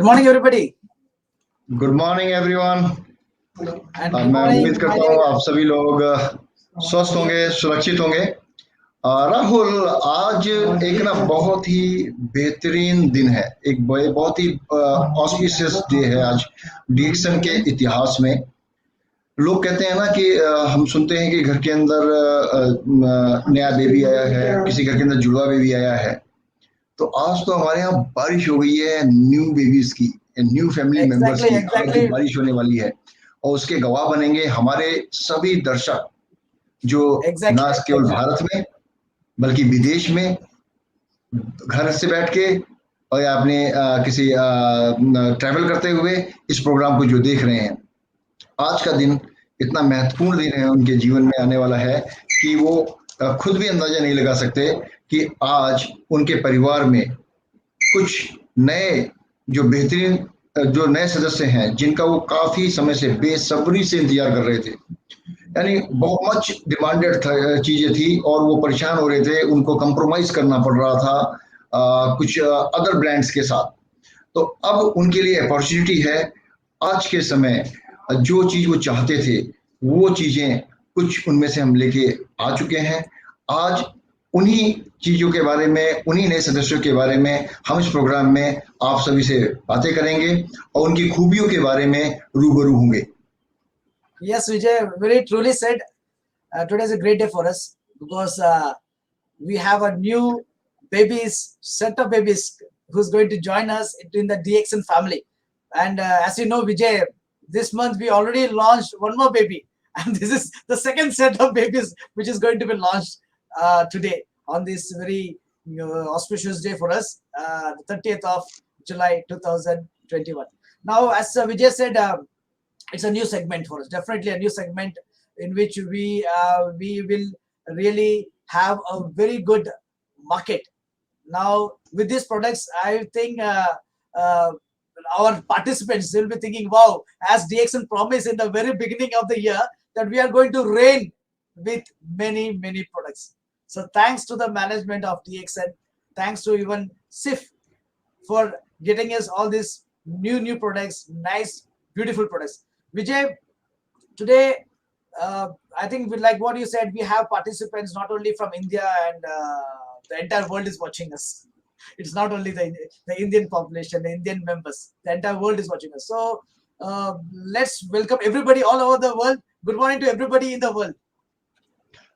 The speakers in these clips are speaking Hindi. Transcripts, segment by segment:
morning, everybody. Good morning everyone. And good मैं morning. उम्मीद करता हूँ आप सभी लोग स्वस्थ होंगे, सुरक्षित होंगे। राहुल, आज एक ना बहुत ही बेहतरीन दिन है, एक बहुत ही ऑस्पिशियस डे है आज डीएक्सन के इतिहास में। लोग कहते हैं ना कि हम सुनते हैं कि घर के अंदर नया बेबी आया है, किसी घर के अंदर जुड़वा बेबी आया है। तो आज तो हमारे यहाँ बारिश हो गई है न्यू बेबीज की, न्यू फैमिली मेंबर्स की। Exactly. बारिश होने वाली है और उसके गवाह बनेंगे हमारे सभी दर्शक जो ना केवल भारत में बल्कि विदेश में घर से बैठ के और या अपने किसी ट्रैवल करते हुए इस प्रोग्राम को जो देख रहे हैं। आज का दिन इतना महत्वपूर्ण दिन है उनके जीवन में आने वाला है कि वो खुद भी अंदाजा नहीं लगा सकते कि आज उनके परिवार में कुछ नए जो बेहतरीन जो नए सदस्य हैं जिनका वो काफी समय से बेसब्री से इंतजार कर रहे थे। यानी बहुत मच डिमांडेड चीजें थी और वो परेशान हो रहे थे, उनको कंप्रोमाइज करना पड़ रहा था कुछ अदर ब्रांड्स के साथ। तो अब उनके लिए अपॉर्चुनिटी है। आज के समय जो चीज वो चाहते थे वो चीजें कुछ उनमें से हम लेके आ चुके हैं। आज उन्हीं चीजों के बारे में, उन्हीं नए सदस्यों के बारे में हम इस प्रोग्राम में आप सभी से बातें करेंगे और उनकी खूबियों के बारे में रूबरू होंगे। Yes, Vijay, very truly said. Today is a great day for us because we have a new set of babies who's going to join us in the DXN family. And as you know, Vijay, this month we already launched one more baby, and this is the second set of babies which is going to be launched today on this very auspicious day for us, the 30th of July 2021. Now, as Vijay said, it's a new segment for us, definitely a new segment in which we will really have a very good market. Now, with these products, I think our participants will be thinking, wow, as DXN promised in the very beginning of the year that we are going to reign with many products. So thanks to the management of DXN, thanks to even SIF for getting us all these new products, nice, beautiful products. Vijay, today, I think like what you said, we have participants not only from India and the entire world is watching us. It's not only the Indian population, the Indian members, the entire world is watching us. So let's welcome everybody all over the world. Good morning to everybody in the world.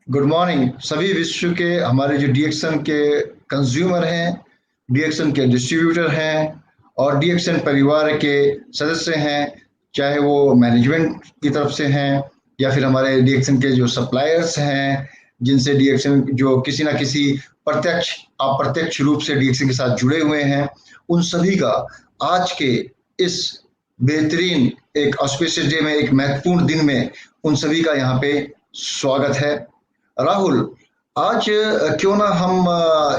Good morning सभी विश्व के हमारे जो डीएक्सन के कंज्यूमर हैं, डीएक्सन के डिस्ट्रीब्यूटर हैं और डीएक्सन परिवार के सदस्य हैं, चाहे वो मैनेजमेंट की तरफ से हैं या फिर हमारे डीएक्सन के जो सप्लायर्स हैं जिनसे डीएक्सन जो किसी ना किसी प्रत्यक्ष अप्रत्यक्ष रूप से डीएक्सन के साथ जुड़े हुए हैं, उन सभी का आज के इस बेहतरीन एक ऑस्पिशियस डे में, एक महत्वपूर्ण दिन में उन सभी का यहाँ पे स्वागत है। राहुल, आज क्यों ना हम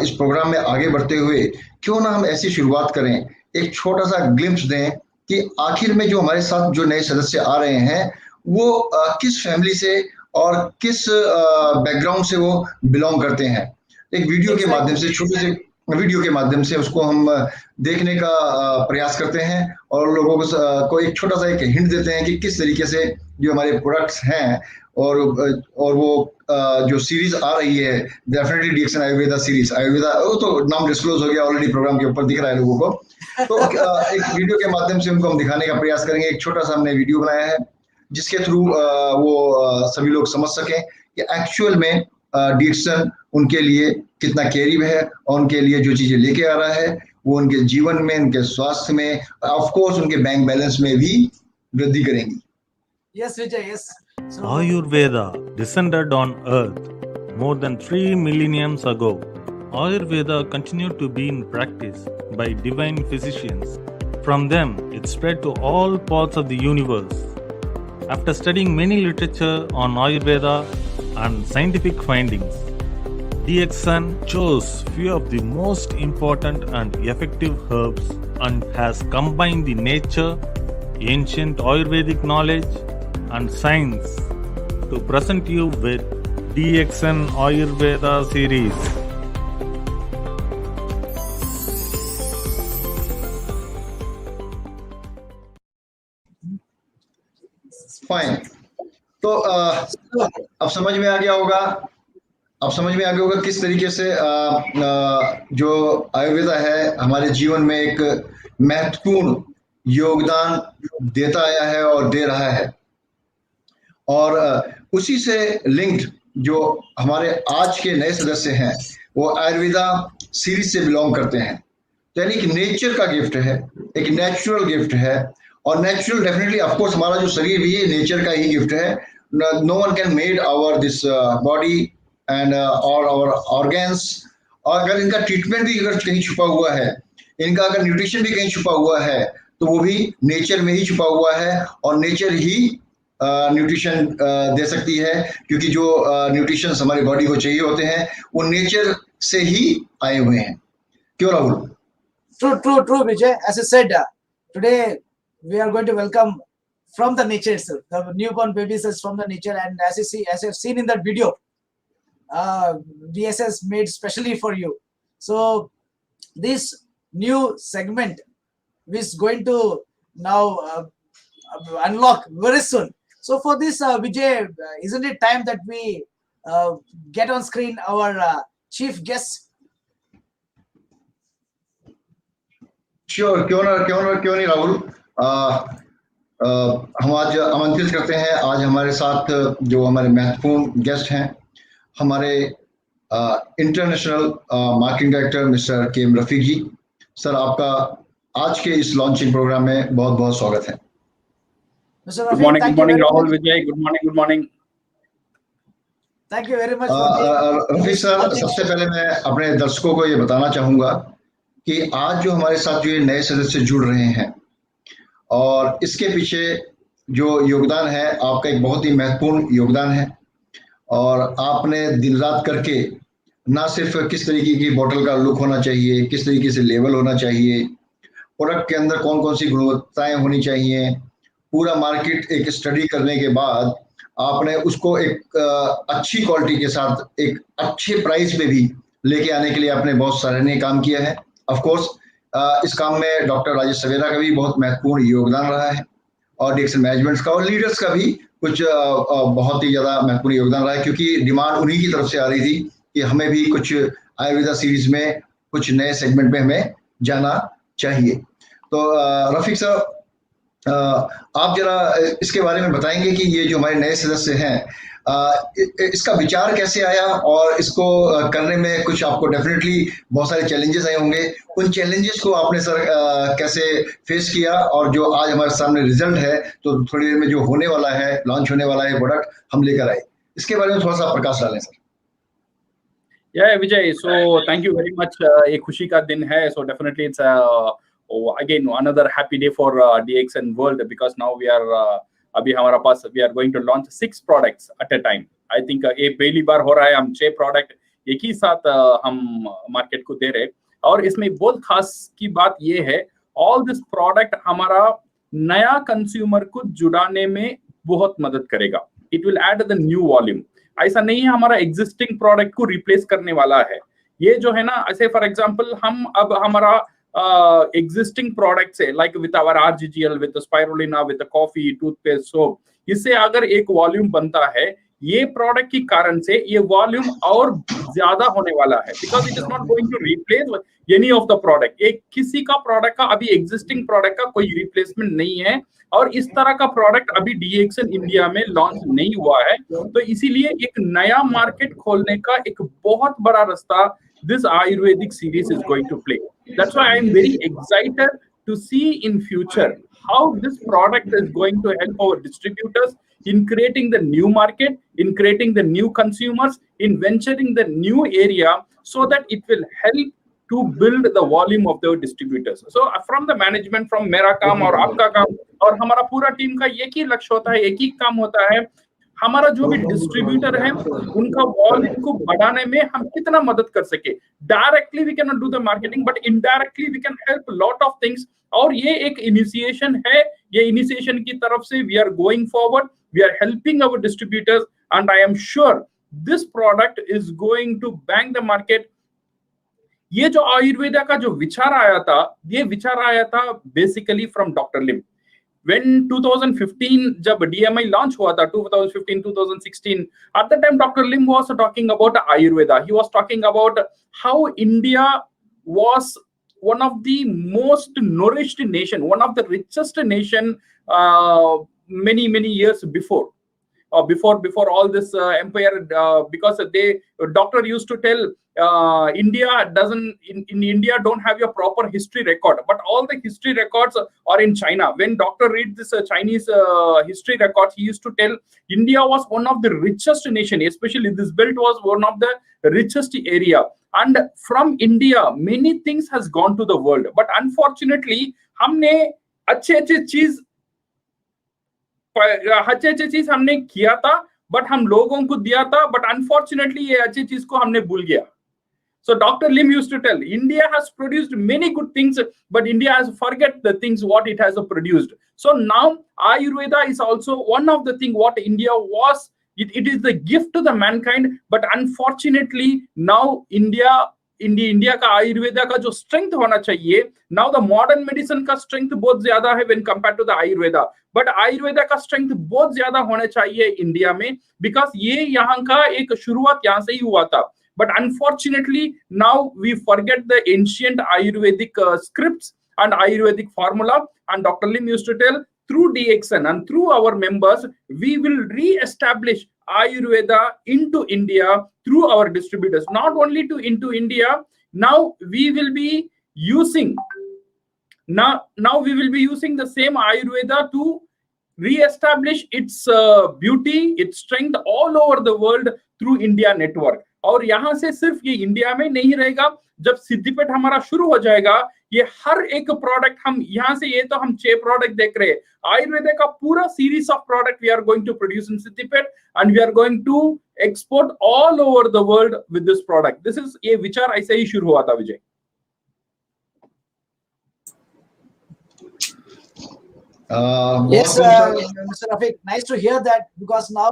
इस प्रोग्राम में आगे बढ़ते हुए क्यों ना हम ऐसी शुरुआत करें, एक छोटा सा ग्लिम्प्स दें कि आखिर में जो हमारे साथ जो नए सदस्य आ रहे हैं वो किस फैमिली से और किस बैकग्राउंड से वो बिलोंग करते हैं। एक वीडियो के माध्यम से, छोटे से वीडियो के माध्यम से उसको हम देखने का प्रयास करते हैं और लोगों को एक छोटा सा एक हिंट देते हैं कि किस तरीके से जो हमारे प्रोडक्ट्स हैं और वो जो सीरीज आ रही है डेफिनेटली डीएक्सन आयुर्वेदा सीरीज, आयुर्वेदा वो तो नाम डिस्क्लोज हो गया ऑलरेडी, प्रोग्राम के ऊपर दिख रहा है लोगों को। तो एक वीडियो के माध्यम से उनको हम दिखाने का प्रयास करेंगे। एक छोटा सा हमने वीडियो बनाया है जिसके थ्रू वो सभी लोग समझ सकें कि एक्चुअल में डीएक्सन उनके लिए कितना केयरिंग है और उनके लिए जो चीजें लेके आ रहा है वो उनके जीवन में, उनके स्वास्थ्य में, ऑफ कोर्स उनके बैंक बैलेंस में भी वृद्धि करेंगी। Yes, Vijay, yes. So, Ayurveda descended on earth more than 3 millenniums ago. Ayurveda continued to be in practice by divine physicians. From them, it spread to all parts of the universe. After studying many literature on Ayurveda and scientific findings, DXN chose few of the most important and effective herbs and has combined the nature, ancient Ayurvedic knowledge and science to present you with DXN Ayurveda series. Fine. तो अब समझ में आ गया होगा किस तरीके से जो आयुर्वेदा है हमारे जीवन में एक महत्वपूर्ण योगदान देता आया है और दे रहा है। और उसी से लिंक्ड जो हमारे आज के नए सदस्य हैं वो आयुर्वेदा सीरीज से बिलोंग करते हैं। तो यानी कि नेचर का गिफ्ट है, एक नेचुरल गिफ्ट है। और नेचुरल डेफिनेटली ऑफ कोर्स हमारा जो शरीर भी है नेचर का ही गिफ्ट है। No one can made our this body and और आवर ऑर्गन्स। और अगर इनका ट्रीटमेंट भी अगर कहीं छुपा हुआ है, इनका अगर न्यूट्रिशन भी कहीं छुपा हुआ है, तो वो भी नेचर में ही छुपा हुआ है। और नेचर ही न्यूट्रिशन दे सकती है, क्योंकि जो न्यूट्रिशन हमारी बॉडी को चाहिए होते हैं वो नेचर से ही आए हुए हैं। क्यों Rahul? True, Vijay. As I said, today we are going to welcome from the nature itself. The newborn babies is from the nature, and as you've seen in that video, DSS made specially for you. So this new segment is going to now unlock very soon. So for this, Vijay, isn't it time that we get on screen our chief guest? Sure, क्यों नहीं राहुल। हम आज आमंत्रित करते हैं, आज हमारे साथ जो हमारे महत्वपूर्ण गेस्ट हैं, हमारे इंटरनेशनल मार्केटिंग डायरेक्टर मिस्टर के एम रफीक जी। सर, आपका आज के इस लॉन्चिंग प्रोग्राम में बहुत बहुत स्वागत है। Mr. Good morning, Rahul, much. Vijay. Good morning. Thank you very much. Rafiq sir, सबसे पहले मैं अपने दर्शकों को ये बताना चाहूंगा कि आज जो हमारे साथ जो नए सदस्य जुड़ रहे हैं और इसके पीछे जो योगदान है आपका एक बहुत ही महत्वपूर्ण योगदान है। और आपने दिन रात करके ना सिर्फ किस तरीके की बोतल का लुक होना चाहिए, किस तरीके से लेवल होना चाहिए, प्रोडक्ट के अंदर कौन कौन सी गुणवत्ताएं होनी चाहिए, पूरा मार्केट एक स्टडी करने के बाद आपने उसको एक अच्छी क्वालिटी के साथ एक अच्छे प्राइस पे भी लेके आने के लिए आपने बहुत सराहनीय काम किया है। ऑफ कोर्स इस काम में डॉक्टर राजेश सवेरा का भी बहुत महत्वपूर्ण योगदान रहा है और डीएक्सन मैनेजमेंट का और लीडर्स का भी कुछ बहुत ही ज़्यादा महत्वपूर्ण योगदान रहा है, क्योंकि डिमांड उन्हीं की तरफ से आ रही थी कि हमें भी कुछ आयुर्वेदा सीरीज में कुछ नए सेगमेंट में हमें जाना चाहिए। तो रफीक साहब, आप जरा इसके बारे में बताएंगे कि ये जो हमारे नए सदस्य हैं इसका विचार कैसे आया और इसको करने में कुछ आपको डेफिनेटली बहुत सारे चैलेंजेस आए होंगे। उन चैलेंजेस को आपने सर कैसे फेस किया और जो आज हमारे सामने रिजल्ट है, तो थोड़ी देर में जो होने वाला है, लॉन्च होने वाला है प्रोडक्ट हम लेकर आए, इसके बारे में थोड़ा सा प्रकाश डालें sir. Yeah, Vijay. So thank you very much. एक खुशी का दिन है. So definitely it's again another happy day for DXN World, because now we are अभी हमारा पास we are going to launch 6 products at a time. I think ये पहली बार हो रहा है, हम 6 प्रोडक्ट एक ही साथ हम मार्केट को दे रहे। और इसमें बहुत खास की बात ये है, ऑल दिस प्रोडक्ट हमारा नया कंज्यूमर को जुड़ाने में बहुत मदद करेगा। It will add the new volume. ऐसा नहीं है हमारा एग्जिस्टिंग प्रोडक्ट को रिप्लेस करने वाला है। ये जो है ना, ऐसे फॉर एग्जांपल हम अब हमारा existing products है, like with our RGGL, with the spirulina, with the coffee, toothpaste, soap, इससे अगर एक वॉल्यूम बनता है, ये प्रोडक्ट के कारण से ये वॉल्यूम और ज्यादा होने वाला है, because it is not going to replace any of the product। एक किसी का प्रोडक्ट का अभी एग्जिस्टिंग प्रोडक्ट का कोई रिप्लेसमेंट नहीं है, और इस तरह का प्रोडक्ट अभी DXN इंडिया में लॉन्च नहीं हुआ है। तो इसीलिए एक नया मार्केट खोलने का एक बहुत बड़ा रास्ता this Ayurvedic series is going to play. That's why I am very excited to see in future how this product is going to help our distributors in creating the new market, in creating the new consumers, in venturing the new area, so that it will help to build the volume of the distributors. So from the management, from मेरा काम और आपका काम और हमारा पूरा टीम का एक ही लक्ष्य होता है, एक ही काम होता है, हमारा जो भी डिस्ट्रीब्यूटर है उनका वॉल्यूम को बढ़ाने में हम कितना मदद कर सके। Directly we can not do the marketing, but indirectly we can help lot of things. और ये एक इनिशिएशन है, ये इनिशिएशन की तरफ से we are going forward, we are helping our distributors, and I am sure this product is going to bank the market. ये जो आयुर्वेदा का जो विचार आया था, ये विचार आया था basically from doctor Lim. when 2015 जब DMI launch हुआ था 2015-2016, at the time Dr. Lim was talking about Ayurveda. He was talking about how India was one of the most nourished nation, one of the richest nation many years before. Before all this empire, because doctor used to tell India doesn't in India don't have a proper history record, but all the history records are in China. When doctor read this Chinese history records, he used to tell India was one of the richest nation, especially this belt was one of the richest area, and from India many things has gone to the world, but unfortunately हमने अच्छे चीज हमने किया था, बट हम लोगों को दिया था, बट अनफॉर्चुनेटली ये अच्छी चीज को हमने भूल गया. So Dr. Lim used to tell India has produced many good things, but India has forget the things what it has produced. So now Ayurveda is also one of the thing what India was. It is the gift to the mankind, but unfortunately now India का आयुर्वेदा का जो स्ट्रेंथ होना चाहिए, नाउ द मॉडर्न मेडिसिन का स्ट्रेंथ बहुत ज्यादा है when compare to the Ayurveda, but Ayurveda का स्ट्रेंथ बहुत ज्यादा होना चाहिए इंडिया में, बिकॉज ये यहाँ का एक शुरुआत यहाँ से ही हुआ था. But unfortunately now we forget the ancient Ayurvedic scripts and Ayurvedic formula, and Dr. Lim used to tell through DXN and through our members, we will re-establish Ayurveda into India through our distributors. Not only into India, now we will be using the same Ayurveda to re-establish its beauty, its strength all over the world through India network. और यहाँ से सिर्फ ये इंडिया में नहीं रहेगा, जब सिद्धिपेट हमारा शुरू हो जाएगा, ये हर एक प्रोडक्ट हम यहाँ से, ये तो हम 6 प्रोडक्ट देख रहे हैं, आयुर्वेदा का पूरा series of product we are going to produce in Siddipet and we are going to export all over the world with this product. This is ये विचार ऐसे ही शुरू हुआ था विजय. Yes, Mr. Rafiq, nice to hear that, because now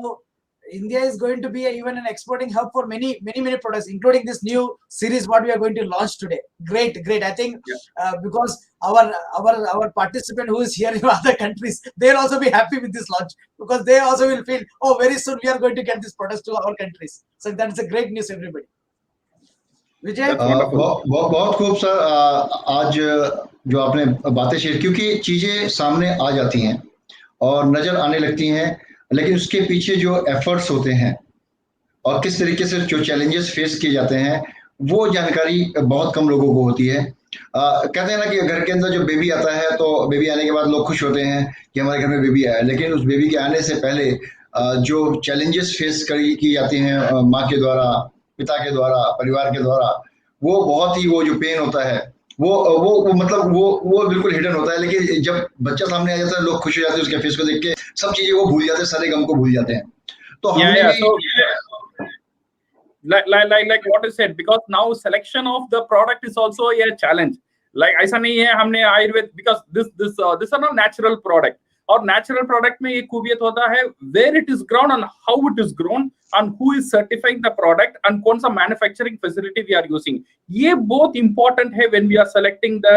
India is going to be even an exporting hub for many products, including this new series what we are going to launch today. Great. I think because our participant who is here in other countries, they'll also be happy with this launch, because they also will feel, oh, very soon we are going to get these products to our countries. So that is a great news, everybody. Vijay, बहुत खूब सर. आज जो आपने बातें शेयर, क्योंकि चीजें सामने आ जाती हैं और नजर आने लगती हैं, लेकिन उसके पीछे जो एफर्ट्स होते हैं और किस तरीके से जो चैलेंजेस फेस किए जाते हैं, वो जानकारी बहुत कम लोगों को होती है. कहते हैं ना कि घर के अंदर जो बेबी आता है, तो बेबी आने के बाद लोग खुश होते हैं कि हमारे घर में बेबी आया, लेकिन उस बेबी के आने से पहले जो चैलेंजेस फेस की जाती हैं माँ के द्वारा, पिता के द्वारा, परिवार के द्वारा, वो बहुत ही, वो जो पेन होता है वो मतलब वो बिल्कुल हिडन होता है. लेकिन जब बच्चा सामने आ जाता है, लोग खुश हो जाते हैं उसके फेस को देख के, सब चीजें वो भूल जाते हैं, सारे गम को भूल जाते हैं. तो like what you said, because now selection of the product is also a challenge. Like ऐसा नहीं है हमने Ayurveda, because this are not natural product. और natural product में ये खूबियत होता है where it is grown and how it is grown and who is certifying the product and कौन सा manufacturing facility we are using. ये बहुत important है when we are selecting the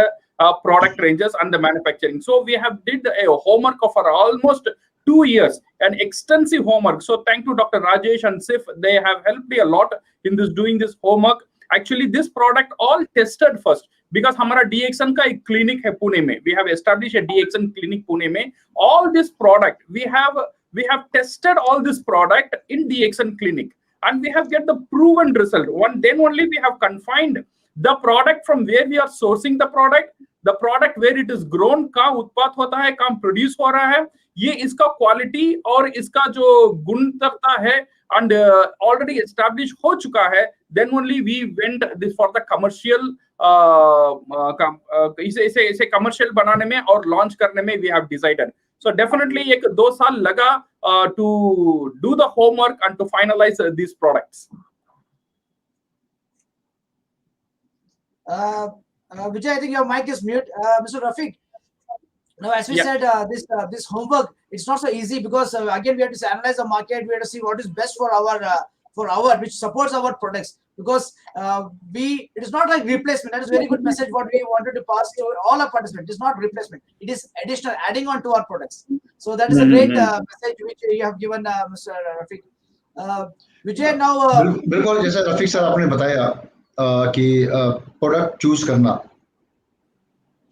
product ranges and the manufacturing. So we have did a homework of almost 2 years, an extensive homework. So thank to Dr. Rajesh and Sif, they have helped me a lot in doing this homework. Actually, this product all tested first, because हमारा DXN का एक clinic है पुणे में. We have established a DXN clinic Pune में. All this product we have tested all this product in DXN clinic, and we have get the proven result. Then only we have confined the product from where we are sourcing the product where it is grown, कहाँ उत्पाद होता है, कहाँ produce हो रहा है, ये इसका क्वालिटी और इसका जो गुणवत्ता है and already established हो चुका है. Then only we went this for the commercial इसे commercial बनाने में और launch करने में we have decided. So definitely एक 2 साल लगा to do the homework and to finalize these products. Vijay, I think your mic is mute. Mr. Rafiq, now as we said, this homework, it's not so easy, because again we have to analyze the market, we have to see what is best for our which supports our products. because it is not like replacement. That is very good message what we wanted to pass to all our participants. It is not replacement. It is additional, adding on to our products. So that is a great message which you have given, Mr. Rafiq. Vijay, now बिल्कुल जैसा रफीक सर आपने बताया कि प्रोडक्ट चूज करना,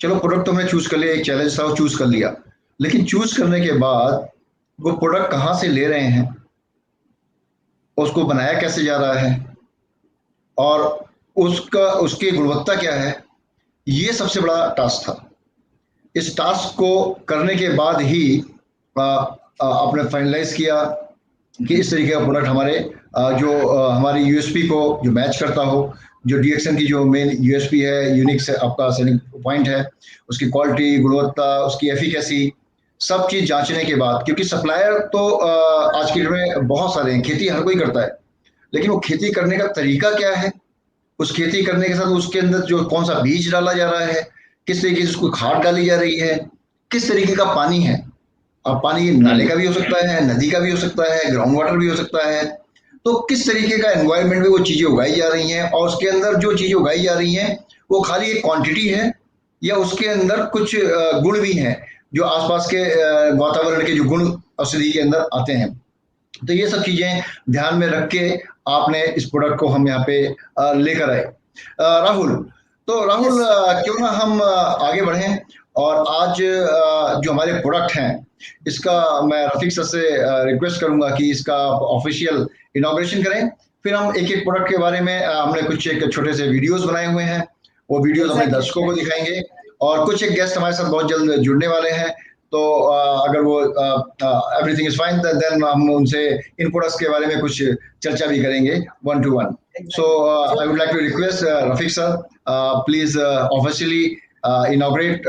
चलो प्रोडक्ट तो मैं चूज कर लिया, एक चैलेंज था वो चूज कर लिया, लेकिन चूज करने के बाद वो प्रोडक्ट कहाँ से ले रहे हैं, उसको बनाया कैसे जा रहा है और उसकी गुणवत्ता क्या है, ये सबसे बड़ा टास्क था। इस टास्क को करने के बाद ही आपने फाइनलाइज किया कि इस तरीके का प्रोडक्ट हमारे जो हमारी यूएसपी को जो मैच करता हो, जो डीएक्सएन की जो मेन यूएसपी है, यूनिक से आपका सेलिंग पॉइंट है, उसकी क्वालिटी, गुणवत्ता, उसकी एफिकेसी, सब चीज जांचने के बाद, क्योंकि सप्लायर तो आज की डेट में बहुत सारे हैं, खेती हर कोई करता है, लेकिन वो खेती करने का तरीका क्या है, उस खेती करने के साथ उसके अंदर जो कौन सा बीज डाला जा रहा है, किस तरीके से उसको खाद डाली जा रही है, किस तरीके का पानी है। अब पानी नाले का भी हो सकता है, नदी का भी हो सकता है, ग्राउंड वाटर भी हो सकता है, तो किस तरीके का एनवायरनमेंट में वो चीजें उगाई जा रही हैं और उसके अंदर जो चीजें उगाई जा रही हैं वो खाली एक क्वांटिटी है या उसके अंदर कुछ गुण भी हैं जो आसपास के वातावरण के जो गुण औषधि के अंदर आते हैं। तो ये सब चीजें ध्यान में रख के आपने इस प्रोडक्ट को हम यहाँ पे लेकर आए। राहुल, तो राहुल क्यों ना हम आगे बढ़ें और आज जो हमारे प्रोडक्ट हैं इसका मैं रफीक सर से रिक्वेस्ट करूंगा कि इसका ऑफिशियल इनॉग्रेशन करें, फिर हम एक एक प्रोडक्ट के बारे में हमने कुछ एक छोटे से वीडियोस बनाए हुए हैं, वो वीडियोस हमारे दर्शकों को दिखाएंगे और कुछ एक गेस्ट हमारे साथ बहुत जल्द जुड़ने वाले हैं, तो अगर वो एवरीथिंग इज फाइन देन हम उनसे इन प्रोडक्ट्स के बारे में कुछ चर्चा भी करेंगे 1-to-1। So I would like to request Rafiq sir, please officially inaugurate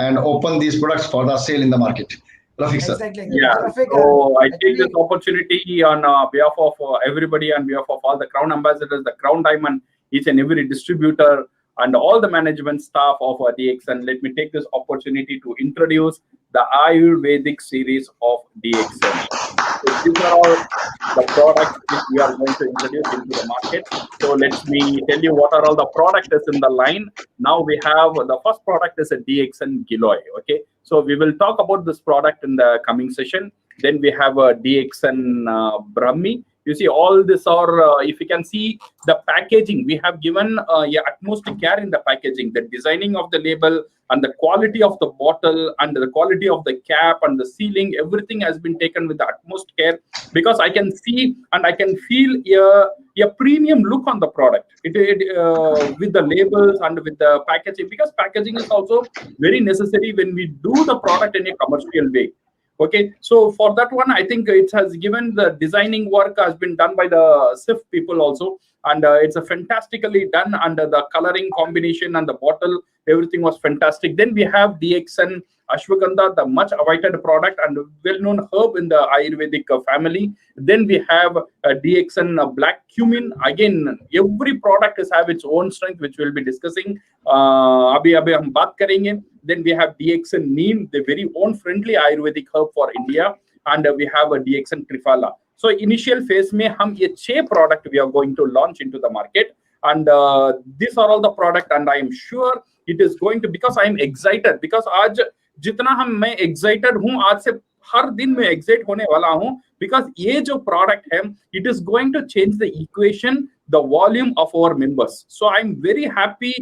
and open these products for the sale in the market. Rafiq sir. Exactly. Yeah. Rafiq, So I take this opportunity on behalf of everybody, on behalf of all the Crown ambassadors, the Crown Diamond, each and every distributor, and all the management staff of DXN. Let me take this opportunity to introduce the Ayurvedic series of DXN. So these are all the products which we are going to introduce into the market. So let me tell you what are all the products in the line. Now we have the first product is a DXN Giloy. Okay, so we will talk about this product in the coming session. Then we have a DXN Brahmi. You see, all this are, if you can see the packaging, we have given utmost care in the packaging, the designing of the label and the quality of the bottle and the quality of the cap and the sealing, everything has been taken with the utmost care, because I can see and I can feel a premium look on the product with the labels and with the packaging, because packaging is also very necessary when we do the product in a commercial way. Okay, so for that one, I think it has given the designing work has been done by the SIF people also, and it's a fantastically done, and the coloring combination and the bottle, everything was fantastic. Then we have DXN Ashwagandha, the much awaited product and well-known herb in the Ayurvedic family. Then we have DXN Black Cumin. Again, every product has have its own strength, which we'll be discussing. Abhi hum baat karenge. Then we have DXN Neem, the very own friendly Ayurvedic herb for India, and we have a DXN Triphala. So initial phase में हम ये 6 product we are going to launch into the market, and these are all the product, and I am sure it is going to, because I am excited, because आज जितना मैं excited हूँ, आज से हर दिन मैं excite होने वाला हूँ, because ये जो product है, it is going to change the equation, the volume of our members. So I am very happy.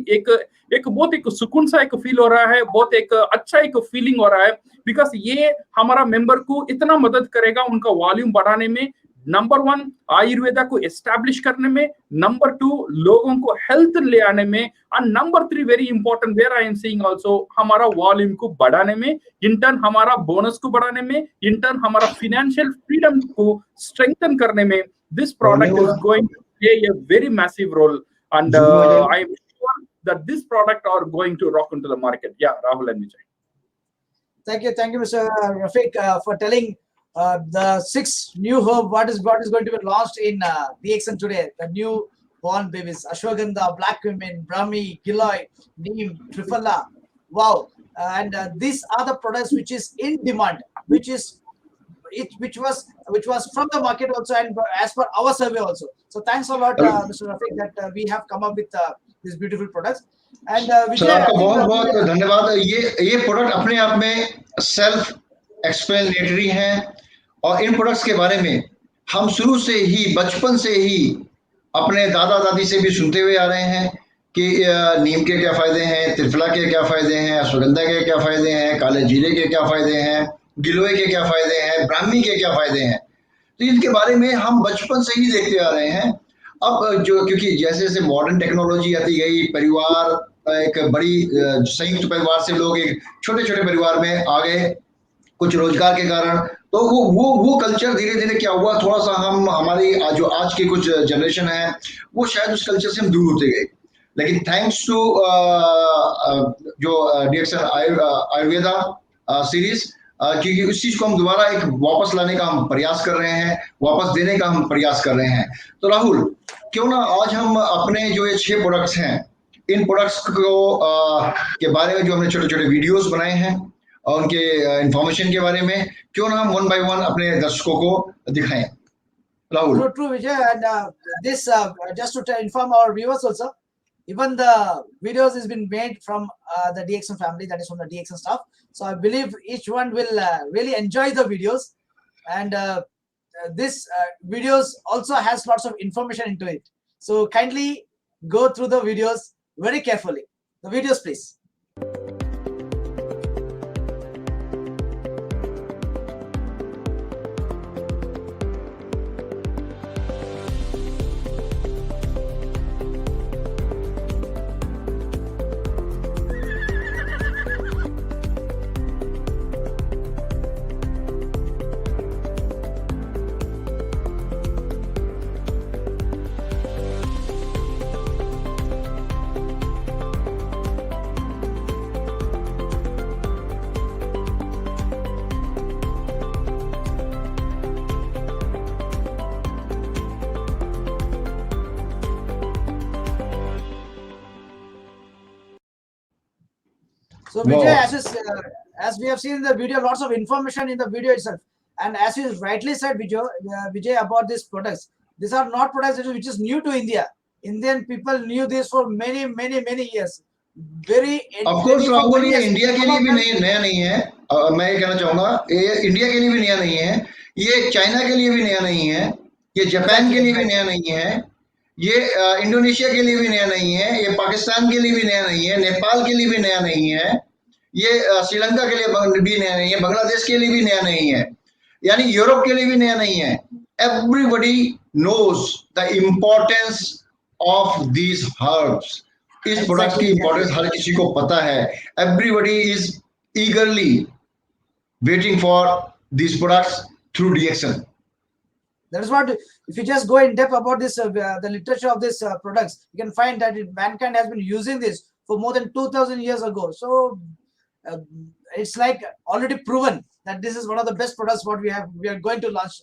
एक बहुत एक सुकून सा एक फील हो रहा है, बहुत एक अच्छा एक फीलिंग हो रहा है, बिकॉज ये हमारा मेंबर को इतना मदद करेगा उनका वॉल्यूम बढ़ाने में, नंबर 1 आयुर्वेदा को एस्टैब्लिश करने में, नंबर 2 लोगों को हेल्थ ले आने में, और number 3 very important where I am seeing also हमारा वॉल्यूम को बढ़ाने में, इंटर्न हमारा बोनस को बढ़ाने में, इंटर्न हमारा फाइनेंशियल फ्रीडम को स्ट्रेंथन करने में. This product is going to play a very massive role, and I am sure that this product are going to rock into the market. Yeah, Rahul and Vijay. Thank you, Mr. Rafiq, for telling the 6 new herb what is going to be launched in DXN today. The new born babies: Ashwagandha, Black Cumin, Brahmi, Giloy, Neem, Triphala. Wow! And these are the products which is in demand, which is which was from the market also, and as per our survey also. So thanks a lot, Mr. Rafiq, that we have come up with these beautiful products. And sir Vijay, I आपका think, बहुत बहुत धन्यवाद। ये प्रोडक्ट अपने आप में सेल्फ एक्सप्लेनेटरी हैं और इन प्रोडक्ट्स के बारे में हम शुरू से ही बचपन से ही अपने दादा दादी से भी सुनते हुए आ रहे हैं कि नीम के क्या फायदे हैं, त्रिफला के क्या फायदे हैं, अश्वगंधा के क्या फायदे हैं, काले जीरे के क्या फायदे हैं, गिलोय के क्या फायदे हैं, ब्राह्मी के क्या फायदे हैं। तो इनके बारे में हम बचपन से ही देखते आ रहे हैं। अब जो क्योंकि जैसे जैसे मॉडर्न टेक्नोलॉजी आती गई, परिवार एक बड़ी संयुक्त परिवार से लोग एक छोटे छोटे परिवार में आ गए कुछ रोजगार के कारण, तो वो कल्चर धीरे धीरे क्या हुआ, थोड़ा सा हम हमारी जो आज की कुछ जनरेशन है वो शायद उस कल्चर से हम दूर होते गए। लेकिन थैंक्स टू जो डीएक्सन आयुर्वेदा सीरीज, क्योंकि उस चीज को हम दोबारा एक वापस लाने का हम प्रयास कर रहे हैं, वापस देने का हम प्रयास कर रहे हैं। तो राहुल, क्यों ना आज हम अपने जो ये 6 प्रोडक्ट्स हैं, इन प्रोडक्ट्स को के बारे में जो हमने छोटे छोटे वीडियोस बनाए हैं और उनके इंफॉर्मेशन के बारे में क्यों ना हम 1 by 1 अपने दर्शकों को दिखाएं। Rahul. True, Vijay, and this just to inform our viewers also, even the videos has been made from the DXN family, that is from the DXN staff. So I believe each one will really enjoy the videos, and this videos also has lots of information into it. So kindly go through the videos very carefully. The videos, please. So Vijay, as we have seen in the video, lots of information in the video itself, and as you rightly said, Vijay, about these products, these are not products which is new to India. Indian people knew this for many years. Of course, Rahul, ये इंडिया के लिए भी नया नहीं है। मैं ये कहना चाहूंगा, ये इंडिया के लिए भी नया नहीं है, ये चाइना के लिए भी नया नहीं है, ये जापान के लिए भी नया नहीं है, ये इंडोनेशिया के लिए भी नया नहीं है, ये पाकिस्तान के लिए भी नया नहीं है, नेपाल के लिए भी नया नहीं है, ये श्रीलंका के लिए भी नया नहीं है, बांग्लादेश के लिए भी नया नहीं है, यानी यूरोप के लिए भी नया नहीं है। Everybody knows the importance of these herbs. इस प्रोडक्ट की इंपॉर्टेंस हर किसी को पता है। Everybody is eagerly waiting for these products through DXN. That is what, if you just go in depth about this, the literature of these products, you can find that mankind has been using this for more than 2000 years ago. So it's like already proven that this is one of the best products what we are going to launch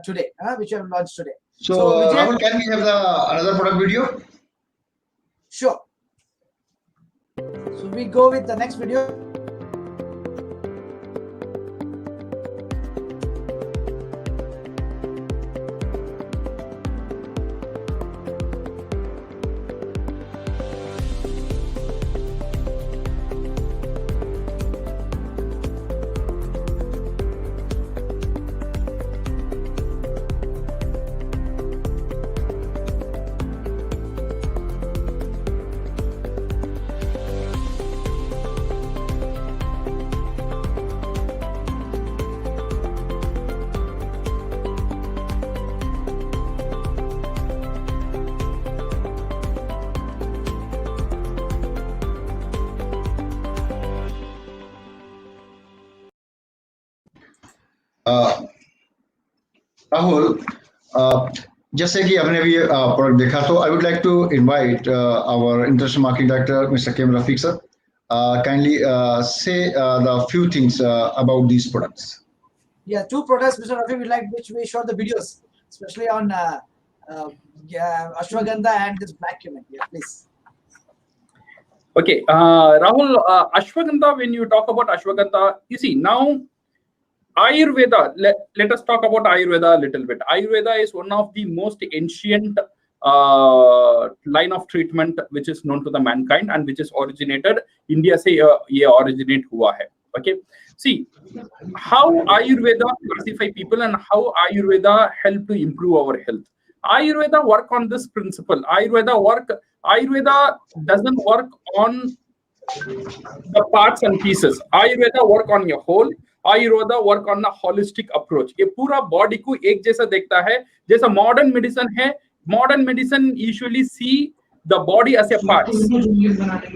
today, which we have launched today. So Rahul, can we have another product video? Sure. So we go with the next video. Rahul, जैसे कि आपने भी प्रोडक्ट देखा, तो I would like to invite our international marketing director mister K Rafiq sir, kindly say the few things about these products. Yeah, 2 products, Mr. Rafi, which we showed the videos, especially on ashwagandha and this black cumin. Yeah, please. Okay, Rahul, ashwagandha, when you talk about ashwagandha, you see, now Ayurveda, let us talk about Ayurveda a little bit. Ayurveda is one of the most ancient line of treatment which is known to the mankind and which is originated India से ये originate हुआ है. Okay, see how Ayurveda classify people and how Ayurveda help to improve our health. Ayurveda work on this principle. Ayurveda doesn't work on the parts and pieces. Ayurveda work on your whole. Ayurveda work on a holistic approach. ये पूरा body को एक जैसा देखता है. जैसा modern medicine है, modern medicine usually see the body as a parts,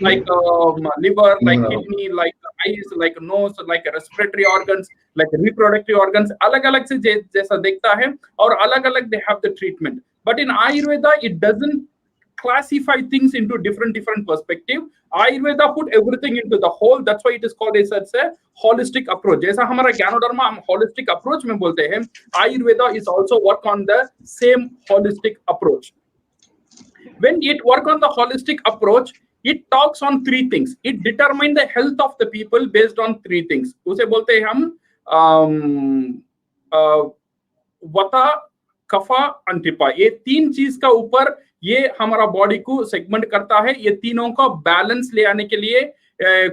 like liver, like kidney, like eyes, like nose, like respiratory organs, like reproductive organs. अलग-अलग से जैसा देखता है और अलग-अलग they have the treatment. But in Ayurveda, it doesn't classify things into different perspective. Ayurveda put everything into the whole. That's why it is called as a holistic approach. जैसा हमारा ज्ञानोधर्मा हम holistic approach में बोलते हैं, Ayurveda is also work on the same holistic approach. When it work on the holistic approach, it talks on three things. It determines the health of the people based on three things. उसे बोलते हैं हम वता, कफा, अंतिपा. ये तीन चीज का ऊपर ये हमारा बॉडी को सेगमेंट करता है. ये तीनों का बैलेंस ले आने के लिए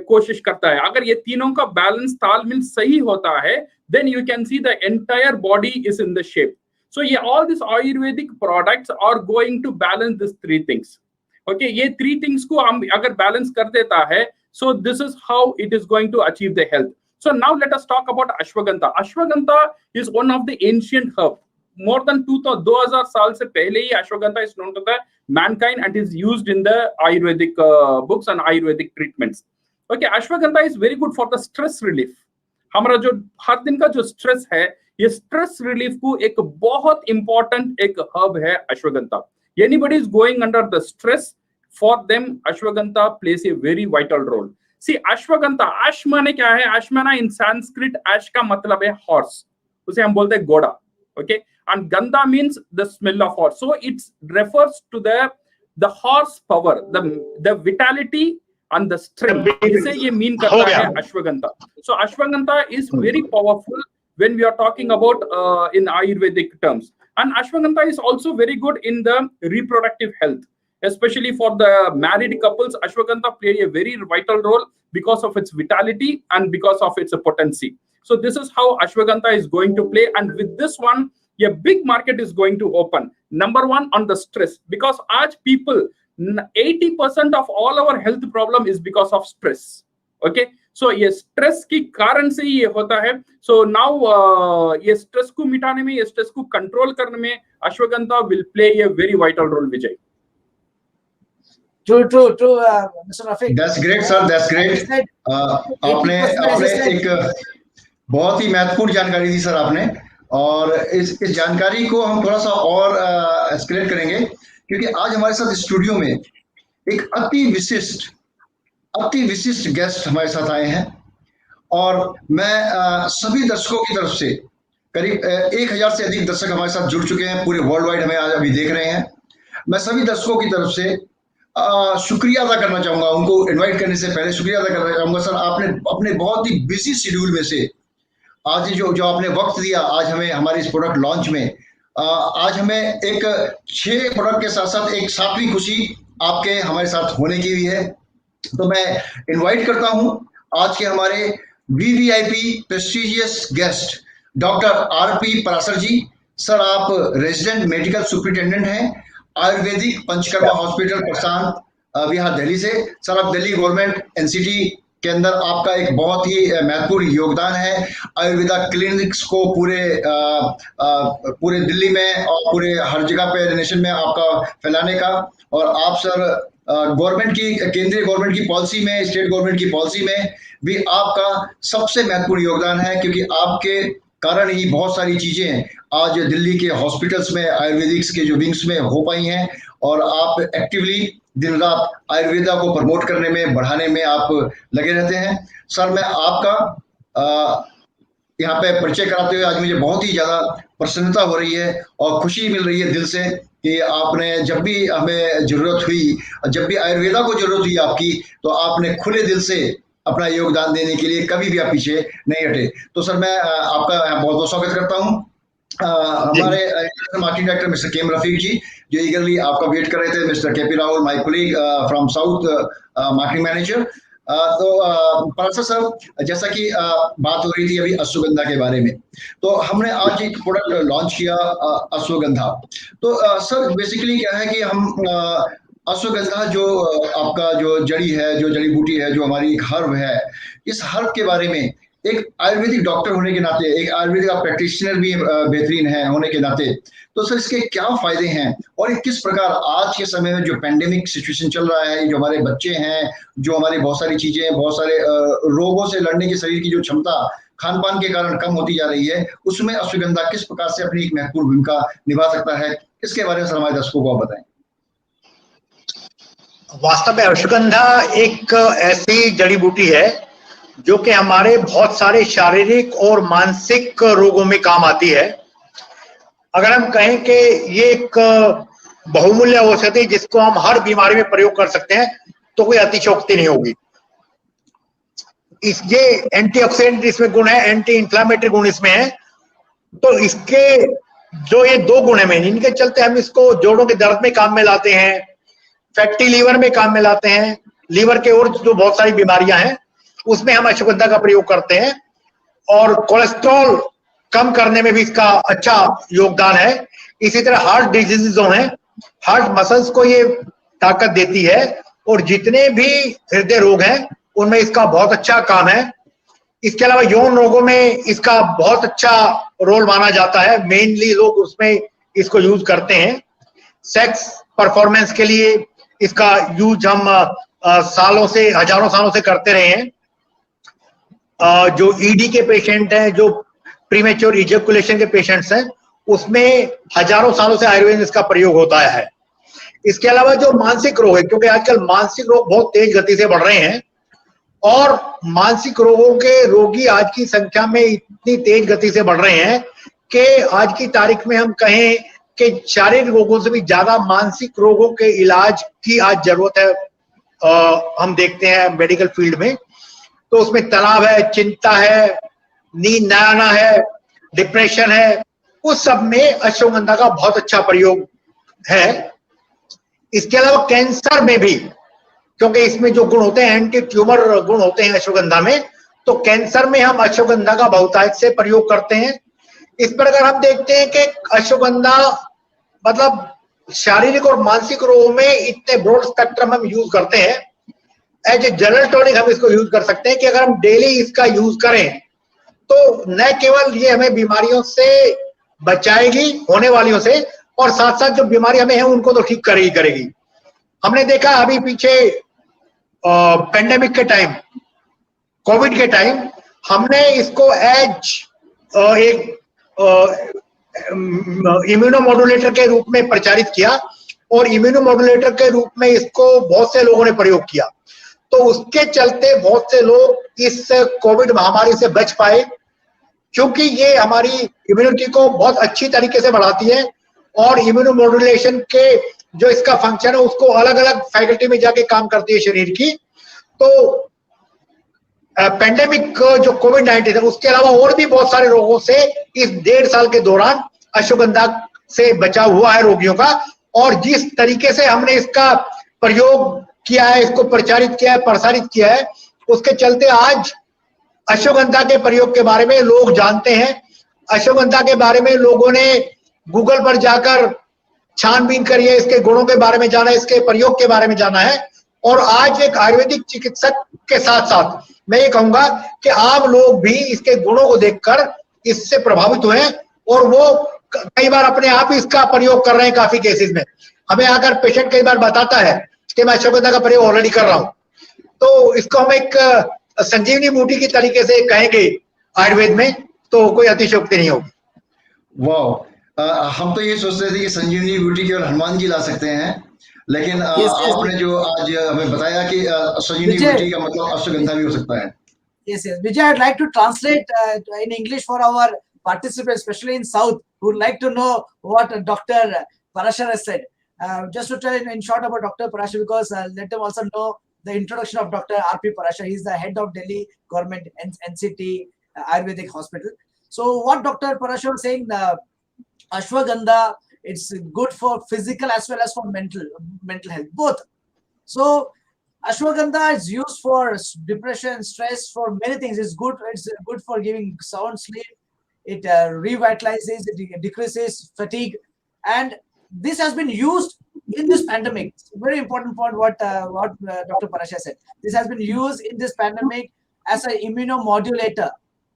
कोशिश करता है. अगर ये तीनों का बैलेंस तालमेल सही होता है, then you can see the entire body is in the shape. So yeah, all these Ayurvedic products are going to balance these three things. Okay, ये three things को हम अगर balance कर देता है, so this is how it is going to achieve the health. So now let us talk about Ashwagandha. Ashwagandha is one of the ancient herbs. More than 2000 साल से पहले ही Ashwagandha is known to the mankind and is used in the Ayurvedic books and Ayurvedic treatments. Okay, Ashwagandha is very good for the stress relief. हमारा जो हर दिन का जो stress है, ये stress relief को एक बहुत important एक herb है Ashwagandha. Anybody is going under the stress, for them Ashwagandha plays a very vital role. See, Ashwagandha, ash माने क्या है? Ash माना in Sanskrit, ash का मतलब है horse. उसे हम बोलते हैं घोड़ा. Okay, and gandha means the smell of horse. So it refers to the horse power, the vitality and the strength. इसे ये mean करता है Ashwagandha. So Ashwagandha is very powerful when we are talking about in Ayurvedic terms. And Ashwagandha is also very good in the reproductive health, especially for the married couples. Ashwagandha play a very vital role because of its vitality and because of its potency. So this is how Ashwagandha is going to play, and with this one, a big market is going to open. Number one, on the stress, because आज people 80% of all our health problem is because of stress. Okay, so ये stress की कारण से ही ये होता है. So now ये stress को मिटाने में, ये stress को control करने में Ashwagandha will play a very vital role, Vijay. True, Mr. Rafiq. That's great, sir. That's great. आपने एक बहुत ही महत्वपूर्ण जानकारी दी सर आपने, और इस जानकारी को हम थोड़ा सा और एस्केलेट करेंगे, क्योंकि आज हमारे साथ स्टूडियो में एक अति विशिष्ट गेस्ट हमारे साथ आए हैं, और मैं सभी दर्शकों की तरफ से, करीब 1000 से अधिक दर्शक हमारे साथ जुड़ चुके हैं, पूरे वर्ल्ड वाइड हमें आज अभी देख रहे हैं. मैं सभी दर्शकों की तरफ से शुक्रिया अदा करना चाहूंगा. उनको इनवाइट करने से पहले शुक्रिया अदा करना चाहूंगा सर, आपने अपने बहुत ही बिजी शेड्यूल में से आज जो आपने वक्त दिया आज हमें हमारे इस प्रोडक्ट लॉन्च में. आज हमें एक 6 प्रोडक्ट के साथ साथ एक 7वीं खुशी आपके हमारे साथ होने की भी है. तो मैं इनवाइट करता हूं आज के हमारे VVIP prestigious guest doctor RP Parashar ji. Sir, आप रेजिडेंट मेडिकल सुपरिटेंडेंट हैं आयुर्वेदिक पंचकर्मा हॉस्पिटल प्रशांत विहार दिल्ली से. सर, आप दिल्ली गवर्नमेंट एनसीटी के अंदर आपका एक बहुत ही महत्वपूर्ण योगदान है आयुर्वेदा क्लिनिक्स को पूरे दिल्ली में और पूरे हर जगह पे नेशन में आपका फैलाने का. और आप सर गवर्नमेंट की, केंद्रीय गवर्नमेंट की पॉलिसी में, स्टेट गवर्नमेंट की पॉलिसी में भी आपका सबसे महत्वपूर्ण योगदान है, क्योंकि आपके कारण ही बहुत सारी चीजें आज दिल्ली के हॉस्पिटल्स में आयुर्वेदिक्स के जो विंग्स में हो पाई हैं, और आप एक्टिवली दिन रात आयुर्वेदा को प्रमोट करने में, बढ़ाने में आप लगे रहते हैं. सर, मैं आपका यहाँ पे परिचय कराते हुए आज मुझे बहुत ही ज्यादा प्रसन्नता हो रही है और खुशी मिल रही है दिल से कि आपने जब भी हमें जरूरत हुई, जब भी आयुर्वेदा को जरूरत हुई आपकी, तो आपने खुले दिल से अपना योगदान देने के लिए कभी भी आप पीछे नहीं हटे। तो सर मैं आपका बहुत बहुत स्वागत करता हूँ। हमारे मार्केटिंग डायरेक्टर मिस्टर केम रफीक जी जो ईगरली आपका वेट कर रहे थे, mister KP Rahul my colleague from south marketing manager. तो पाराशर सर, जैसा कि बात हो रही थी अभी अश्वगंधा के बारे में, तो हमने आज एक प्रोडक्ट लॉन्च किया अश्वगंधा। तो सर बेसिकली क्या है कि हम अश्वगंधा जो आपका जो जड़ी है, जो जड़ी बूटी है, जो हमारी एक हर्ब है, इस हर्ब के बारे में एक आयुर्वेदिक डॉक्टर होने के नाते, एक आयुर्वेदिक प्रैक्टिशनर भी बेहतरीन है होने के नाते, तो सर इसके क्या फायदे हैं और ये किस प्रकार आज के समय में जो पैंडेमिक सिचुएशन चल रहा है, जो हमारे बच्चे हैं, जो हमारी बहुत सारी चीजें, बहुत सारे रोगों से लड़ने की शरीर की जो क्षमता खान पान के कारण कम होती जा रही है, उसमें अश्वगंधा किस प्रकार से अपनी एक महत्वपूर्ण भूमिका निभा सकता है, इसके बारे में सर हमारे दर्शकों को आप बताएं। वास्तव में अश्वगंधा एक ऐसी जड़ी बूटी है जो कि हमारे बहुत सारे शारीरिक और मानसिक रोगों में काम आती है। अगर हम कहें कि ये एक बहुमूल्य औषधि जिसको हम हर बीमारी में प्रयोग कर सकते हैं तो कोई अतिशयोक्ति नहीं होगी। ये एंटीऑक्सीडेंट इसमें गुण है, एंटी इंफ्लेमेटरी गुण इसमें है। तो इसके जो ये दो गुण है, इनके चलते हम इसको जोड़ों के दर्द में काम में लाते हैं, फैटी लीवर में काम में लाते हैं, लीवर के और जो बहुत सारी बीमारियां हैं उसमें हम अश्वगंधा का प्रयोग करते हैं, और कोलेस्ट्रॉल कम करने में भी इसका अच्छा योगदान है। इसी तरह हार्ट डिजीज जो हैं, हार्ट मसल्स को ये ताकत देती है, और जितने भी हृदय रोग हैं उनमें इसका बहुत अच्छा काम है। इसके अलावा यौन रोगों में इसका बहुत अच्छा रोल माना जाता है, मेनली लोग उसमें इसको यूज करते हैं। सेक्स परफॉर्मेंस के लिए इसका यूज हम सालों से, हजारों सालों से करते रहे हैं। जो ईडी के पेशेंट हैं, जो प्रीमेच्योर इजैकुलेशन के पेशेंट्स हैं, उसमें हजारों सालों से आयुर्वेद में इसका प्रयोग होता है। इसके अलावा जो मानसिक रोग है, क्योंकि आजकल मानसिक रोग बहुत तेज गति से बढ़ रहे हैं, और मानसिक रोगों के रोगी आज की संख्या में इतनी तेज गति से बढ़ रहे हैं कि आज की तारीख में हम कहें कि शारीरिक रोगों से भी ज्यादा मानसिक रोगों के इलाज की आज जरूरत है। हम देखते हैं मेडिकल फील्ड में, तो उसमें तनाव है, चिंता है, नींद न आना है, डिप्रेशन है, उस सब में अश्वगंधा का बहुत अच्छा प्रयोग है। इसके अलावा कैंसर में भी, क्योंकि इसमें जो गुण होते हैं एंटी ट्यूमर गुण होते हैं अश्वगंधा में, तो कैंसर में हम अश्वगंधा का बहुतायत से प्रयोग करते हैं। इस पर अगर हम देखते हैं कि अश्वगंधा मतलब शारीरिक और मानसिक रोगों में इतने ब्रॉड स्पेक्ट्रम हम यूज करते हैं, एज ए जनरल टॉनिक हम इसको यूज कर सकते हैं कि अगर हम डेली इसका यूज करें तो न केवल ये हमें बीमारियों से बचाएगी, होने वालियों से, और साथ साथ जो बीमारी हमें है उनको तो ठीक करेगी। हमने देखा अभी पीछे पेंडेमिक के टाइम, कोविड के टाइम, हमने इसको एज एक इम्यूनोमोडुलेटर के रूप में प्रचारित किया, और इम्यूनोमोडुलेटर के रूप में इसको बहुत से लोगों ने प्रयोग किया। तो उसके चलते बहुत से लोग इस कोविड महामारी से बच पाए, क्योंकि ये हमारी इम्यूनिटी को बहुत अच्छी तरीके से बढ़ाती है, और इम्यूनोमोडुलेशन के जो इसका फंक्शन है उसको अलग अलग फैकल्टी में जाके काम करती है शरीर की। तो पेंडेमिक जो कोविड-19 है, उसके अलावा और भी बहुत सारे रोगों से इस 1.5 साल के दौरान अश्वगंधा से बचाव हुआ है रोगियों का। और जिस तरीके से हमने इसका प्रयोग किया है, इसको प्रचारित किया है, प्रसारित किया है, उसके चलते आज अश्वगंधा के प्रयोग के बारे में लोग जानते हैं। अश्वगंधा के बारे में लोगों ने गूगल पर जाकर छानबीन करी है, इसके गुणों के बारे में जाना है, इसके प्रयोग के बारे में जाना है। और आज एक आयुर्वेदिक चिकित्सक के साथ साथ मैं ये कहूंगा कि आम लोग भी इसके गुणों को देखकर इससे प्रभावित हुए, और वो कई बार अपने आप ही इसका प्रयोग कर रहे हैं। काफी केसेस में हमें आकर पेशेंट कई बार बताता है कि मैं अश्वगंधा का प्रयोग ऑलरेडी कर रहा हूं। तो इसको हम एक संजीवनी बूटी की तरीके से कहेंगे आयुर्वेद में, तो कोई अतिशयोक्ति नहीं होगी। वाह, हम तो ये सोचते थे कि संजीवनी बूटी केवल हनुमान जी ला सकते हैं, लेकिन आपने जो आज हमें बताया कि संजीवनी बूटी का मतलब अश्वगंधा भी हो सकता है। Yes, Vijay, I'd like to translate in English for our participants, especially in South, who would like to know what Dr. Parashar has said. Just to tell in short about Dr. Parashar, because let them also know the introduction of Dr. R.P. Parashar. He is the head of Delhi Government NCT Ayurvedic Hospital. So what Dr. Parashar was saying, ashwagandha, it's good for physical as well as for mental health, both. So ashwagandha is used for depression, stress, for many things. It's good for giving sound sleep. It revitalizes, it decreases fatigue, and this has been used in this pandemic. It's a very important point what Dr. Parashar said. This has been used in this pandemic as an immunomodulator.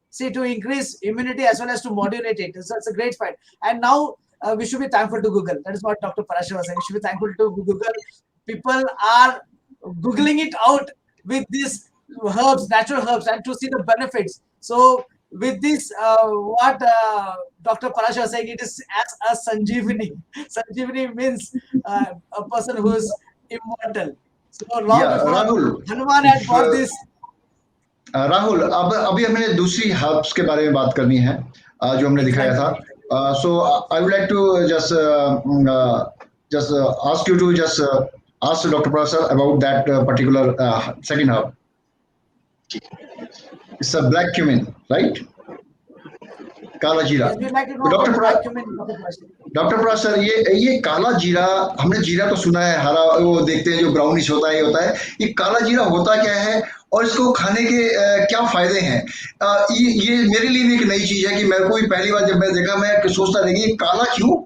See, to increase immunity as well as to modulate it. So it's a great fight. And now we should be thankful to Google. That is what Dr. Parashar was saying. We should be thankful to Google. People are Googling it out with these herbs, natural herbs, and to see the benefits. So with this, what Dr. Parashar was saying, it is as a Sanjeevani. Sanjeevani means a person who is immortal. So long before Rahul, Hanuman had bought this. Rahul, अब अभी हमें दूसरी हर्ब्स के बारे में बात करनी है जो हमने दिखाया था. So I would like to just ask you to just ask Dr. Parashar about that particular second herb. It's a black cumin, right? काला जीरा. डॉक्टर Parashar, ये काला जीरा, हमने जीरा तो सुना है, हरा वो देखते हैं जो ब्राउनिश होता है, ये होता है. ये काला जीरा होता क्या है और इसको खाने के क्या फायदे हैं? ये मेरे लिए भी एक नई चीज है कि मेरे को भी पहली बार जब मैं देखा, मैं सोचता रह गया काला क्यों,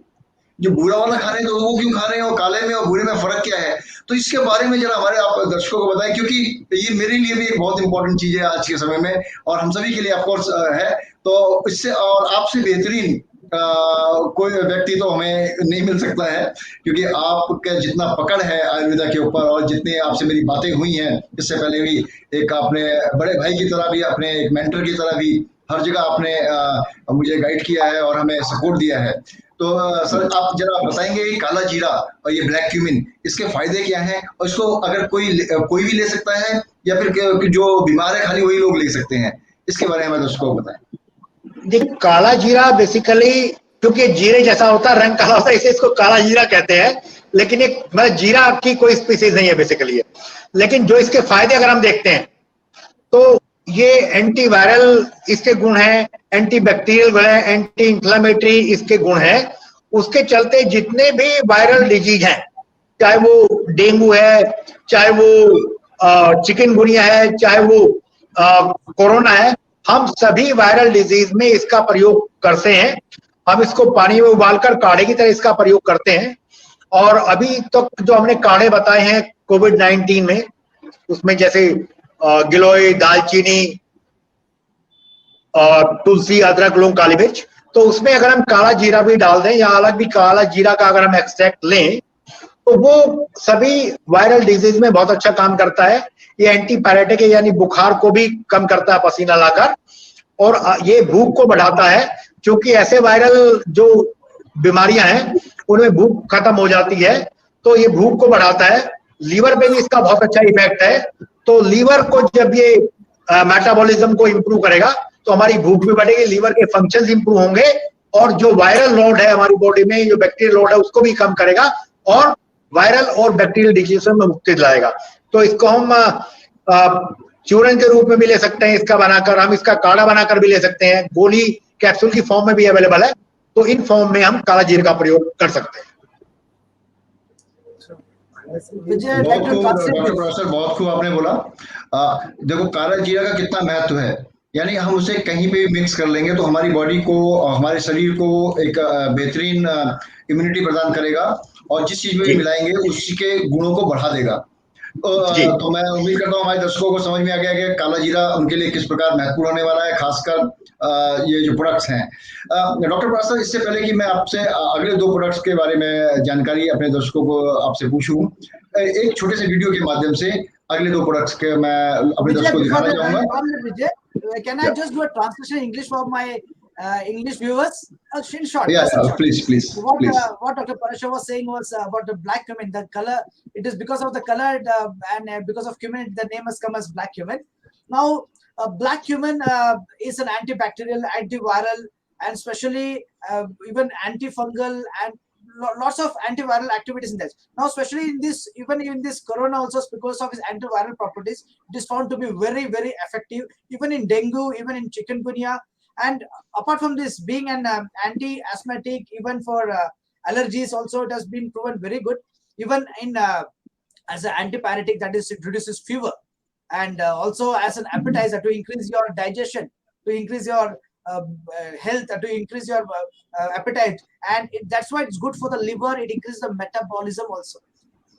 जो भूरा वाला खा रहे हैं तो वो क्यों खा रहे हैं और काले में और भूरे में फर्क क्या है? तो इसके बारे में जरा हमारे आप दर्शकों को बताएं, क्योंकि ये मेरे लिए भी एक बहुत इंपॉर्टेंट चीज है आज के समय में और हम सभी के लिए ऑफकोर्स है. तो इससे और आपसे बेहतरीन कोई व्यक्ति तो हमें नहीं मिल सकता है, क्योंकि आपका जितना पकड़ है आयुर्वेदा के ऊपर और जितने आपसे मेरी बातें हुई हैं इससे पहले भी, एक आपने बड़े भाई की तरह भी, अपने एक मेंटर की तरह भी हर जगह आपने मुझे गाइड किया है और हमें सपोर्ट दिया है. तो सर आप जरा बताएंगे काला जीरा और ये ब्लैक क्यूमिन, इसके फायदे क्या हैं और इसको अगर कोई भी ले सकता है या फिर जो बीमार है खाली वही लोग ले सकते हैं, इसके बारे में दर्शकों को बताएं. देखिए, काला जीरा बेसिकली क्योंकि जीरे जैसा होता है, रंग काला होता है, इसे इसको काला जीरा कहते हैं. लेकिन एक मतलब जीरा की कोई स्पीसीज नहीं है बेसिकली ये. लेकिन जो इसके फायदे अगर हम देखते हैं तो ये एंटीवायरल इसके गुण हैं, एंटी बैक्टीरियल गुण है, एंटी इंफ्लेमेटरी इसके गुण है. उसके चलते जितने भी वायरल डिजीज हैं, चाहे वो डेंगू है, चाहे वो चिकनगुनिया है, चाहे वो कोरोना है, हम सभी वायरल डिजीज में इसका प्रयोग करते हैं. हम इसको पानी में उबालकर काढ़े की तरह इसका प्रयोग करते हैं. और अभी तक जो हमने काढ़े बताए हैं कोविड-19 में, उसमें जैसे गिलोय, दालचीनी, तुलसी, अदरक, लौंग, काली मिर्च, तो उसमें अगर हम काला जीरा भी डाल दें या अलग भी काला जीरा का अगर हम एक्सट्रैक्ट लें तो वो सभी वायरल डिजीज में बहुत अच्छा काम करता है. ये एंटीपायरेटिक है, यानी बुखार को भी कम करता है पसीना लाकर, और ये भूख को बढ़ाता है, क्योंकि ऐसे वायरल जो बीमारियां हैं उनमें भूख खत्म हो जाती है, तो ये भूख को बढ़ाता है. लीवर पे भी इसका बहुत अच्छा इफेक्ट है. तो लीवर को जब ये मेटाबॉलिज्म को इंप्रूव करेगा तो हमारी भूख भी बढ़ेगी, लीवर के फंक्शंस इंप्रूव होंगे, और जो वायरल लोड है हमारी बॉडी में, जो बैक्टीरियल लोड है उसको भी कम करेगा और वायरल और बैक्टीरियल डिजीज में मुक्ति दिलाएगा. तो इसको हम चूर्ण के रूप में भी ले सकते हैं, इसका बनाकर हम इसका काढ़ा बनाकर भी ले सकते हैं, गोली कैप्सूल की फॉर्म में भी अवेलेबल है. तो इन फॉर्म में हम काला जीरा का प्रयोग कर सकते हैं. बहुत खूब आपने बोला. देखो काला जीरा का कितना महत्व है, यानी हम उसे कहीं पे भी मिक्स कर लेंगे तो हमारी बॉडी को, हमारे शरीर को एक बेहतरीन इम्यूनिटी प्रदान करेगा और जिस चीज में भी मिलाएंगे उसके गुणों को बढ़ा देगा. तो मैं उम्मीद करता हूँ हमारे दर्शकों को समझ में आ गया कि काला जीरा उनके लिए किस प्रकार महत्वपूर्ण होने वाला है, खासकर ये जो प्रोडक्ट्स हैं. डॉक्टर Parashar, इससे पहले कि मैं आपसे अगले 2 प्रोडक्ट्स के बारे में जानकारी अपने दर्शकों को आपसे पूछूं, एक छोटे से वीडियो के माध्यम से अगले 2 प्रोडक्ट्स के मैं अपने दर्शकों को दिखाना चाहूंगा. Can I just do a translation in English for my English viewers? In short. Yeah, please. What Dr. Parashar was saying was about the black cumin. The color, it is because of the color and because of cumin, the name has come as black cumin. Now, black cumin is an antibacterial, antiviral, and especially even antifungal and lots of antiviral activities in that. Now, especially in this, even in this corona also, because of its antiviral properties, it is found to be very, very effective, even in dengue, even in chikungunya. And apart from this, being an anti-asthmatic, even for allergies also, it has been proven very good. Even in as an antipyretic, that is, it reduces fever, and also as an appetizer to increase your digestion, to increase your health, to increase your appetite, and that's why it's good for the liver. It increases the metabolism also.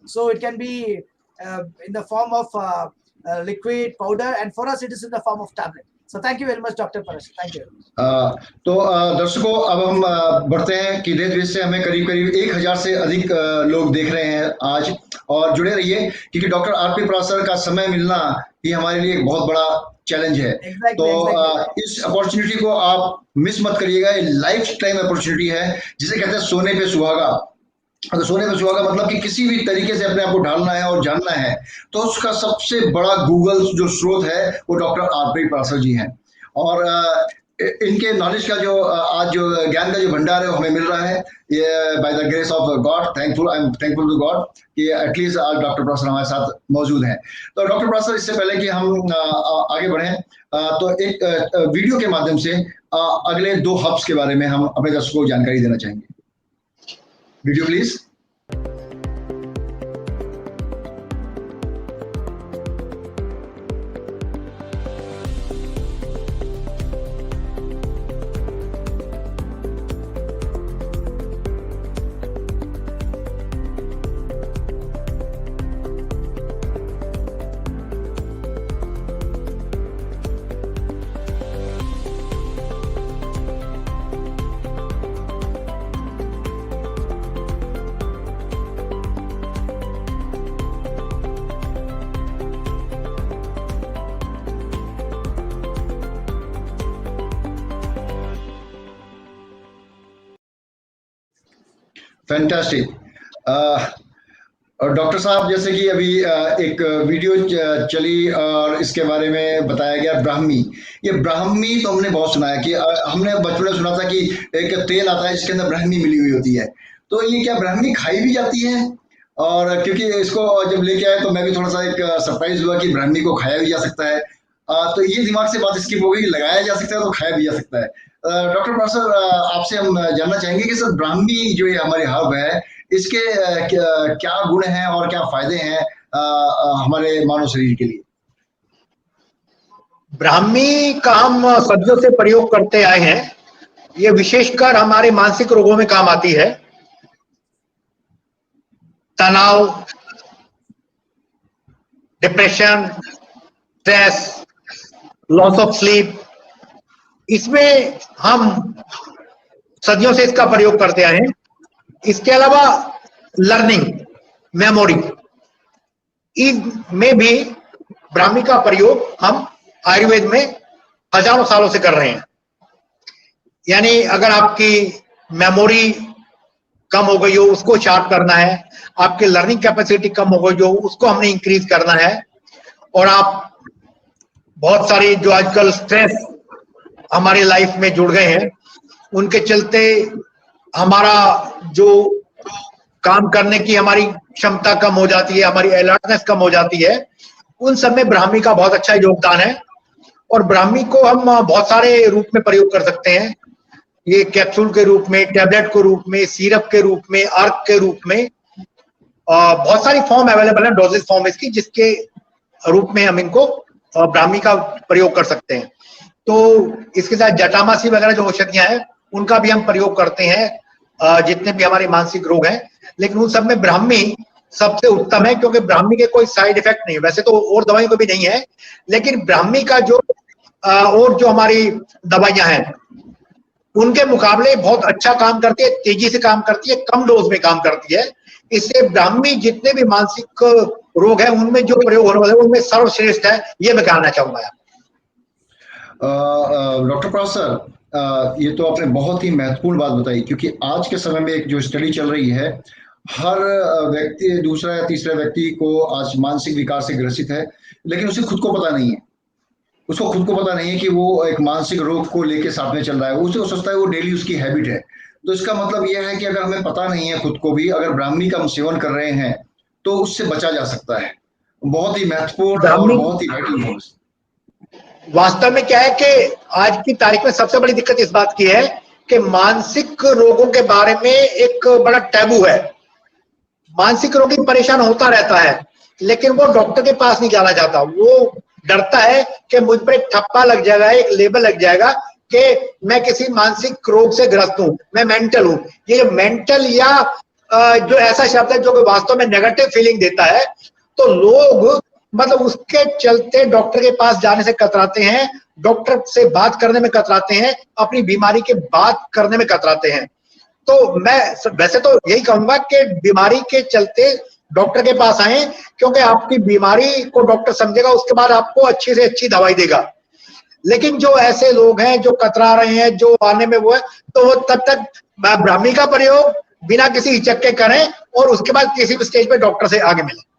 So it can be in the form of liquid, powder, and for us it is in the form of tablet. So thank you very much, Dr. Paresh. Thank you. तो दर्शकों, अब हम बढ़ते हैं कि देश विदेश से हमें करीब करीब 1000 से अधिक लोग देख रहे हैं आज, और जुड़े रहिए क्योंकि डॉक्टर आरपी पराशर का समय मिलना ये हमारे लिए एक बहुत बड़ा चैलेंज है। तो इस अपॉर्चुनिटी को आप मिस मत करिएगा। ये लाइफ टाइम अपॉर्चुनिटी है, जिसे कहते हैं सोने पे सुहागा। अगर सोने पे सुहागा मतलब कि किसी भी तरीके से अपने आप को ढालना है और जानना है, तो उसका सबसे बड़ा गूगल जो स्रोत है वो डॉक्टर आरपी पराशर जी हैं। और इनके नॉलेज का जो आज जो ज्ञान का जो भंडार है वो हमें मिल रहा है, ये by the grace of God. I am thankful to God कि एटलीस्ट आज डॉक्टर पराशर हमारे साथ मौजूद हैं। तो डॉक्टर पराशर, इससे पहले कि हम आगे बढ़ें, तो एक वीडियो के माध्यम से अगले 2 हब्स के बारे में हम अपने दर्शकों को जानकारी देना चाहेंगे। Video please. फैंटास्टिक। और डॉक्टर साहब, जैसे कि अभी एक वीडियो चली और इसके बारे में बताया गया ब्राह्मी। ये ब्राह्मी तो हमने बहुत सुना है कि हमने बचपन में सुना था कि एक तेल आता है जिसके अंदर ब्राह्मी मिली हुई होती है। तो ये क्या ब्राह्मी खाई भी जाती है? और क्योंकि इसको जब लेके आए तो मैं भी थोड़ा सा एक सरप्राइज हुआ कि ब्राह्मी को खाया भी जा सकता है। तो ये दिमाग से बात स्किप हो गई, लगाया जा सकता है तो खाया भी जा सकता है। डॉक्टर पराशर, आपसे हम जानना चाहेंगे कि सर ब्राह्मी जो ये हमारी हर्ब है, इसके क्या गुण हैं और क्या फायदे हैं हमारे मानव शरीर के लिए? ब्राह्मी का हम सदियों से प्रयोग करते आए हैं। ये विशेषकर हमारे मानसिक रोगों में काम आती है। तनाव, depression, stress, loss of sleep, इसमें हम सदियों से इसका प्रयोग करते आए हैं। इसके अलावा लर्निंग, मेमोरी, इनमें भी ब्राह्मी का प्रयोग हम आयुर्वेद में हजारों सालों से कर रहे हैं। यानी अगर आपकी मेमोरी कम हो गई हो, उसको शार्प करना है, आपकी लर्निंग कैपेसिटी कम हो गई हो, उसको हमने इंक्रीज करना है, और आप बहुत सारी जो आजकल स्ट्रेस हमारी लाइफ में जुड़ गए हैं, उनके चलते हमारा जो काम करने की हमारी क्षमता कम हो जाती है, हमारी अलर्टनेस कम हो जाती है, उन सब में ब्राह्मी का बहुत अच्छा योगदान है। और ब्राह्मी को हम बहुत सारे रूप में प्रयोग कर सकते हैं। ये कैप्सूल के रूप में, टैबलेट के रूप में, सिरप के रूप में, अर्क के रूप में, बहुत सारी फॉर्म अवेलेबल है, डोजेज फॉर्म इसकी, जिसके रूप में हम इनको ब्राह्मी का प्रयोग कर सकते हैं। तो इसके साथ जटामासी वगैरह जो औषधियां हैं उनका भी हम प्रयोग करते हैं, जितने भी हमारे मानसिक रोग हैं। लेकिन उन सब में ब्राह्मी सबसे उत्तम है, क्योंकि ब्राह्मी के कोई साइड इफेक्ट नहीं है। वैसे तो और दवाइयों को भी नहीं है, लेकिन ब्राह्मी का जो और जो हमारी दवाइयां हैं उनके मुकाबले बहुत अच्छा काम करती है, तेजी से काम करती है, कम डोज में काम करती है। इससे ब्राह्मी जितने भी मानसिक रोग है उनमें जो प्रयोग होने वाले उनमें सर्वश्रेष्ठ है, ये मैं कहना चाहूंगा। डॉक्टर पराशर, ये तो आपने बहुत ही महत्वपूर्ण बात बताई, क्योंकि आज के समय में एक जो स्टडी चल रही है, हर व्यक्ति दूसरा या तीसरा व्यक्ति को आज मानसिक विकार से ग्रसित है, लेकिन उसे खुद को पता नहीं है। उसको खुद को पता नहीं है कि वो एक मानसिक रोग को लेके साथ में चल रहा है। उसे सोचता है वो डेली उसकी हैबिट है। तो इसका मतलब यह है कि अगर हमें पता नहीं है खुद को भी, अगर ब्राह्मी का हम सेवन कर रहे हैं तो उससे बचा जा सकता है। बहुत ही महत्वपूर्ण और ब्राह्मी बहुत ही वाइटल। वास्तव में क्या है कि आज की तारीख में सबसे बड़ी दिक्कत इस बात की है कि मानसिक रोगों के बारे में एक बड़ा टैबू है। मानसिक रोगी परेशान होता रहता है, लेकिन वो डॉक्टर के पास नहीं जाना चाहता। वो डरता है कि मुझ पर एक ठप्पा लग जाएगा, एक लेबल लग जाएगा कि मैं किसी मानसिक रोग से ग्रस्त हूं, मैं मेंटल हूं। ये जो मेंटल या जो ऐसा शब्द है जो कि वास्तव में नेगेटिव फीलिंग देता है, तो लोग मतलब उसके चलते डॉक्टर के पास जाने से कतराते हैं, डॉक्टर से बात करने में कतराते हैं, अपनी बीमारी की बात करने में कतराते हैं। तो मैं वैसे तो यही कहूंगा कि बीमारी के चलते डॉक्टर के पास आए, क्योंकि आपकी बीमारी को डॉक्टर समझेगा, उसके बाद आपको अच्छी से अच्छी दवाई देगा। लेकिन जो ऐसे लोग हैं जो कतरा रहे हैं, जो आने में वो है, तो वो तब तक ब्राह्मी का प्रयोग बिना किसी हिचक के करें और उसके बाद किसी भी स्टेज पे डॉक्टर से आगे मिले।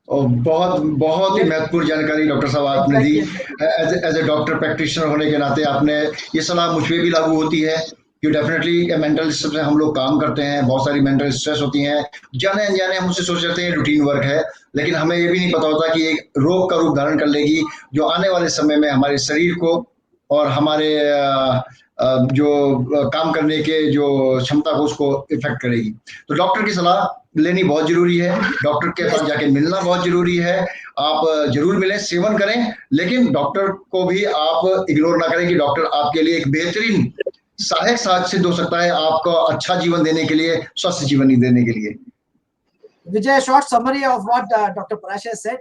और बहुत बहुत ही महत्वपूर्ण जानकारी डॉक्टर साहब आपने दी। एज ए डॉक्टर प्रैक्टिशनर होने के नाते आपने ये सलाह मुझ पर भी लागू होती है कि डेफिनेटली मेंटल सिस्टम से हम लोग काम करते हैं, बहुत सारी मेंटल स्ट्रेस होती हैं, जाने अनजाने हम उससे सोच जाते हैं रूटीन वर्क है, लेकिन हमें ये भी नहीं पता होता कि एक रोग का रूप धारण कर लेगी जो आने वाले समय में हमारे शरीर को और हमारे जो काम करने के जो क्षमता को उसको इफेक्ट करेगी। तो डॉक्टर की सलाह लेनी बहुत जरूरी है, डॉक्टर के पास जाके मिलना बहुत जरूरी है। आप जरूर मिलें, सेवन करें, लेकिन डॉक्टर को भी आप इग्नोर ना करें कि डॉक्टर आपके लिए एक बेहतरीन सहायक साथ सिद्ध हो सकता है आपको अच्छा जीवन देने के लिए, स्वस्थ जीवन देने के लिए। Vijay, a short summary of what Dr. Parashar said.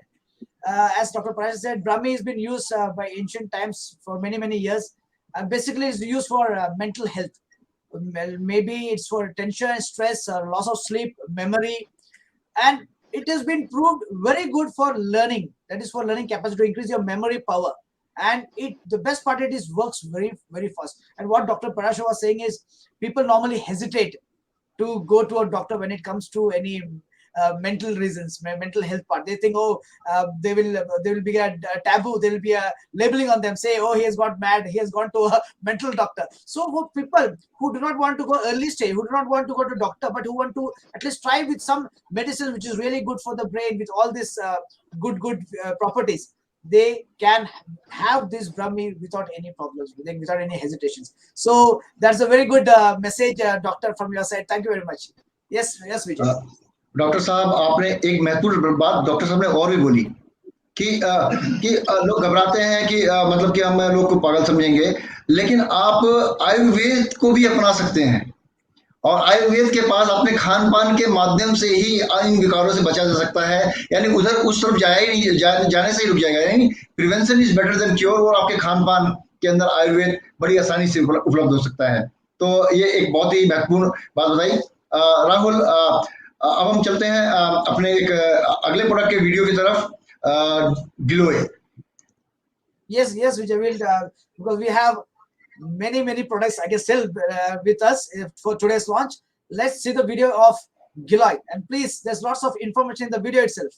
As Dr. Parashar said, Brahmi has been used by ancient times for many years. Basically, it's used for mental health. Maybe it's for tension, stress, loss of sleep, memory, and it has been proved very good for learning. That is for learning capacity, to increase your memory power. And the best part, it is works very fast. And what Dr. Parashar was saying is, people normally hesitate to go to a doctor when it comes to any mental reasons, mental health part. They think, they will be a taboo, there will be a labeling on them, say, oh, he has got mad, he has gone to a mental doctor. So for people who do not want to go early stage, who do not want to go to doctor, but who want to at least try with some medicine which is really good for the brain, with all these good properties, they can have this Brahmi without any problems, without any hesitations. So that's a very good message, doctor, from your side. Thank you very much. Yes, Vijay. Doctor साहब, आपने एक महत्वपूर्ण बात डॉक्टर साहब ने और भी बोली कि लोग घबराते हैं कि मतलब कि हम लोग को पागल समझेंगे, लेकिन आप आयुर्वेद को भी अपना सकते हैं और आयुर्वेद के पास अपने खान पान के माध्यम से ही इन विकारों से बचा जा सकता है। यानी उधर उस तरफ जाए ही नहीं, जाने से ही रुक जाएगा। यानी prevention is better than cure, और आपके खान पान के अंदर आयुर्वेद बड़ी आसानी से उपलब्ध हो सकता है। तो ये एक बहुत ही महत्वपूर्ण बात बताई। राहुल, अब हम चलते हैं अपने एक अगले प्रोडक्ट के वीडियो की तरफ, ग्लोए। Yes, Vijay, will because we have many products I guess still with us for today's launch. Let's see the video of Giloy, and please, there's lots of information in the video itself.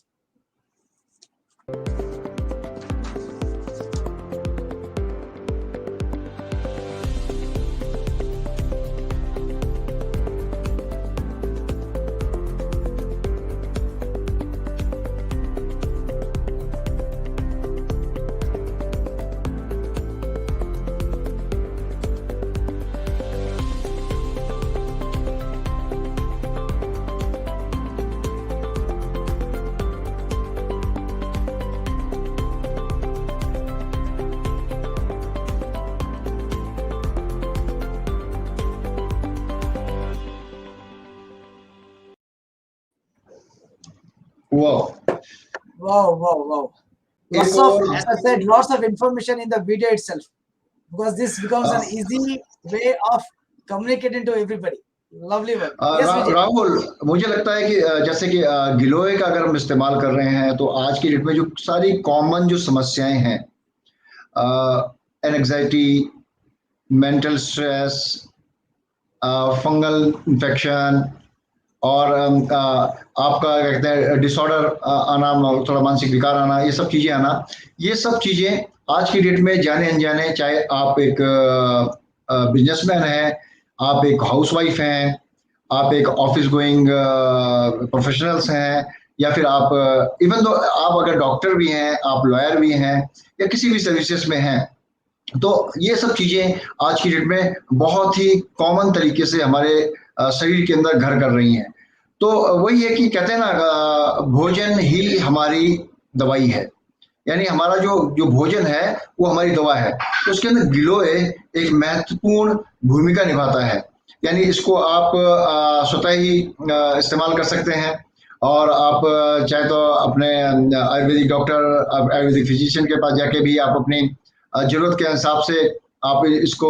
Wow. Lots of, as I said, lots of information in the video itself, because this becomes an easy way of communicating to everybody. Lovely one. Yes, Rahul, मुझे लगता है कि जैसे कि गिलोय का अगर हम इस्तेमाल कर रहे हैं तो आज की डेट में जो सारी कॉमन जो समस्याएं हैं, anxiety, mental stress, fungal infection और आपका कहते हैं डिसऑर्डर आना, थोड़ा मानसिक विकार आना, ये सब चीजें आना, ये सब चीजें आज की डेट में जाने अनजाने, चाहे आप एक बिजनेसमैन हैं, आप एक हाउसवाइफ हैं, आप एक ऑफिस गोइंग प्रोफेशनल्स हैं, या फिर आप इवन दो आप अगर डॉक्टर भी हैं, आप लॉयर भी हैं, या किसी भी सर्विसेज में हैं, तो ये सब चीजें आज की डेट में बहुत ही कॉमन तरीके से हमारे शरीर के अंदर घर कर रही हैं। तो वही है कि कहते हैं ना, भोजन ही हमारी दवाई है, यानी हमारा जो जो भोजन है वो हमारी दवा है। तो उसके अंदर गिलोय एक महत्वपूर्ण भूमिका निभाता है, यानी इसको आप स्वतः ही इस्तेमाल कर सकते हैं, और आप चाहे तो अपने आयुर्वेदिक डॉक्टर, आयुर्वेदिक फिजिशियन के पास जाके भी आप अपनी जरूरत के हिसाब से आप इसको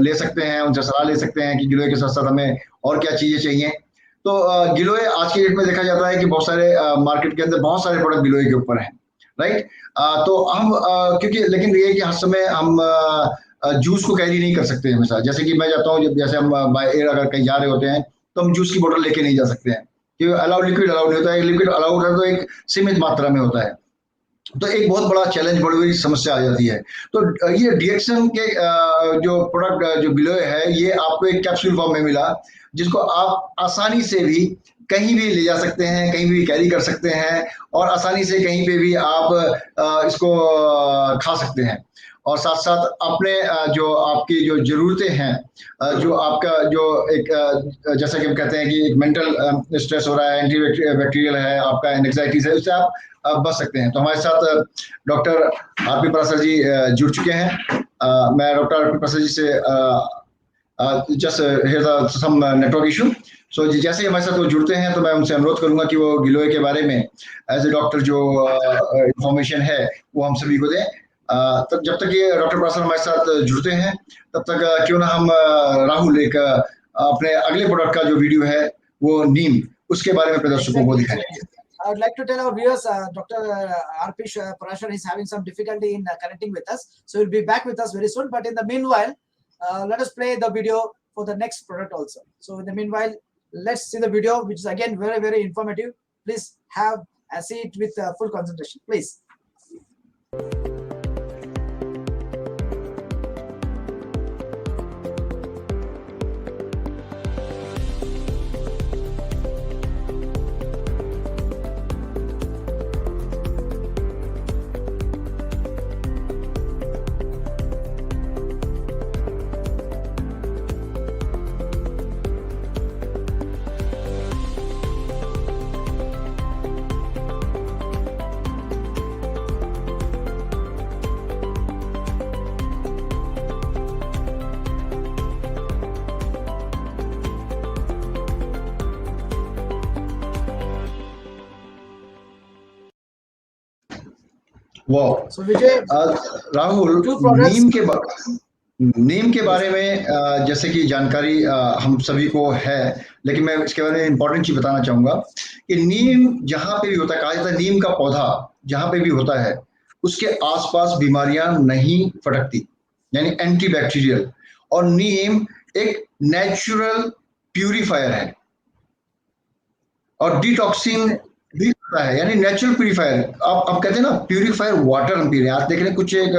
ले सकते हैं, उनसे सलाह ले सकते हैं कि गिलोय के साथ साथ हमें और क्या चीजें चाहिए। तो गिलोय आज की डेट में देखा जाता है कि बहुत सारे मार्केट के अंदर बहुत सारे प्रोडक्ट गिलोय के ऊपर हैं, राइट। तो हम क्योंकि लेकिन ये है कि हर समय हम जूस को कैरी नहीं कर सकते हमेशा। जैसे कि मैं जाता हूँ, जैसे हम बाय एयर अगर कहीं जा रहे होते हैं तो हम जूस की बोतल लेके नहीं जा सकते हैं, क्योंकि अलाउड लिक्विड अलाउड नहीं होता है। लिक्विड अलाउड है तो एक सीमित मात्रा में होता है, तो एक बहुत बड़ा चैलेंज, बड़ी बड़ी समस्या आ जाती है। तो ये डीएक्सन के जो प्रोडक्ट जो गिलोय है, ये आपको एक कैप्सूल फॉर्म में मिला, जिसको आप आसानी से भी कहीं भी ले जा सकते हैं, कहीं भी कैरी कर सकते हैं, और आसानी से कहीं पे भी आप इसको खा सकते हैं। और साथ साथ अपने जो आपकी जो जरूरतें हैं, जो आपका जो एक जैसा कि हम कहते हैं कि एक मेंटल स्ट्रेस हो रहा है, एंटी बैक्टीरियल है, आपका एंग्जाइटीज है, उससे आप बच सकते हैं। तो हमारे साथ डॉक्टर आरपी पराशर जी जुड़ चुके हैं। मैं डॉक्टर आरपी पराशर जी से just here some network issue, so जैसे ही हमारे साथ वो जुड़ते हैं तो मैं उनसे अनुरोध करूंगा कि वो गिलोय के बारे में एज ए डॉक्टर जो इंफॉर्मेशन है वो हम सभी को दें। तब जब तक ये डॉक्टर पराशर हमारे साथ जुड़ते हैं, तब तक क्यों ना हम राहुल एक अपने अगले प्रोडक्ट का जो वीडियो है वो नीम, उसके बारे में दर्शकों को दिखाएंगे। I would like to tell our viewers, Dr. R.P. Parashar is having some difficulty in connecting with us, so he'll be back with us very soon. But in the meanwhile, let us play the video for the next product also. So in the meanwhile, let's see the video, which is again very, very informative. Please have and see it with full concentration, please. वाह। So Vijay, Rahul, two products. नीम के बारे में जैसे कि जानकारी हम सभी को है, लेकिन मैं इसके बारे में इंपॉर्टेंट चीज बताना चाहूंगा कि नीम जहां पे भी होता है, कहा जाता है नीम का पौधा जहां पे भी होता है उसके आसपास बीमारियां नहीं फटकती, यानी एंटी बैक्टीरियल। और नीम एक नेचुरल प्यूरिफायर है और डिटॉक्सिंग भी करता है, यानी नेचुरल प्यूरिफायर। आप कहते हैं ना प्यूरिफायर वाटर हम पी रहे हैं। आप देख रहे हैं कुछ एक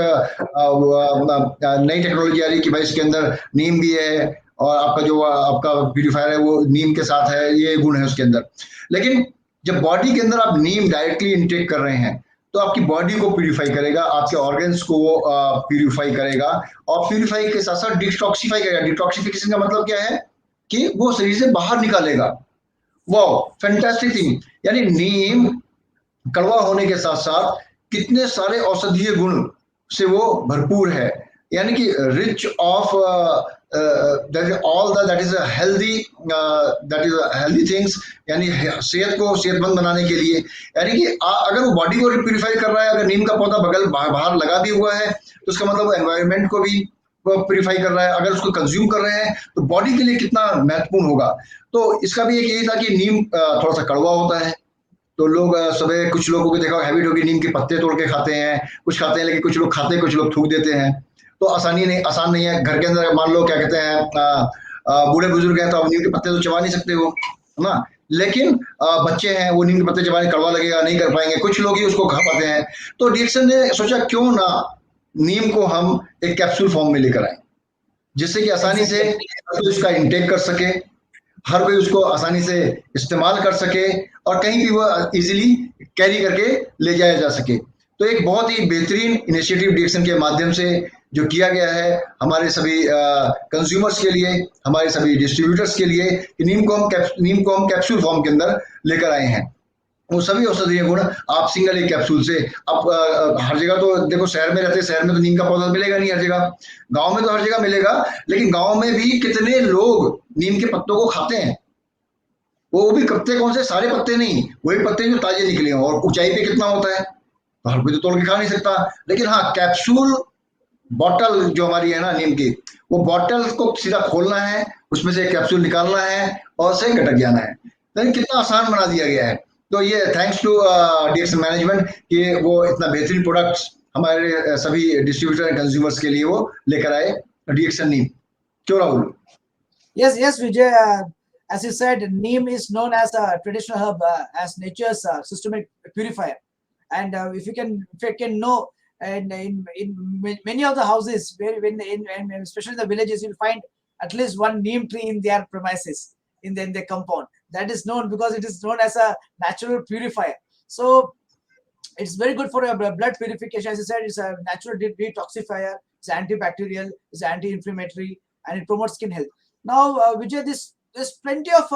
नई टेक्नोलॉजी आ रही है कि भाई इसके अंदर नीम भी है और आपका जो आपका प्यूरिफायर है वो नीम के साथ है, ये गुण है उसके अंदर। लेकिन जब बॉडी के अंदर आप नीम डायरेक्टली इंटेक कर रहे हैं तो आपकी बॉडी को प्यूरिफाई करेगा, आपके ऑर्गन्स को प्यूरिफाई करेगा, और प्यूरिफाई के साथ साथ डिटॉक्सिफाई करेगा। डिटॉक्सिफिकेशन का मतलब क्या है कि वो शरीर से बाहर निकालेगा। वाह, फैंटास्टिक थिंग। यानी नीम कड़वा होने के साथ साथ कितने सारे औषधीय गुण से वो भरपूर है, यानी कि rich of that is healthy things, यानी सेहत को सेहतमंद बनाने के लिए। यानी कि अगर वो बॉडी को प्यूरिफाई कर रहा है, अगर नीम का पौधा बगल बाहर लगा भी हुआ है तो उसका मतलब एनवायरनमेंट को भी प्यूरिफाई कर रहा है। अगर उसको कंज्यूम कर रहे हैं तो बॉडी के लिए कितना महत्वपूर्ण होगा। तो इसका भी एक यही था कि नीम थोड़ा सा कड़वा होता है, तो लोग सुबह कुछ लोगों को देखा हैबिट होगी नीम के पत्ते तोड़ के खाते हैं, कुछ खाते हैं, लेकिन कुछ लोग खाते हैं, कुछ लोग थूक देते हैं। तो आसान नहीं है। घर के अंदर मान लो क्या कहते हैं बूढ़े बुजुर्ग हैं तो आप नीम के पत्ते तो चबा नहीं सकते हो, है ना। लेकिन बच्चे हैं वो नीम के पत्ते चबाने कड़वा लगेगा, नहीं कर पाएंगे, कुछ लोग ही उसको खा पाते हैं। तो डीएक्सन ने सोचा क्यों ना नीम को हम एक कैप्सूल फॉर्म में लेकर आए। जिससे कि आसानी से हर कोई उसका इंटेक कर सके, हर कोई उसको आसानी से इस्तेमाल कर सके और कहीं भी वो इजीली कैरी करके ले जाया जा सके। तो एक बहुत ही बेहतरीन इनिशिएटिव डीएक्सन के माध्यम से जो किया गया है हमारे सभी कंज्यूमर्स के लिए, हमारे सभी डिस्ट्रीब्यूटर्स के लिए, नीम को हम कैप्सूल फॉर्म के अंदर लेकर आए हैं। वो सभी औषधीय गुण आप सिंगल एक कैप्सूल से आप हर जगह तो देखो, शहर में रहते हैं, शहर में तो नीम का पौधा मिलेगा नहीं हर जगह, गांव में तो हर जगह मिलेगा, लेकिन गांव में भी कितने लोग नीम के पत्तों को खाते हैं। वो भी पत्ते कौन से, सारे पत्ते नहीं, वही पत्ते जो ताजे निकले हों, और ऊंचाई पे कितना होता है तो हर कोई तो तोड़ के खा नहीं सकता। लेकिन हाँ, कैप्सूल बॉटल जो हमारी है ना नीम की, वो बॉटल को सीधा खोलना है, उसमें से कैप्सूल निकालना है और सही गटक जाना है। लेकिन कितना आसान बना दिया गया है। तो ये थैंक्स टू डीएक्सन मैनेजमेंट कि वो इतना बेहतरीन प्रोडक्ट्स हमारे सभी डिस्ट्रीब्यूटर एंड कंज्यूमर्स के लिए वो लेकर आए डीएक्सन नीम। क्यों Rahul? Yes, Vijay. As you said, neem is known as a traditional herb, as nature's systemic purifier. And if you can know, and in many of the houses, especially in the villages, you'll find at least one neem tree in their premises, in their compound. That is known because it is known as a natural purifier. So it's very good for your blood purification. As you said, it's a natural detoxifier, it's antibacterial, it's anti-inflammatory, and it promotes skin health. Now, Vijay, there's plenty of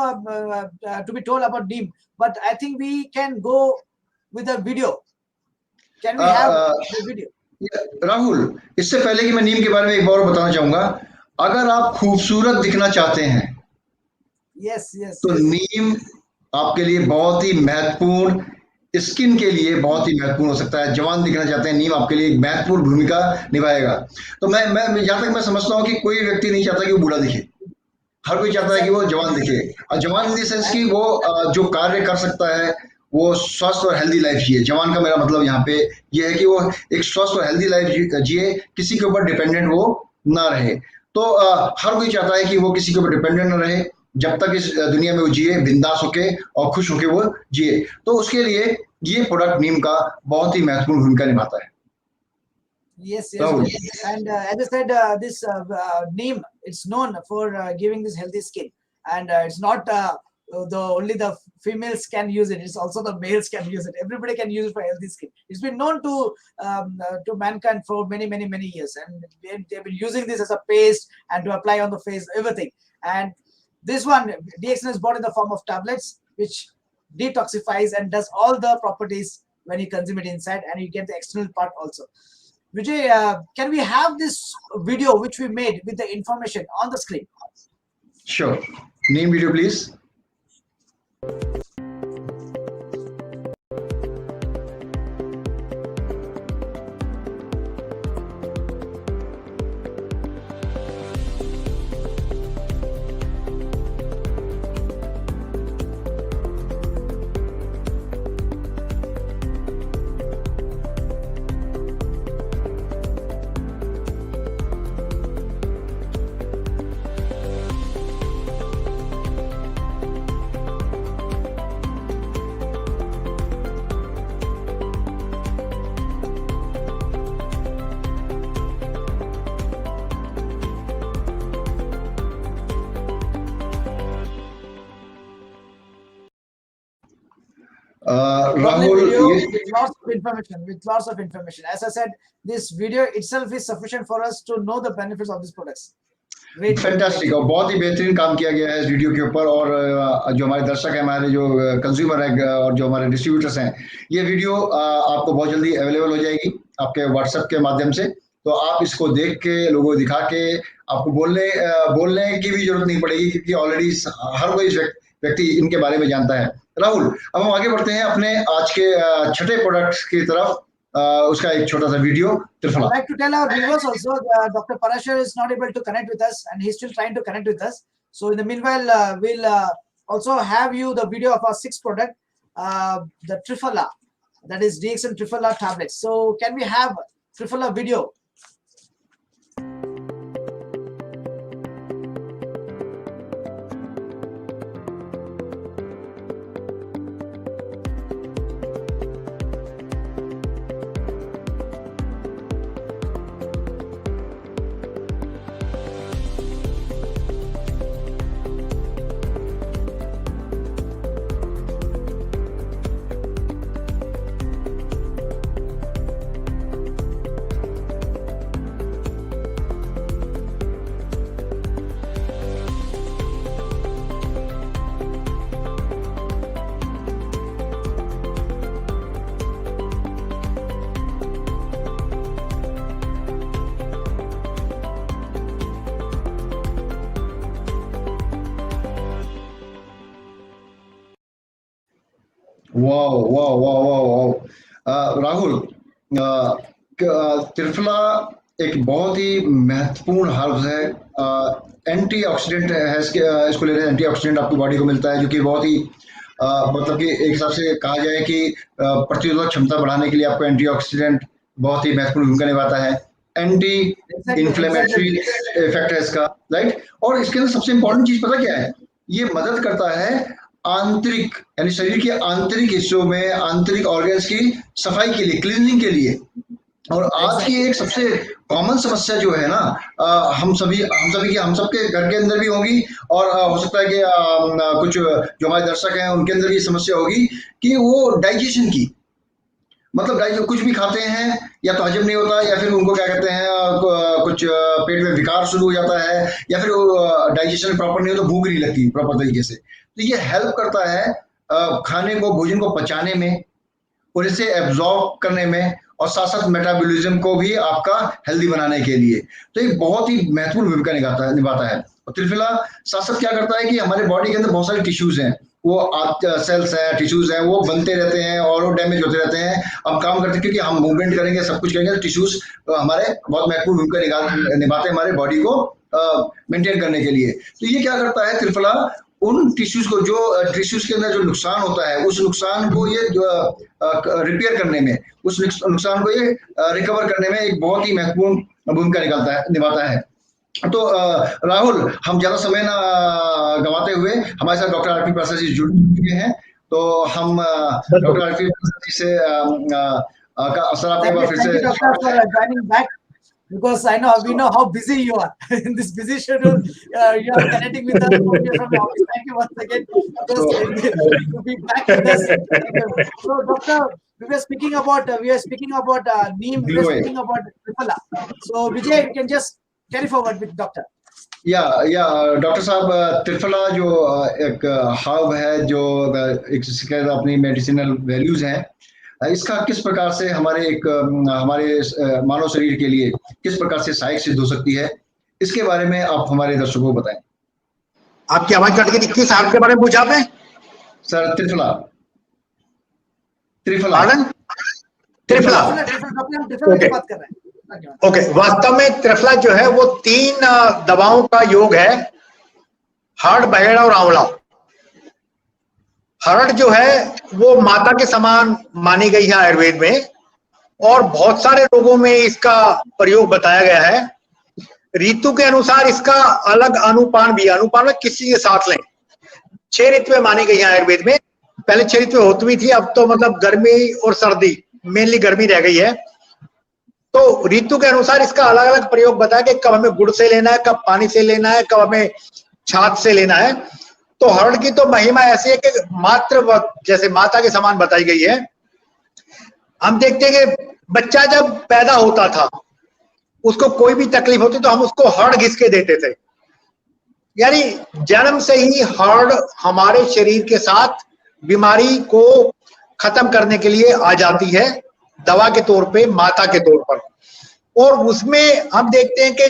to be told about neem, but I think we can go with a video. Can we have the video? Rahul, इससे पहले कि मैं नीम के बारे में एक बार बताना चाहूंगा, अगर आप खूबसूरत दिखना चाहते हैं तो नीम आपके लिए बहुत ही महत्वपूर्ण, स्किन के लिए बहुत ही महत्वपूर्ण हो सकता है। जवान दिखना चाहते हैं, नीम आपके लिए एक महत्वपूर्ण भूमिका निभाएगा। तो मैं जहां तक मैं समझता हूँ कि कोई व्यक्ति नहीं चाहता कि वो बूढ़ा दिखे, हर कोई चाहता है कि वो जवान दिखे। और जवान इन द सेंस कि वो जो कार्य कर सकता है वो स्वस्थ और हेल्दी लाइफ जिए। जवान का मेरा मतलब यहाँ पे ये है कि वो एक स्वस्थ और हेल्दी लाइफ जिए, किसी के ऊपर डिपेंडेंट वो ना रहे। तो हर कोई चाहता है कि वो किसी के ऊपर डिपेंडेंट ना रहे, जब तक इस दुनिया में वो जिए बिंदास होके और खुश होके वो जिए। तो उसके लिए ये प्रोडक्ट नीम का बहुत ही महत्वपूर्ण भूमिका निभाता है। Yes. And as I said, this neem, it's known for giving this healthy skin, and it's not only the females can use it; it's also the males can use it. Everybody can use it for healthy skin. It's been known to mankind for many years, and they've been using this as a paste and to apply on the face, everything. And this one, DXN is bought in the form of tablets, which detoxifies and does all the properties when you consume it inside, and you get the external part also. Vijay, can we have this video which we made with the information on the screen? Sure. Name video, please. Rahul, with lots of information. As I said, this video itself is sufficient for us to know the benefits of these products. Fantastic, और बहुत ही बेहतरीन काम किया गया है इस वीडियो के ऊपर। और जो हमारे दर्शक हैं, हमारे जो कंज्यूमर हैं और जो हमारे डिस्ट्रीब्यूटर्स हैं, ये वीडियो आपको बहुत जल्दी अवेलेबल हो जाएगी आपके व्हाट्सएप के माध्यम से। तो आप इसको देख के, लोगों को दिखा के, आपको बोलने की भी जरूरत नहीं पड़ेगी, क्योंकि ऑलरेडी हर कोई व्यक्ति इनके बारे में जानता है। राहुल, अब हम आगे बढ़ते हैं अपने आज के छठे प्रोडक्ट की तरफ। उसका एक छोटा सा video triphala. I'd like to tell our viewers also, Dr. Parashar is not able to connect with us, and he's still trying to connect with us. So in the meanwhile, we'll also have you the video of our sixth product, the Triphala, that is DXN Triphala tablets. So can we have Triphala video? वाह वाह वाह वाह वाह। राहुल, त्रिफला एक बहुत ही महत्वपूर्ण हर्ब है, एंटीऑक्सीडेंट है, इसको लेने एंटीऑक्सीडेंट आपकी बॉडी को मिलता है, जो कि बहुत ही मतलब कि एक हिसाब से कहा जाए कि प्रतिरोधक क्षमता बढ़ाने के लिए आपको एंटीऑक्सीडेंट बहुत ही महत्वपूर्ण भूमिका निभाता है। एंटी इन्फ्लेमेटरी इफेक्ट है इसका, राइट। और इसके अंदर सबसे इंपॉर्टेंट चीज पता क्या है, ये मदद करता है आंतरिक यानी शरीर के आंतरिक हिस्सों में आंतरिक ऑर्गन्स की सफाई के लिए, क्लीनिंग के लिए। और आज की एक सबसे कॉमन समस्या जो है ना, हम सबके घर के अंदर भी होगी, और हो सकता है कि कुछ जो हमारे दर्शक हैं उनके अंदर ये समस्या होगी कि वो डाइजेशन की, मतलब कुछ भी खाते हैं या तो हजम नहीं होता, या फिर उनको क्या कहते हैं कुछ पेट में विकार शुरू हो जाता है, या फिर डाइजेशन प्रॉपर नहीं हो तो भूख नहीं लगती प्रॉपर तरीके से। तो ये हेल्प करता है खाने को, भोजन को पचाने में और इसे एब्जॉर्ब करने में, और साथ साथ मेटाबॉलिज्म को भी आपका हेल्दी बनाने के लिए। तो ये बहुत ही महत्वपूर्ण भूमिका निभाता है। और त्रिफला साथ साथ क्या करता है कि हमारे बॉडी के अंदर बहुत सारे टिश्यूज हैं, वो सेल्स हैं, टिश्यूज हैं, वो बनते रहते हैं और वो डैमेज होते रहते हैं। हम काम करते हैं क्योंकि हम मूवमेंट करेंगे, सब कुछ करेंगे, तो टिश्यूज हमारे बहुत महत्वपूर्ण भूमिका निभाते हैं हमारे बॉडी को मेंटेन करने के लिए। तो ये क्या करता है त्रिफला, उन टिश्यूज को, जो टिश्यूज के अंदर जो नुकसान होता है, उस नुकसान को ये रिपेयर करने में, उस नुकसान को ये रिकवर करने में एक बहुत ही महत्वपूर्ण भूमिका निभाता है। तो राहुल, हम ज्यादा समय ना गंवाते हुए, हमारे साथ डॉक्टर आरपी प्रसाद जी जुड़ चुके हैं, तो हम डॉक्टर आरपी प्रसाद जी से का असर आप एक बार फिर से, because we know how busy you are in this busy schedule. You are connecting with us from your office. Thank you once again to be back with us. So, doctor, we were speaking about neem. We were speaking about Triphala. So, Vijay, you can just carry forward with doctor. Doctor साहब, त्रिफला जो एक हर्ब है, जो एक अपनी मेडिसिनल वैल्यूज हैं, इसका किस प्रकार से हमारे मानव शरीर के लिए किस प्रकार से सहायक सिद्ध हो सकती है, इसके बारे में आप हमारे दर्शकों को बताएं। आपकी आवाज कट गई, किस हर्ब के बारे में पूछा आपने? सर, त्रिफला। ओके, वास्तव में त्रिफला जो है वो 3 दवाओं का योग है, हर्ड, बहेड़ा और आंवला। हर्ड जो है वो माता के समान मानी गई है आयुर्वेद में, और बहुत सारे रोगों में इसका प्रयोग बताया गया है। ऋतु के अनुसार इसका अलग अनुपान भी, अनुपान में किसी के साथ लें, 6 ऋतुएं मानी गई है आयुर्वेद में। पहले 6 ऋतुएं होती थी, अब तो मतलब गर्मी और सर्दी, मेनली गर्मी रह गई है। तो ऋतु के अनुसार इसका अलग अलग प्रयोग बताया कि कब हमें गुड़ से लेना है, कब पानी से लेना है, कब हमें छाछ से लेना है। तो हर्ड की तो महिमा ऐसी है कि मात्र जैसे माता के समान बताई गई है। हम देखते हैं कि बच्चा जब पैदा होता था, उसको कोई भी तकलीफ होती तो हम उसको हर्ड घिस के देते थे। यानी जन्म से ही हर्ड हमारे शरीर के साथ बीमारी को खत्म करने के लिए आ जाती है, दवा के तौर पे, माता के तौर पर। और उसमें हम देखते हैं कि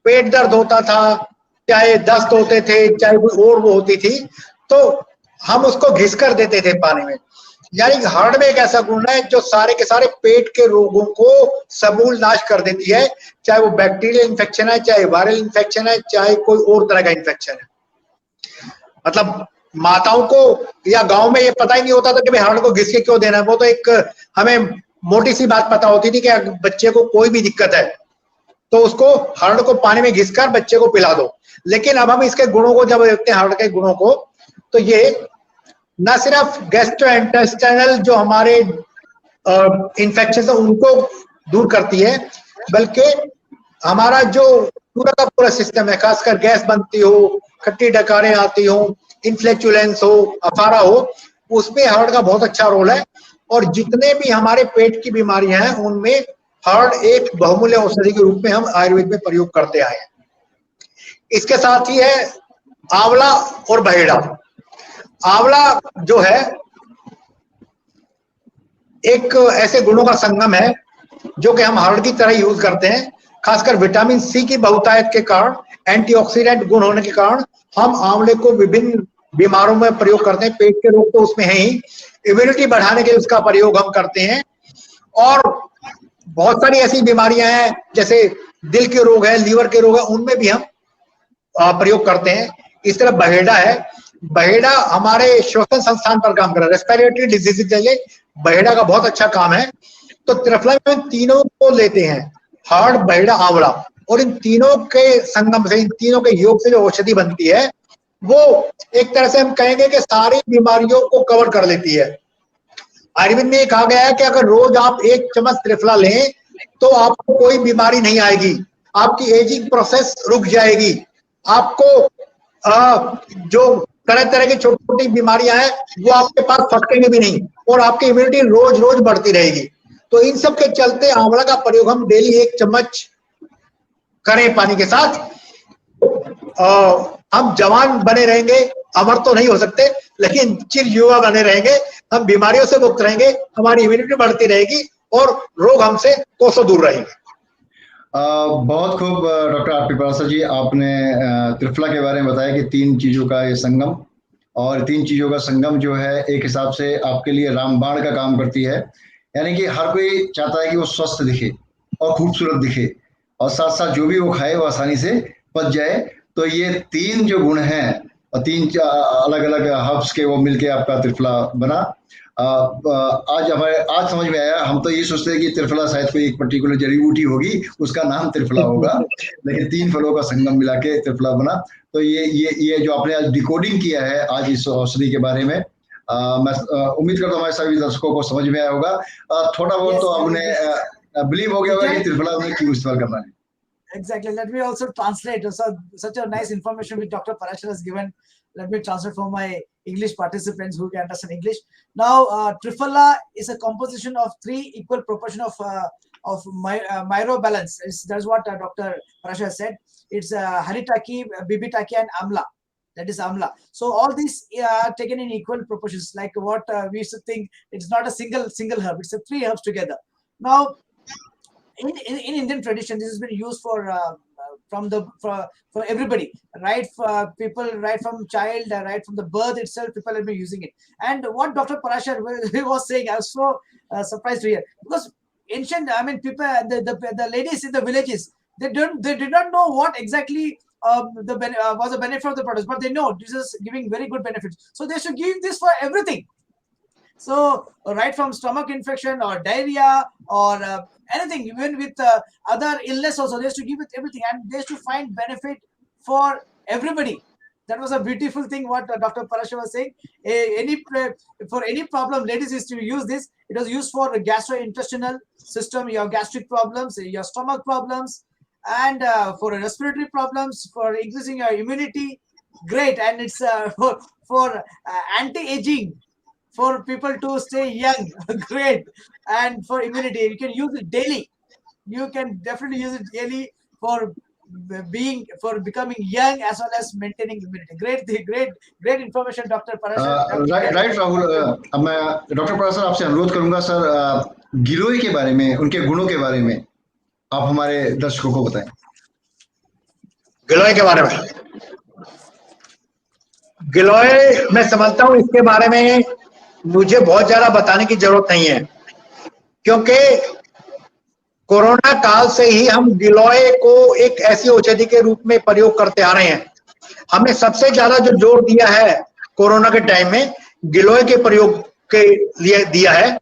पेट दर्द होता था, चाहे दस्त होते थे, चाहे कोई और वो होती थी, तो हम उसको घिस कर देते थे पानी में। यानी हर्ड में एक ऐसा गुण है जो सारे के सारे पेट के रोगों को समूल नाश कर देती है, चाहे वो बैक्टीरियल इन्फेक्शन है, चाहे वायरल इन्फेक्शन है, चाहे कोई और तरह का इन्फेक्शन है। मतलब माताओं को या गांव में ये पता ही नहीं होता था कि भाई हर्ड को घिस के क्यों देना है। वो तो एक हमें मोटी सी बात पता होती थी कि बच्चे को कोई भी दिक्कत है तो उसको हर्ड को पानी में घिसकर बच्चे को पिला दो। लेकिन अब हम इसके गुणों को जब देखते हैं, हर्ड के गुणों को, तो ये न सिर्फ गैस्ट्रोइंटेस्टाइनल जो हमारे इन्फेक्शन है उनको दूर करती है, बल्कि हमारा जो पूरा का पूरा सिस्टम है, खासकर गैस बनती हो, खट्टी डकारें आती हो, इन्फ्लेचुलेंस हो, अफारा हो, उसमें हर्ड का बहुत अच्छा रोल है। और जितने भी हमारे पेट की बीमारियां हैं उनमें हर्ड एक बहुमूल्य औषधि के रूप में हम आयुर्वेद में प्रयोग करते आए हैं। इसके साथ ही है आंवला और बहेड़ा। आंवला जो है एक ऐसे गुणों का संगम है जो कि हम हर्ड की तरह यूज करते हैं। खासकर विटामिन सी की बहुतायत के कारण, एंटीऑक्सीडेंट गुण होने के कारण हम आंवले को विभिन्न बीमारों में प्रयोग करते हैं। पेट के रोग तो उसमें है ही, इम्यूनिटी बढ़ाने के लिए उसका प्रयोग हम करते हैं। और बहुत सारी ऐसी बीमारियां हैं जैसे दिल के रोग है, लीवर के रोग है, उनमें भी हम प्रयोग करते हैं। इस तरह बहेड़ा है, बहेड़ा हमारे श्वसन संस्थान पर काम कर रहा है, रेस्पिरेटरी डिजीज के लिए बहेड़ा का बहुत अच्छा काम है। तो त्रिफला में हम तीनों को लेते हैं, हार्ट, बहेड़ा, आंवला, और इन तीनों के संगम से, इन तीनों के योग से जो औषधि बनती है वो एक तरह से हम कहेंगे कि सारी बीमारियों को कवर कर लेती है। आयुर्वेद में कहा गया है कि अगर रोज आप 1 चम्मच त्रिफला लें तो आपको कोई बीमारी नहीं आएगी, आपकी एजिंग प्रोसेस रुक जाएगी, आपको जो तरह तरह की छोटी छोटी बीमारियां हैं वो आपके पास फटकेंगे भी नहीं, और आपकी इम्यूनिटी रोज रोज बढ़ती रहेगी। तो इन सब के चलते आंवला का प्रयोग हम डेली 1 चम्मच करें पानी के साथ। हम जवान बने रहेंगे, अमर तो नहीं हो सकते लेकिन चिर युवा बने रहेंगे, हम बीमारियों से मुक्त रहेंगे, हमारी इम्यूनिटी बढ़ती रहेगी और रोग हमसे कोसों दूर रहेंगे। बहुत खूब डॉक्टर आर पी पराशर जी, आपने त्रिफला के बारे में बताया कि 3 चीजों का ये संगम, और 3 चीजों का संगम जो है एक हिसाब से आपके लिए रामबाण का काम करती है। यानी कि हर कोई चाहता है कि वो स्वस्थ दिखे और खूबसूरत दिखे, और साथ साथ जो भी वो खाए वो आसानी से पच जाए। तो ये 3 जो गुण हैं और 3 अलग अलग हर्ब्स के वो मिलके आपका त्रिफला बना। आज समझ में आया। हम तो ये सोचते हैं कि त्रिफला शायद कोई एक पर्टिकुलर जड़ी बूटी होगी, उसका नाम त्रिफला होगा, लेकिन 3 फलों का संगम मिला के त्रिफला बना। तो ये जो आपने आज डिकोडिंग किया है आज इस औषधि के बारे में, मैं उम्मीद करता हूँ हमारे सभी दर्शकों को समझ में आया होगा। थोड़ा बहुत तो आपने बिलीव हो गया होगा कि त्रिफला में क्यों इस्तेमाल करना है। Exactly. Let me also translate. So, such a nice information which Dr. Parashar has given. Let me translate for my English participants who can understand English. Now, Triphala is a composition of 3 equal proportion of myrobalance. That's what Dr. Parashar said. It's Haritaki, Bibitaki, and Amla. That is Amla. So all these are taken in equal proportions. Like what we used to think, it's not a single herb. It's 3 herbs together. Now, in Indian tradition, this has been used for everybody, right? For people, right from child, right from the birth itself, people have been using it. And what Dr. Parashar was saying, I was so surprised to hear, because ancient, I mean, people, the ladies in the villages, they did not know what exactly was the benefit of the products, but they know this is giving very good benefits, so they should give this for everything. So right from stomach infection or diarrhea or anything, even with other illness also, they used to give it everything, and they used to find benefit for everybody. That was a beautiful thing what Dr. Parashar was saying. For any problem, ladies used to use this. It was used for gastrointestinal system, your gastric problems, your stomach problems, and for respiratory problems, for increasing your immunity. Great. And it's for anti-aging, for people to stay young. Great. And for immunity, you can use it daily. You can definitely use it daily for becoming young as well as maintaining immunity. Great information, Dr. Parashar. Right Rahul, अब मैं डॉक्टर पराशर आपसे अनुरोध करूंगा सर, गिलोय के बारे में, उनके गुणों के बारे में आप हमारे दर्शकों को बताएं। गिलोय के बारे में, गिलोय मैं समझता हूं इसके बारे में मुझे बहुत ज्यादा बताने की जरूरत नहीं है, क्योंकि कोरोना काल से ही हम गिलोय को एक ऐसी औषधि के रूप में प्रयोग करते आ रहे हैं। हमने सबसे ज्यादा जो जोर दिया है कोरोना के टाइम में गिलोय के प्रयोग के लिए दिया है,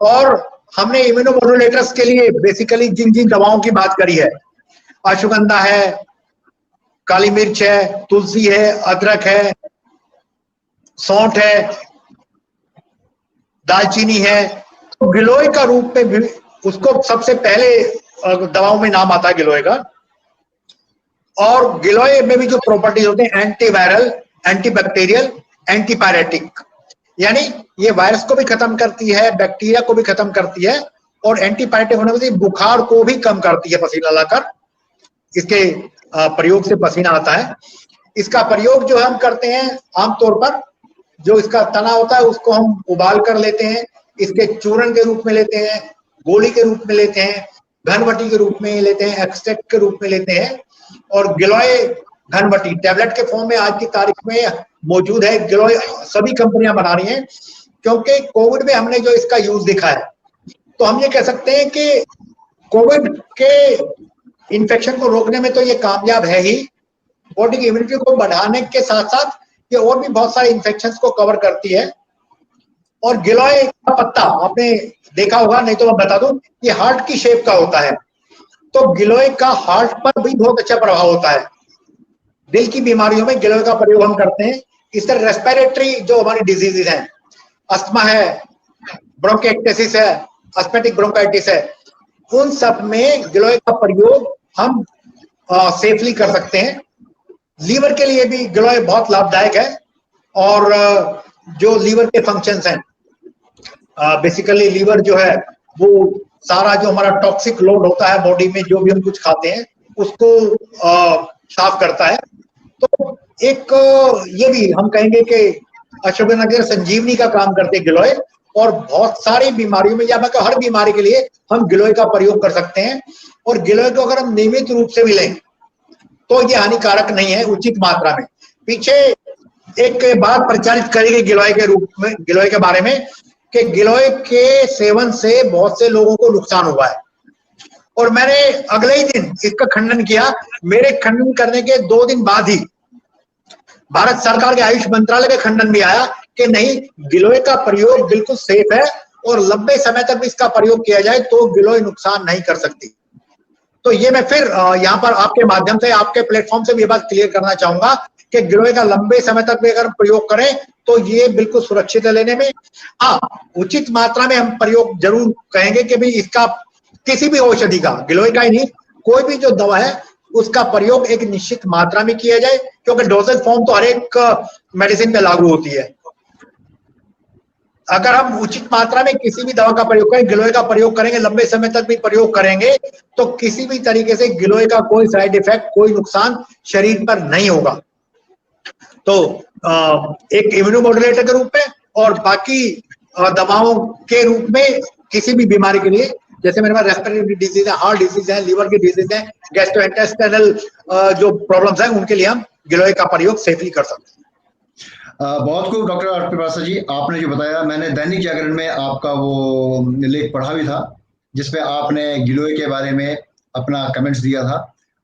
और हमने इम्यूनोमोडुलेटर्स के लिए बेसिकली जिन दवाओं की बात करी है, अश्वगंधा है, काली मिर्च है, तुलसी है, अदरक है, सौंठ है, दालचीनी है, तो गिलोय का रूप में भी उसको सबसे पहले दवाओं में नाम आता है गिलोय का। और गिलोय में भी जो प्रॉपर्टीज होते हैं, एंटीवायरल, एंटीबैक्टीरियल, एंटीपायरेटिक, यानी ये वायरस को भी खत्म करती है, बैक्टीरिया को भी खत्म करती है, और एंटीपायरेटिक होने से बुखार को भी कम करती है पसीना लाकर। इसके प्रयोग से पसीना आता है। इसका प्रयोग जो हम करते हैं आमतौर पर, जो इसका तना होता है उसको हम उबाल कर लेते हैं, इसके चूर्ण के रूप में लेते हैं, गोली के रूप में लेते हैं, घनवटी के रूप में लेते हैं, एक्सट्रैक्ट के रूप में लेते हैं। और गिलोय घनवटी टैबलेट के फॉर्म में आज की तारीख में मौजूद है। गिलोय सभी कंपनियां बना रही हैं, क्योंकि कोविड में हमने जो इसका यूज देखा है, तो हम ये कह सकते हैं कि कोविड के इन्फेक्शन को रोकने में तो ये कामयाब है ही, बॉडी की इम्यूनिटी को बढ़ाने के साथ साथ ये और भी बहुत सारे इन्फेक्शंस को कवर करती है। और गिलोय का पत्ता आपने देखा होगा, नहीं तो मैं बता दूं, ये हार्ट की शेप का होता है, तो गिलोय का हार्ट पर भी बहुत अच्छा प्रभाव होता है। दिल की बीमारियों में गिलोय का प्रयोग हम करते हैं। इस तरह रेस्पिरेटरी जो हमारी डिजीजेज हैं, अस्थमा है, ब्रोंकाइटिस है, एस्थमेटिक ब्रोंकाइटिस है, उन सब में गिलोय का प्रयोग हम सेफली कर सकते हैं। लीवर के लिए भी गिलोय बहुत लाभदायक है। और जो लीवर के फंक्शंस हैं, बेसिकली लीवर जो है वो सारा जो हमारा टॉक्सिक लोड होता है बॉडी में, जो भी हम कुछ खाते हैं उसको साफ करता है। तो एक ये भी हम कहेंगे कि अशोकनगर संजीवनी का काम करते हैं गिलोय, और बहुत सारी बीमारियों में या मैं हर बीमारी के लिए हम गिलोय का प्रयोग कर सकते हैं। और गिलोय को अगर हम नियमित रूप से मिलें तो ये हानिकारक नहीं है, उचित मात्रा में। पीछे एक बात प्रचारित करी गई गिलोय के रूप में, गिलोय के बारे में, कि गिलोय के सेवन से बहुत से लोगों को नुकसान हुआ है, और मैंने अगले ही दिन इसका खंडन किया। मेरे खंडन करने के 2 दिन बाद ही भारत सरकार के आयुष मंत्रालय का खंडन भी आया कि नहीं, गिलोय का प्रयोग बिल्कुल सेफ है और लंबे समय तक भी इसका प्रयोग किया जाए तो गिलोय नुकसान नहीं कर सकती। तो ये मैं फिर यहाँ पर आपके माध्यम से, आपके प्लेटफॉर्म से भी ये बात क्लियर करना चाहूंगा कि गिलोय का लंबे समय तक भी अगर प्रयोग करें तो ये बिल्कुल सुरक्षित है लेने में। हाँ, उचित मात्रा में हम प्रयोग जरूर कहेंगे कि भाई इसका किसी भी औषधि का, गिलोय का ही नहीं, कोई भी जो दवा है उसका प्रयोग एक निश्चित मात्रा में किया जाए, क्योंकि डोजेज फॉर्म तो हर एक मेडिसिन पे लागू होती है। अगर हम उचित मात्रा में किसी भी दवा का प्रयोग करें, गिलोय का प्रयोग करेंगे, लंबे समय तक भी प्रयोग करेंगे, तो किसी भी तरीके से गिलोय का कोई साइड इफेक्ट, कोई नुकसान शरीर पर नहीं होगा। तो एक इम्यूनोमॉड्यूलेटर के रूप में और बाकी दवाओं के रूप में किसी भी बीमारी के लिए, जैसे मेरे पास रेस्पिरेटरी डिजीज है, हार्ट डिजीज है, लीवर की डिजीज है, गैस्ट्रोइंटेस्टाइनल जो प्रॉब्लम्स हैं, उनके लिए हम गिलोय का प्रयोग सेफली कर सकते हैं। बहुत खूब डॉक्टर आर पी पासा जी, आपने जो बताया, मैंने दैनिक जागरण में आपका वो लेख पढ़ा भी था जिसमें आपने गिलोय के बारे में अपना कमेंट्स दिया था,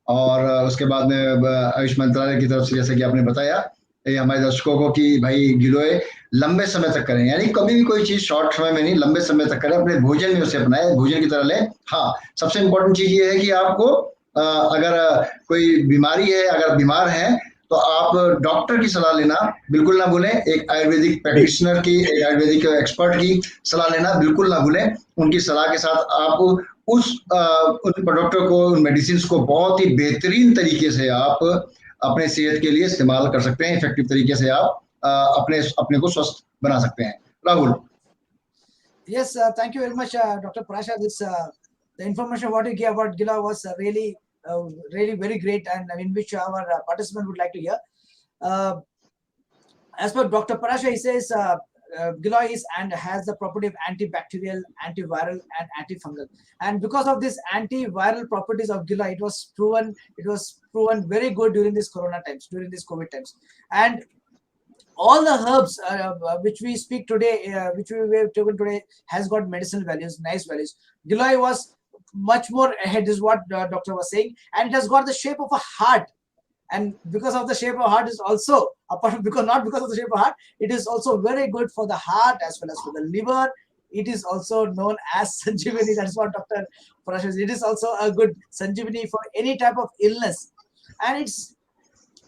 और उसके बाद में आयुष मंत्रालय की तरफ से जैसे कि आपने बताया ये हमारे दर्शकों को कि भाई गिलोय लंबे समय तक करें, यानी कभी भी कोई चीज शॉर्ट समय में नहीं, लंबे समय तक करें, अपने भोजन में उसे अपनाएं, भोजन की तरह लें। हाँ, सबसे इम्पोर्टेंट चीज ये है कि आपको अगर कोई बीमारी है, अगर बीमार है, तो आप डॉक्टर की सलाह लेना बिल्कुल ना भूलें। एक आयुर्वेदिक प्रैक्टिशनर की, एक आयुर्वेदिक एक्सपर्ट की सलाह लेना बिल्कुल ना भूलें। उनकी सलाह के साथ आप उस प्रोडक्ट को, उन मेडिसिन को बहुत ही बेहतरीन तरीके से आप अपने सेहत के लिए इस्तेमाल कर सकते हैं। इफेक्टिव तरीके से आप अपने को स्वस्थ बना सकते हैं। Rahul. Yes, thank you very much, Dr. Parasha. This the information what you gave about Giloy was really very great, and in which our participant would like to hear. As per Dr. Parasha, he says Giloy is and has the property of antibacterial, antiviral, and antifungal. And because of this antiviral properties of Giloy, it was proven very good during this Corona times, during this COVID times. And all the herbs which we speak today, which we have taken today, has got medicinal values, nice values. Giloy was much more ahead, is what the doctor was saying, and it has got the shape of a heart. And because of the shape of heart is also, not because of the shape of heart, it is also very good for the heart as well as for the liver. It is also known as Sanjeevani. That's what Dr. Parasha says. It is also a good Sanjeevani for any type of illness, and it's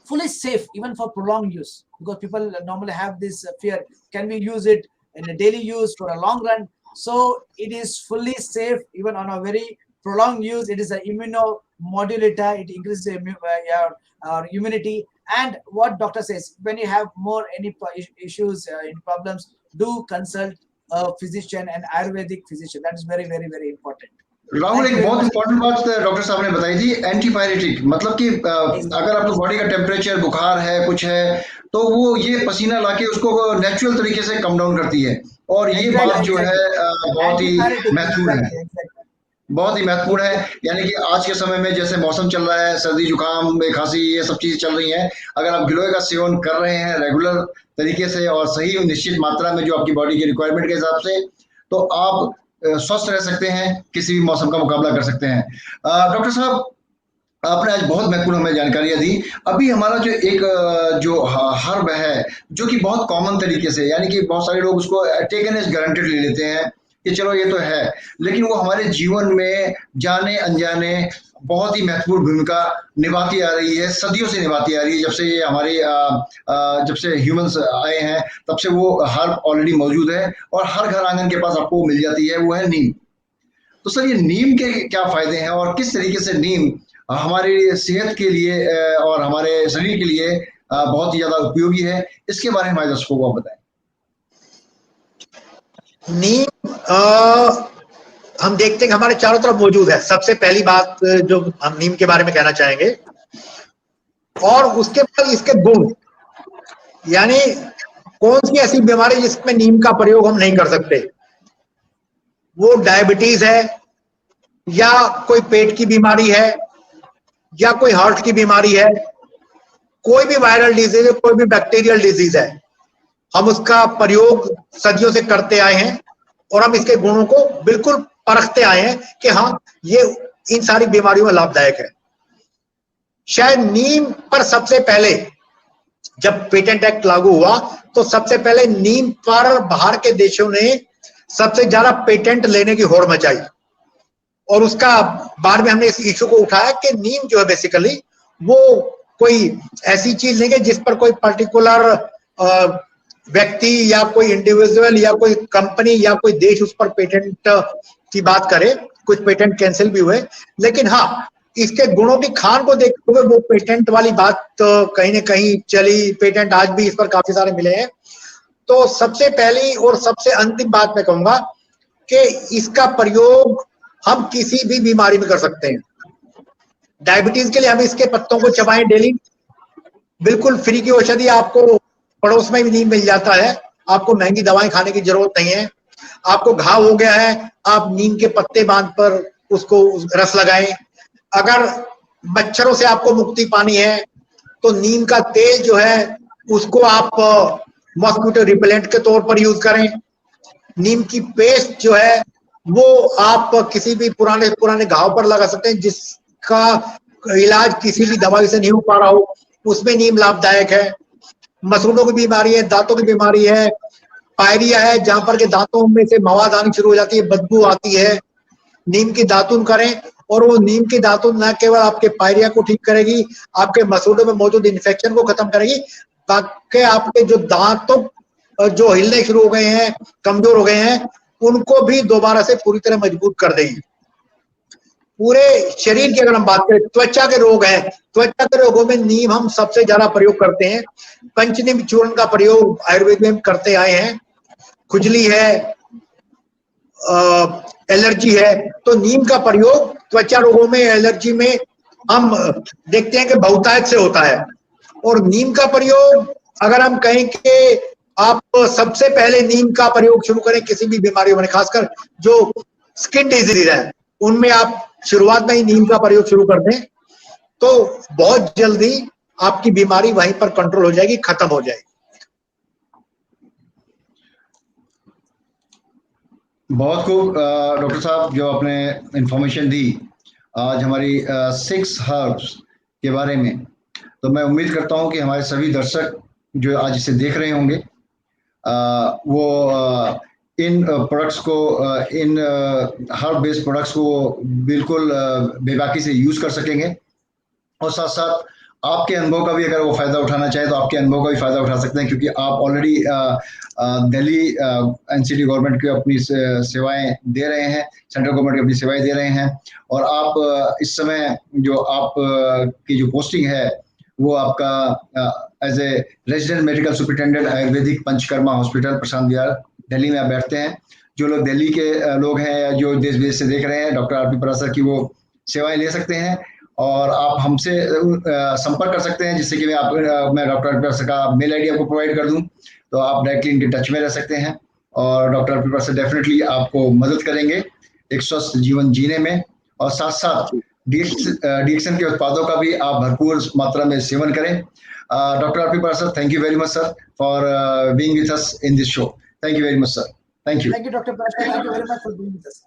fully safe even for prolonged use, because people normally have this fear, can we use it in a daily use for a long run? So it is fully safe even on a very prolonged use. It is an immunomodulator. It increases your immunity. And what doctor says, when you have more any issues, any problems, do consult a physician, an Ayurvedic physician. That is very important. Rahul, एक बहुत इंपॉर्टेंट बात डॉक्टर साहब ने बताई थी, एंटीपायरेटिक, मतलब कि अगर आपको बॉडी का टेम्परेचर, बुखार है, कुछ है, तो वो ये पसीना लाके उसको नेचुरल तरीके से कम डाउन करती है, और ये बात जो है बहुत ही महत्वपूर्ण है। बहुत ही महत्वपूर्ण है। यानी कि आज के समय में जैसे मौसम चल रहा है, सर्दी जुकाम खांसी ये सब चीजें चल रही हैं, अगर आप गिलोय का सेवन कर रहे हैं रेगुलर तरीके से और सही निश्चित मात्रा में जो आपकी बॉडी की रिक्वायरमेंट के हिसाब से, तो आप स्वस्थ रह सकते हैं, किसी भी मौसम का मुकाबला कर सकते हैं। डॉक्टर साहब, आपने आज बहुत महत्वपूर्ण हमें जानकारियां दी। अभी हमारा जो एक जो हर्ब है, जो कि बहुत कॉमन तरीके से, यानी कि बहुत सारे लोग उसको टेकन एज गारंटेड ले लेते हैं कि चलो ये तो है, लेकिन वो हमारे जीवन में जाने अनजाने बहुत ही महत्वपूर्ण भूमिका निभाती आ रही है, सदियों से निभाती आ रही है। जब से ये हमारे जब से ह्यूमंस आए हैं तब से वो हर्ब ऑलरेडी मौजूद है और हर घर आंगन के पास आपको मिल जाती है, वो है नीम। तो सर, ये नीम के क्या फायदे हैं और किस तरीके से नीम हमारी सेहत के लिए और हमारे शरीर के लिए बहुत ही ज्यादा उपयोगी है, इसके बारे में हमारे दर्शकों को आप बताएं। नीम हम देखते हैं कि हमारे चारों तरफ मौजूद है। सबसे पहली बात जो हम नीम के बारे में कहना चाहेंगे, और उसके बाद इसके गुण, यानी कौन सी ऐसी बीमारी जिसमें नीम का प्रयोग हम नहीं कर सकते। वो डायबिटीज है, या कोई पेट की बीमारी है, या कोई हार्ट की बीमारी है, कोई भी वायरल डिजीज है, कोई भी बैक्टीरियल डिजीज है, हम उसका प्रयोग सदियों से करते आए हैं और हम इसके गुणों को बिल्कुल परखते आए हैं कि हाँ, ये इन सारी बीमारियों में लाभदायक है। शायद नीम पर सबसे पहले जब पेटेंट एक्ट लागू हुआ तो सबसे पहले नीम पर बाहर के देशों ने सबसे ज्यादा पेटेंट लेने की होड़ मचाई, और उसका बाद में हमने इस इशू को उठाया कि नीम जो है बेसिकली वो कोई ऐसी चीज नहीं है जिस पर कोई पर्टिकुलर व्यक्ति या कोई इंडिविजुअल या कोई कंपनी या कोई देश उस पर पेटेंट की बात करे। कुछ पेटेंट कैंसिल भी हुए, लेकिन हाँ, इसके गुणों की खान को देखते हुए वो पेटेंट वाली बात तो कहीं ना कहीं चली। पेटेंट आज भी इस पर काफी सारे मिले हैं। तो सबसे पहली और सबसे अंतिम बात मैं कहूंगा कि इसका प्रयोग हम किसी भी बीमारी में कर सकते हैं। डायबिटीज के लिए हम इसके पत्तों को चबाएं डेली, बिल्कुल फ्री की औषधि आपको पड़ोस में भी नीम मिल जाता है, आपको महंगी दवाएं खाने की जरूरत नहीं है। आपको घाव हो गया है, आप नीम के पत्ते बांध पर उसको रस लगाएं। अगर मच्छरों से आपको मुक्ति पानी है तो नीम का तेल जो है उसको आप मॉस्किटो रिपेलेंट के तौर पर यूज करें। नीम की पेस्ट जो है वो आप किसी भी पुराने घाव पर लगा सकते हैं जिसका इलाज किसी भी दवाई से नहीं हो पा रहा हो, उसमें नीम लाभदायक है। मसूड़ों की बीमारी है, दांतों की बीमारी है, पायरिया है जहां पर के दांतों में से मवाद आनी शुरू हो जाती है, बदबू आती है, नीम की दातुन करें और वो नीम की दातुन न केवल आपके पायरिया को ठीक करेगी, आपके मसूड़ों में मौजूद इन्फेक्शन को खत्म करेगी, बाकी आपके जो दांतों जो हिलने शुरू हो गए हैं, कमजोर हो गए हैं, उनको भी दोबारा से पूरी तरह मजबूत कर देगी। पूरे शरीर की अगर हम बात करें, त्वचा के रोग हैं, त्वचा के रोगों में नीम हम सबसे ज्यादा प्रयोग करते हैं। पंचनीम चूर्ण का प्रयोग आयुर्वेद में हम करते आए हैं। खुजली है, एलर्जी है, तो नीम का प्रयोग त्वचा रोगों में, एलर्जी में हम देखते हैं कि बहुतायत से होता है। और नीम का प्रयोग अगर हम कहें कि आप सबसे पहले नीम का प्रयोग शुरू करें किसी भी बीमारियों में, खासकर जो स्किन डिजीज है उनमें आप शुरुआत में ही नीम का प्रयोग शुरू कर दें तो बहुत जल्दी आपकी बीमारी वहीं पर कंट्रोल हो जाएगी, खत्म हो जाएगी। बहुत खूब डॉक्टर साहब, जो आपने इंफॉर्मेशन दी आज हमारी 6 हर्ब्स के बारे में, तो मैं उम्मीद करता हूं कि हमारे सभी दर्शक जो आज इसे देख रहे होंगे वो इन प्रोडक्ट्स को, इन हर्ब बेस्ड प्रोडक्ट्स को बिल्कुल बेबाकी से यूज कर सकेंगे। और साथ साथ आपके अनुभव का भी अगर वो फायदा उठाना चाहे तो आपके अनुभव का भी फायदा उठा सकते हैं, क्योंकि आप ऑलरेडी दिल्ली एनसीटी गवर्नमेंट की अपनी सेवाएं दे रहे हैं, सेंट्रल गवर्नमेंट की अपनी सेवाएं दे रहे हैं, और आप इस समय जो आप की जो पोस्टिंग है वो आपका as a resident medical superintendent Ayurvedic Panchakarma hospital Prashant Vihar Delhi में आप बैठते हैं। जो लोग दिल्ली के लोग हैं या जो देश विदेश से देख रहे हैं, डॉक्टर आरपी पराशर की वो सेवाएं ले सकते हैं और आप हमसे संपर्क कर सकते हैं, जिससे कि मैं डॉक्टर आरपी पराशर का मेल आईडी आपको प्रोवाइड कर दूं, तो आप डायरेक्टली इनके टच में रह सकते हैं और डॉक्टर आरपी पराशर डेफिनेटली आपको मदद करेंगे एक स्वस्थ जीवन जीने में, और साथ साथ डीएक्सन के उत्पादों का भी आप भरपूर मात्रा में सेवन करें। Doctor RP Parashar, thank you very much sir for being with us in this show. Thank you very much sir. Thank you. Thank you, Dr. Parashar. Thank you very much for being with us.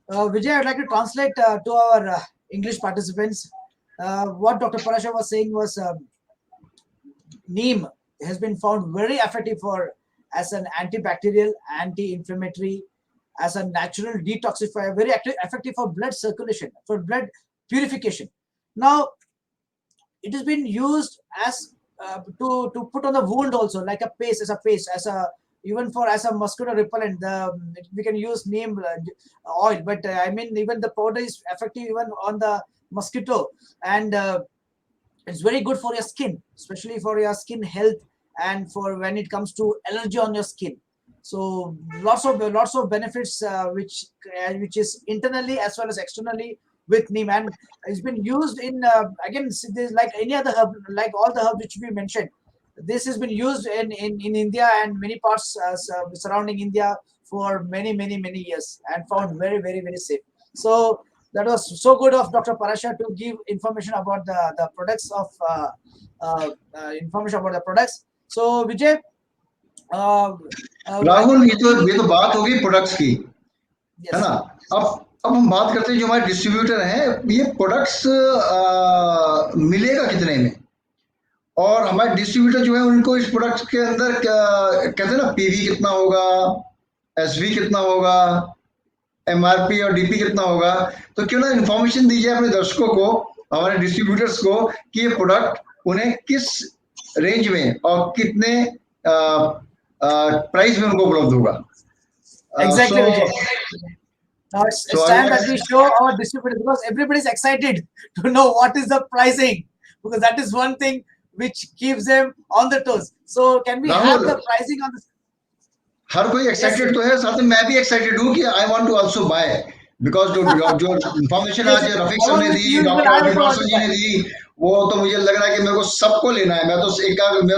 Vijay, I'd like to translate to our English participants. What Dr. Parashar was saying was neem has been found very effective as an antibacterial, anti-inflammatory, as a natural detoxifier, very effective for blood circulation, for blood purification. Now, it has been used as to put on the wound also, like a paste, even as a mosquito repellent. We can use neem oil, but I mean, even the powder is effective even on the mosquito, and it's very good for your skin, especially for your skin health and for when it comes to allergy on your skin. So lots of benefits which is internally as well as externally with neem, and it's been used in again, like any other herb, like all the herbs which we mentioned. This has been used in India and many parts surrounding India for many years, and found very safe. So that was so good of Dr. Parashar to give information about the products of information about the products. So Vijay, Rahul, ये तो बात होगी प्रोडक्ट्स की, है ना। अब हम बात करते हैं जो हमारे डिस्ट्रीब्यूटर हैं, ये प्रोडक्ट्स मिलेगा कितने में, और हमारे डिस्ट्रीब्यूटर जो है उनको इस प्रोडक्ट के अंदर कहते हैं ना, पीवी कितना होगा, एसवी कितना होगा, एमआरपी और डीपी कितना होगा। तो क्यों ना इंफॉर्मेशन दीजिए अपने दर्शकों को, हमारे डिस्ट्रीब्यूटर्स को, कि ये प्रोडक्ट उन्हें किस रेंज में और कितने प्राइस में उनको उपलब्ध होगा। Exactly, Vijay. Now it's time that we show our distributors, because everybody is excited to know what is the pricing, because that is one thing which keeps them on the toes. So can we have the pricing on this? हर कोई एक्साइटेड तो है, साथ में मैं भी एक्साइटेड हूँ कि I want to also buy, because जो इंफॉर्मेशन आज रफीक सर ने दी, डॉक्टर आरपी पाराशर जी ने दी, वो तो मुझे लग रहा है कि मेरे को सबको लेना है। मैं तो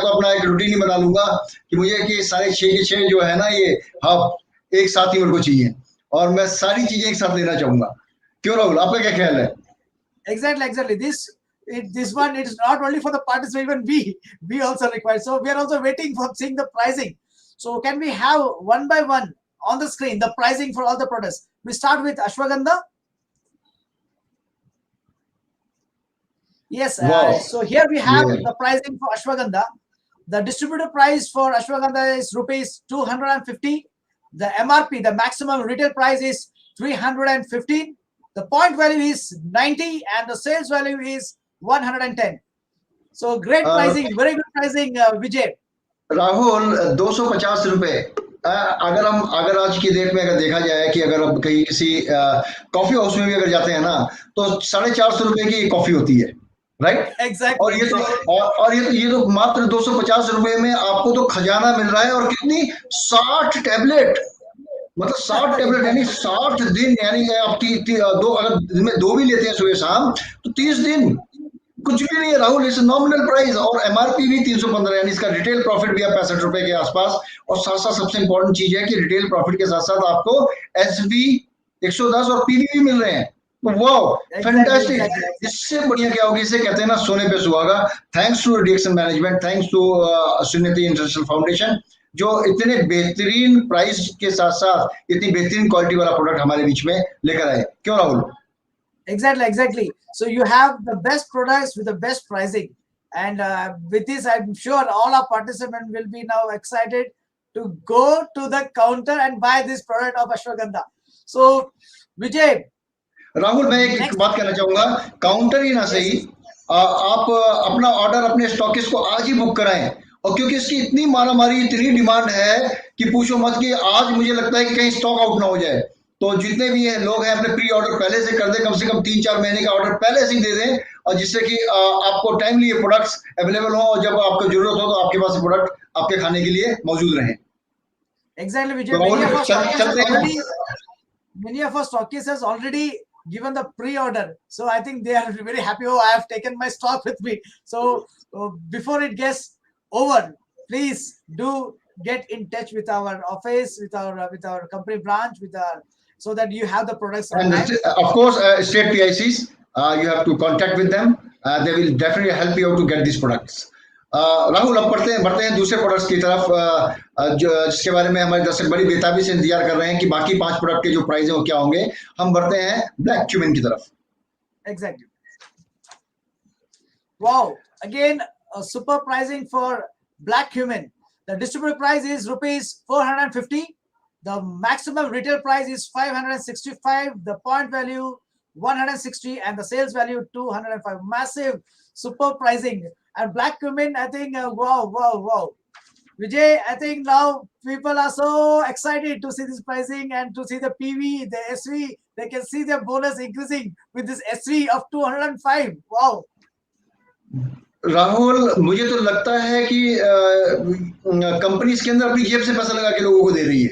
अपना एक रूटीन ही बना लूंगा कि मुझे कि सारे 6 के 6 जो है ना, ये हब एक साथ ही मेरे को चाहिए, और मैं सारी चीजें एक साथ लेना चाहूंगा। क्यों राहुल, आपका क्या ख्याल है? Exactly. This one, it is not only for the participants, even we also require. So we are also waiting for seeing the pricing. So can we have one by one on the screen the pricing for all the products? We start with Ashwagandha. Yes. Wow. So here we have the pricing for Ashwagandha. The distributor price for Ashwagandha is rupees 250. The MRP, the maximum retail price, is 315. The point value is 90, and the sales value is 110. So great pricing, very good pricing, Vijay. Rahul, 250 रुपए। अगर आज की डेट में अगर देखा जाए कि अगर अब कहीं किसी कॉफी हाउस में भी अगर जाते हैं ना, तो 450 रुपए की कॉफी होती है, राइट? Exactly. और ये तो मात्र 250 रुपए में आपको तो खजाना मिल रहा है, और कितनी 60 टैबलेट, मतलब 60 टैबलेट, यानी 60 दिन, यानी आप अगर दिन में 2 भी लेते हैं सुबह शाम, तो 30 दिन कुछ भी नहीं है राहुल, इस नॉमिनल प्राइस, और एमआरपी भी 315, यानी इसका रिटेल प्रॉफिट भी है 65 रुपए के आसपास। और साथ साथ सबसे इंपॉर्टेंट चीज है कि रिटेल प्रॉफिट के साथ साथ आपको एसवी 110 और पीवी भी मिल रहे हैं। Wow, fantastic. इससे बढ़िया क्या होगी, इसे कहते हैं ना सोने पे सुहागा। थैंक्स टू डीएक्सन management, thanks to Sunnati international foundation, जो इतने बेहतरीन प्राइस के साथ साथ इतनी बेहतरीन क्वालिटी वाला प्रोडक्ट हमारे बीच में लेकर आए। क्यों Rahul? Exactly. So you have the best products with the best pricing, and with this, I'm sure all our participants will be now excited to go to the counter and buy this product of Ashwagandha. So Vijay, Rahul, मैं एक बात कहना चाहूंगा, काउंटर ही ना सही, आप अपना ऑर्डर अपने स्टॉकिस्ट को आज ही बुक कराएं, और क्योंकि इसकी इतनी मारामारी, इतनी डिमांड है कि पूछो मत, कि आज मुझे लगता है कि कहीं स्टॉक आउट ना हो जाए। तो जितने भी लोग हैं अपने प्री ऑर्डर पहले से कर दें, कम से कम 3-4 महीने का ऑर्डर पहले से ही दे दें, और जिससे कि आपको टाइमली ये प्रोडक्ट्स अवेलेबल हो, और जब आपको जरूरत हो तो आपके पास प्रोडक्ट आपके खाने के लिए मौजूद रहें। Exactly, Vijay. Many of our stockists has already given the pre-order, so I think they are very happy. Oh, I have taken my stock with me. So before it gets over, please do get in touch with our office, with our company branch, so that you have the products on And time. of course, state PICs, you have to contact with them. They will definitely help you out to get these products. Rahul, अब बढ़ते हैं दूसरे प्रोडक्ट्स की तरफ, जिसके बारे में हमारे दर्शक बड़ी बेताबी से इंतजार कर रहे हैं कि बाकी 5 प्रोडक्ट के जो प्राइस है वो क्या होंगे। हम बढ़ते हैं ब्लैक क्यूमिन की तरफ। Exactly. Wow! Again, a super pricing for black cumin. The distributor price is rupees 450. The maximum retail price is 565. The point value 160, and the sales value 205. Massive, super pricing. And black cumin, I think, wow. Vijay, I think now people are so excited to see this pricing and to see the PV, the SV. They can see their bonus increasing with this SV of 205. Wow. Rahul, मुझे तो लगता है कि कंपनी इसके अंदर अपनी जेब से पैसा लगा के लोगों को दे रही है,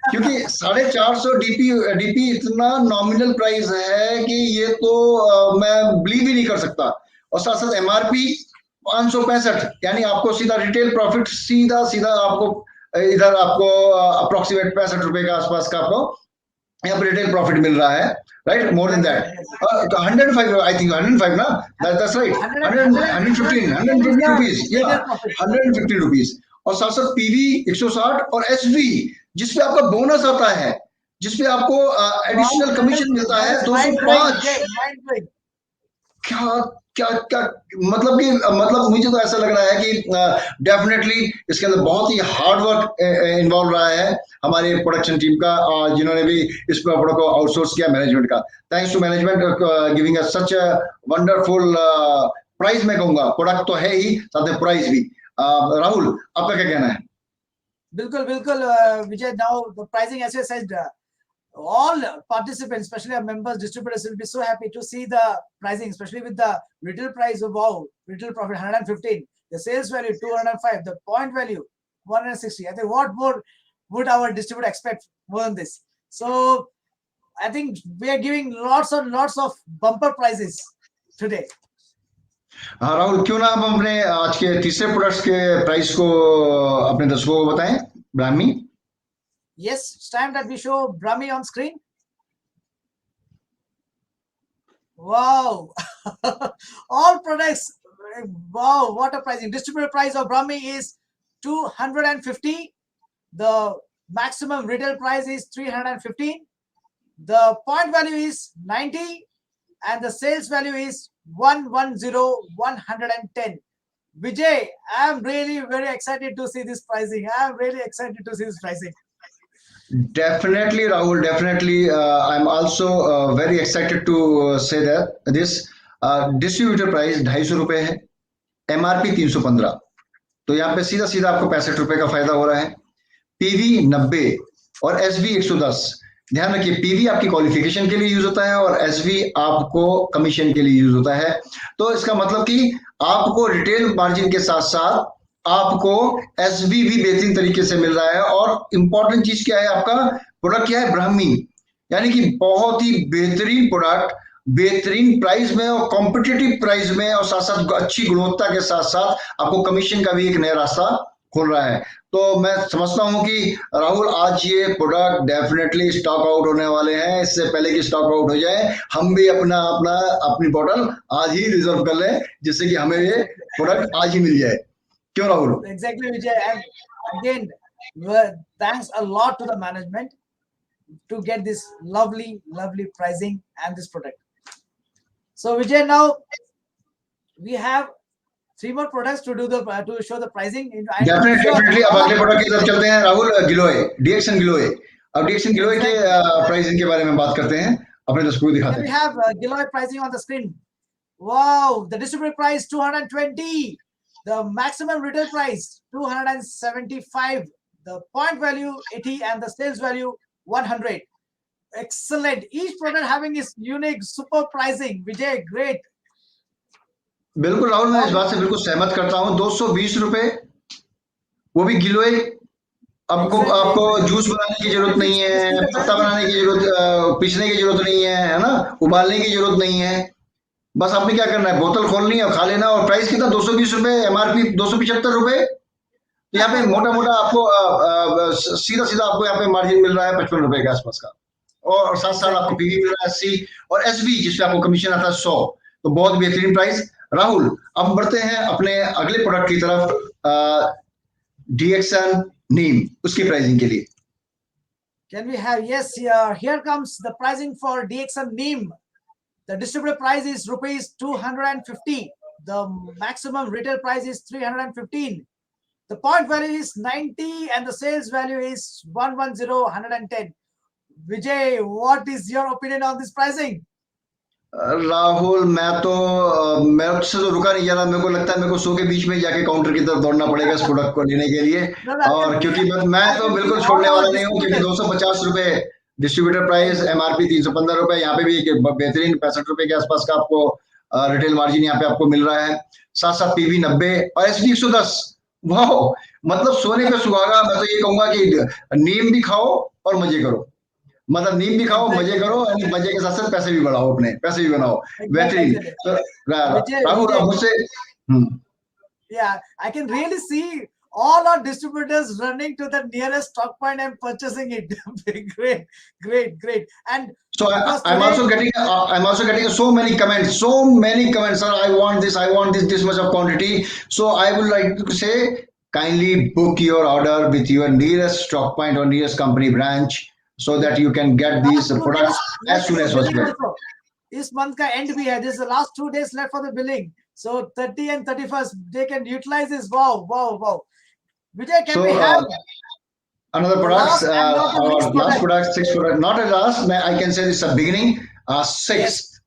क्योंकि 450 डीपी इतना नॉमिनल प्राइस है कि ये तो मैं बिलीव ही नहीं कर सकता। और साथ साथ एमआरपी 565, यानी आपको सीधा रिटेल प्रॉफिट सीधा आपको इधर आपको अप्रोक्सीमेट 65 रुपए के आसपास का आपको यहाँ पर रिटेल प्रॉफिट मिल रहा है, right? More than that 105, I think 105 ना, दैट्स राइट, 115 रुपीज, या 115 रुपीज। और साथ साथ पीवी 160 और एसवी जिसपे आपका बोनस आता है, जिसपे आपको एडिशनल कमीशन मिलता है 205। क्या मतलब मुझे तो ऐसा लग रहा है कि डेफिनेटली इसके अंदर बहुत ही हार्ड वर्क इन्वॉल्व रहा है हमारे प्रोडक्शन टीम का, जिन्होंने भी इस प्रोडक्ट को आउटसोर्स किया मैनेजमेंट का। Thanks to management giving us such a wonderful price. मैं कहूंगा प्रोडक्ट तो है ही, साथ में प्राइस भी। राहुल, आपका क्या कहना है? बिल्कुल Vijay, now the pricing, as you said, all participants, especially our members, distributors, will be so happy to see the pricing, especially with the retail price of, wow, retail profit 115, the sales value 205, the point value 160. I think what more would our distributor expect more than this? So I think we are giving lots and lots of bumper prizes today. हाँ राहुल, क्यों ना हम अपने आज के तीसरे प्रोडक्ट्स के प्राइस को अपने दर्शकों को बताएं। Brahmi, yes, it's time that we show Brahmi on screen. Wow. All products, wow, what a pricing. Distributor price of Brahmi is 250. The maximum retail price is 315. The point value is 90, and the sales value is 110. Vijay, I am really very excited to see this pricing. Definitely, Rahul. Definitely, I'm also very excited to say that this distributor price 250 रुपए है, MRP 315, तो यहाँ पे सीधा आपको 65 रुपए का फायदा हो रहा है। पीवी 90 और एसवी 110। ध्यान रखिए, पीवी आपकी क्वालिफिकेशन के लिए यूज होता है और एसवी आपको कमीशन के लिए यूज होता है। तो इसका मतलब कि आपको रिटेल मार्जिन के साथ साथ आपको एसवी भी बेहतरीन तरीके से मिल रहा है। और इंपॉर्टेंट चीज क्या है, आपका प्रोडक्ट क्या है? ब्राह्मी, यानी कि बहुत ही बेहतरीन प्रोडक्ट, बेहतरीन प्राइस में और कॉम्पिटिटिव प्राइस में, और साथ साथ अच्छी गुणवत्ता के साथ साथ आपको कमीशन का भी एक नया रास्ता खोल रहा है। तो मैं समझता हूं कि राहुल, आज ये प्रोडक्ट डेफिनेटली स्टॉक आउट होने वाले हैं। इससे पहले कि स्टॉक आउट हो जाए, हम भी अपनी बोतल आज ही रिजर्व कर लें, जिससे कि हमें ये प्रोडक्ट आज ही मिल जाए। क्यों Rahul? Exactly, Vijay. And again, thanks a lot to the management to get this lovely pricing and this product. So Vijay, now we have 3 more products to show the pricing. Definitely. अब अगले प्रोडक्ट की तरफ चलते हैं राहुल, गिलोय, डीएक्सन गिलोय। अब डीएक्सन गिलोय के प्राइसिंग के बारे में बात करते हैं, अपने दर्शकों को दिखाते हैं। We have Giloy pricing on the screen. Wow, the distributor price 220. The maximum retail price 275, the point value 80, and the sales value 100. Excellent. Each product having its unique super pricing. Vijay, great. बिल्कुल राहुल, मैं इस बात से बिल्कुल सहमत करता हूँ। 220 रुपए, वो भी गिलोय। आपको जूस बनाने की जरूरत नहीं है, पत्ता बनाने की जरूरत, पीसने की जरूरत नहीं है ना, उबालने की जरूरत नहीं है। बस आपने क्या करना है, बोतल खोलनी है और खा लेना। और प्राइस कितना? 220 रुपए, एमआरपी 275 रुपए। तो यहाँ पे मोटा मोटा आपको सीधा सीधा आपको यहाँ पे मार्जिन मिल रहा है 55 रुपए के आसपास का, और साथ साथ आपको पीवी मिल रहा है 80, और एसबी जिसपे आपको कमीशन आता है 100। तो बहुत बेहतरीन प्राइस। राहुल, अब बढ़ते हैं अपने अगले प्रोडक्ट की तरफ, डीएक्सन नीम, उसकी प्राइसिंग के लिए। Can we have, yes, here comes the pricing for DXM Neem. The distributor price is rupees 250. The maximum retail price is 315. The point value is 90 and the sales value is 110. Vijay, what is your opinion on this pricing? Rahul, मैं से तो रुका नहीं जा रहा। मेरे को लगता है मेरे को 100 के बीच में जाके काउंटर की तरफ दौड़ना पड़ेगा इस प्रोडक्ट को लेने के लिए। और क्योंकि मैं तो बिल्कुल छोड़ने वाला नहीं हूँ, क्योंकि 250 रुपए डिस्ट्रीब्यूटर प्राइस, एमआरपी 315 रुपए, यहाँ पे भी एक बेहतरीन 65 रुपए के आसपास का आपको रिटेल मार्जिन यहाँ पे आपको मिल रहा है। साथ साथ पीवी 90 और एसडी 110। वाह, मतलब सोने पे सुहागा। मैं तो ये कहूंगा कि नीम भी खाओ और मजे करो, मतलब नीम भी खाओ, मजे करो, और मजे के साथ साथ पैसे भी बढ़ाओ, अपने पैसे भी बनाओ। बेहतरीन। तो राहुल, मुझसे Yeah, I can really see all our distributors running to the nearest stock point and purchasing it. Great. And so I'm also getting so many comments, sir. I want this much of quantity. So I would like to say, kindly book your order with your nearest stock point or nearest company branch, so that you can get these products as soon as possible. This month ka end bhi hai. This is the last 2 days left for the billing. So 30 and 31st, they can utilize this. Wow. Vijay, can we have another product? Last product, 6 product. Not a last. I can say this is a beginning. 6.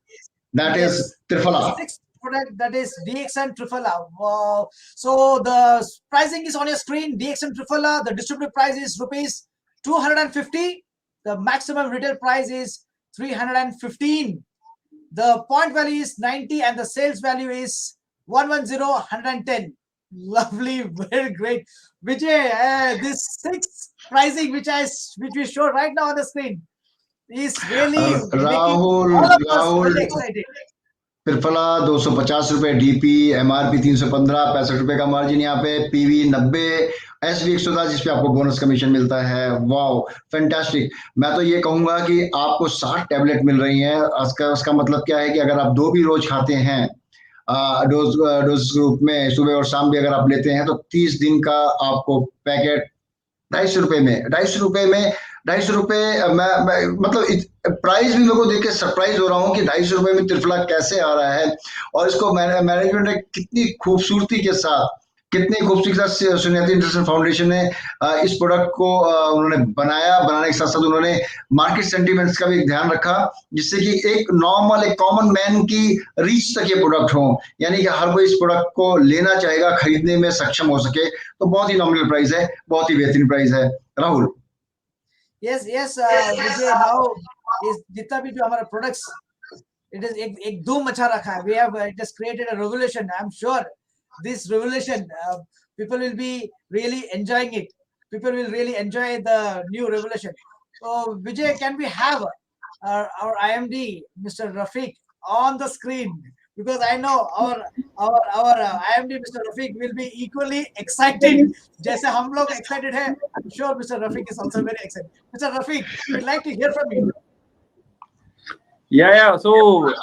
That is Triphala. 6th product, that is DXN Triphala. Wow. So the pricing is on your screen. DXN Triphala. The distributor price is rupees 250. The maximum retail price is 315. The point value is 90 and the sales value is 110. Lovely, very great. Vijay, this 6th pricing which we show right now on the screen is really Rahul, really excited. Triphala 250 रुपए डीपी, एमआरपी 315, 65 रुपए का मार्जिन यहाँ पे, पीवी 90, एसवी 110 जिसपे आपको बोनस कमीशन मिलता है। Wow, fantastic. मैं तो ये कहूंगा कि आपको 60 टैबलेट मिल रही हैं। उसका मतलब क्या है कि अगर आप 2 भी रोज खाते हैं डोज ग्रुप में, सुबह और शाम भी अगर आप लेते हैं, तो 30 दिन का आपको पैकेट 250 रुपए में 250 रुपए। मैं मतलब प्राइस भी मेरे को देख के सरप्राइज हो रहा हूँ कि 250 रुपए में त्रिफला कैसे आ रहा है। और इसको मैनेजमेंट ने कितनी खूबसूरती के साथ सुनियति इंटरनेशनल फाउंडेशन ने इस प्रोडक्ट को उन्होंने बनाने के साथ साथ उन्होंने मार्केट सेंटीमेंट्स का भी ध्यान रखा, जिससे कि एक कॉमन मैन की रीच तक ये प्रोडक्ट हो, यानी कि हर कोई इस प्रोडक्ट को लेना चाहेगा, खरीदने में सक्षम हो सके। तो बहुत ही नॉमिनल प्राइस है, बहुत ही बेहतरीन प्राइस है। Rahul, yes, Vijay, now is जितना भी जो हमारा प्रोडक्ट्स, it is एक धूम मचा रखा है। We have it has created a revolution. I'm sure this revolution, people will be really enjoying it. People will really enjoy the new revolution. So Vijay, can we have our IMD, Mr. Rafiq, on the screen? Because I know our IMD, Mr. Rafiq, will be equally excited. जैसे हम लोग excited हैं, I'm sure Mr. Rafiq is also very excited. Mr. Rafiq, we'd like to hear from you. Yeah. So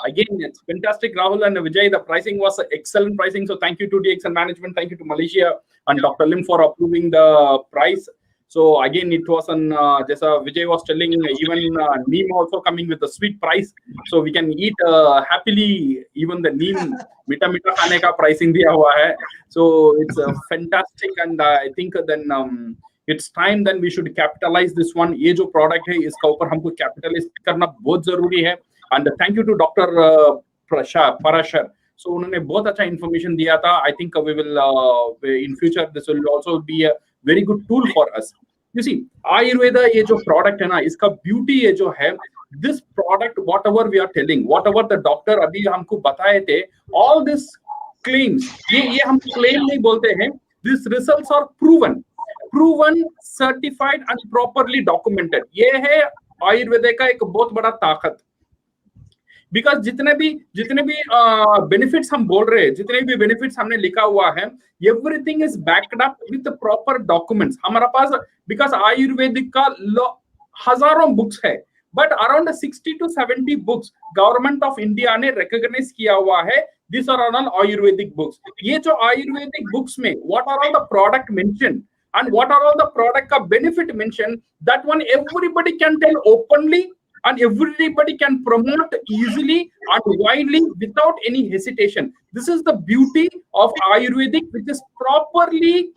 again, it's fantastic, Rahul and Vijay. The pricing was excellent pricing. So thank you to DXN management, thank you to Malaysia and Dr. Lim for approving the price. So again, it was an Jessa Vijay was telling, even Neem also coming with a sweet price. So we can eat happily. Even the Neem mita khane ka pricing diya hua hai. So it's fantastic, and I think then it's time then we should capitalize this one. ये जो product है, इसका ऊपर हमको capitalize करना बहुत जरूरी है. And thank you to Dr. Parashar. So उन्होंने बहुत अच्छा information दिया था. I think we will in future this will also be a very good tool for us. You see, Ayurveda ये जो product है ना, इसका beauty ये जो है, this product whatever we are telling, whatever the doctor अभी हमको बताए थे, all these claims, ये हम claim नहीं बोलते हैं. These results are proven, certified and properly documented. ये है आयुर्वेद का एक बहुत बड़ा ताकत. बिकॉज जितने भी बेनिफिट्स हम बोल रहे हैं, जितने भी बेनिफिट्स हमने लिखा हुआ है, everything is backed up with proper documents हमारा पास। बिकॉज आयुर्वेदिक का हजारों बुक्स है, but around 60 to 70 books government of India ने रिकॉग्नाइज किया हुआ है। This are all Ayurvedic books. ये जो आयुर्वेदिक बुक्स में what are all the product mention and what are all the product ka benefit mentioned, that one everybody can tell openly and everybody can promote easily and widely without any hesitation. This is the beauty of Ayurvedic, which is properly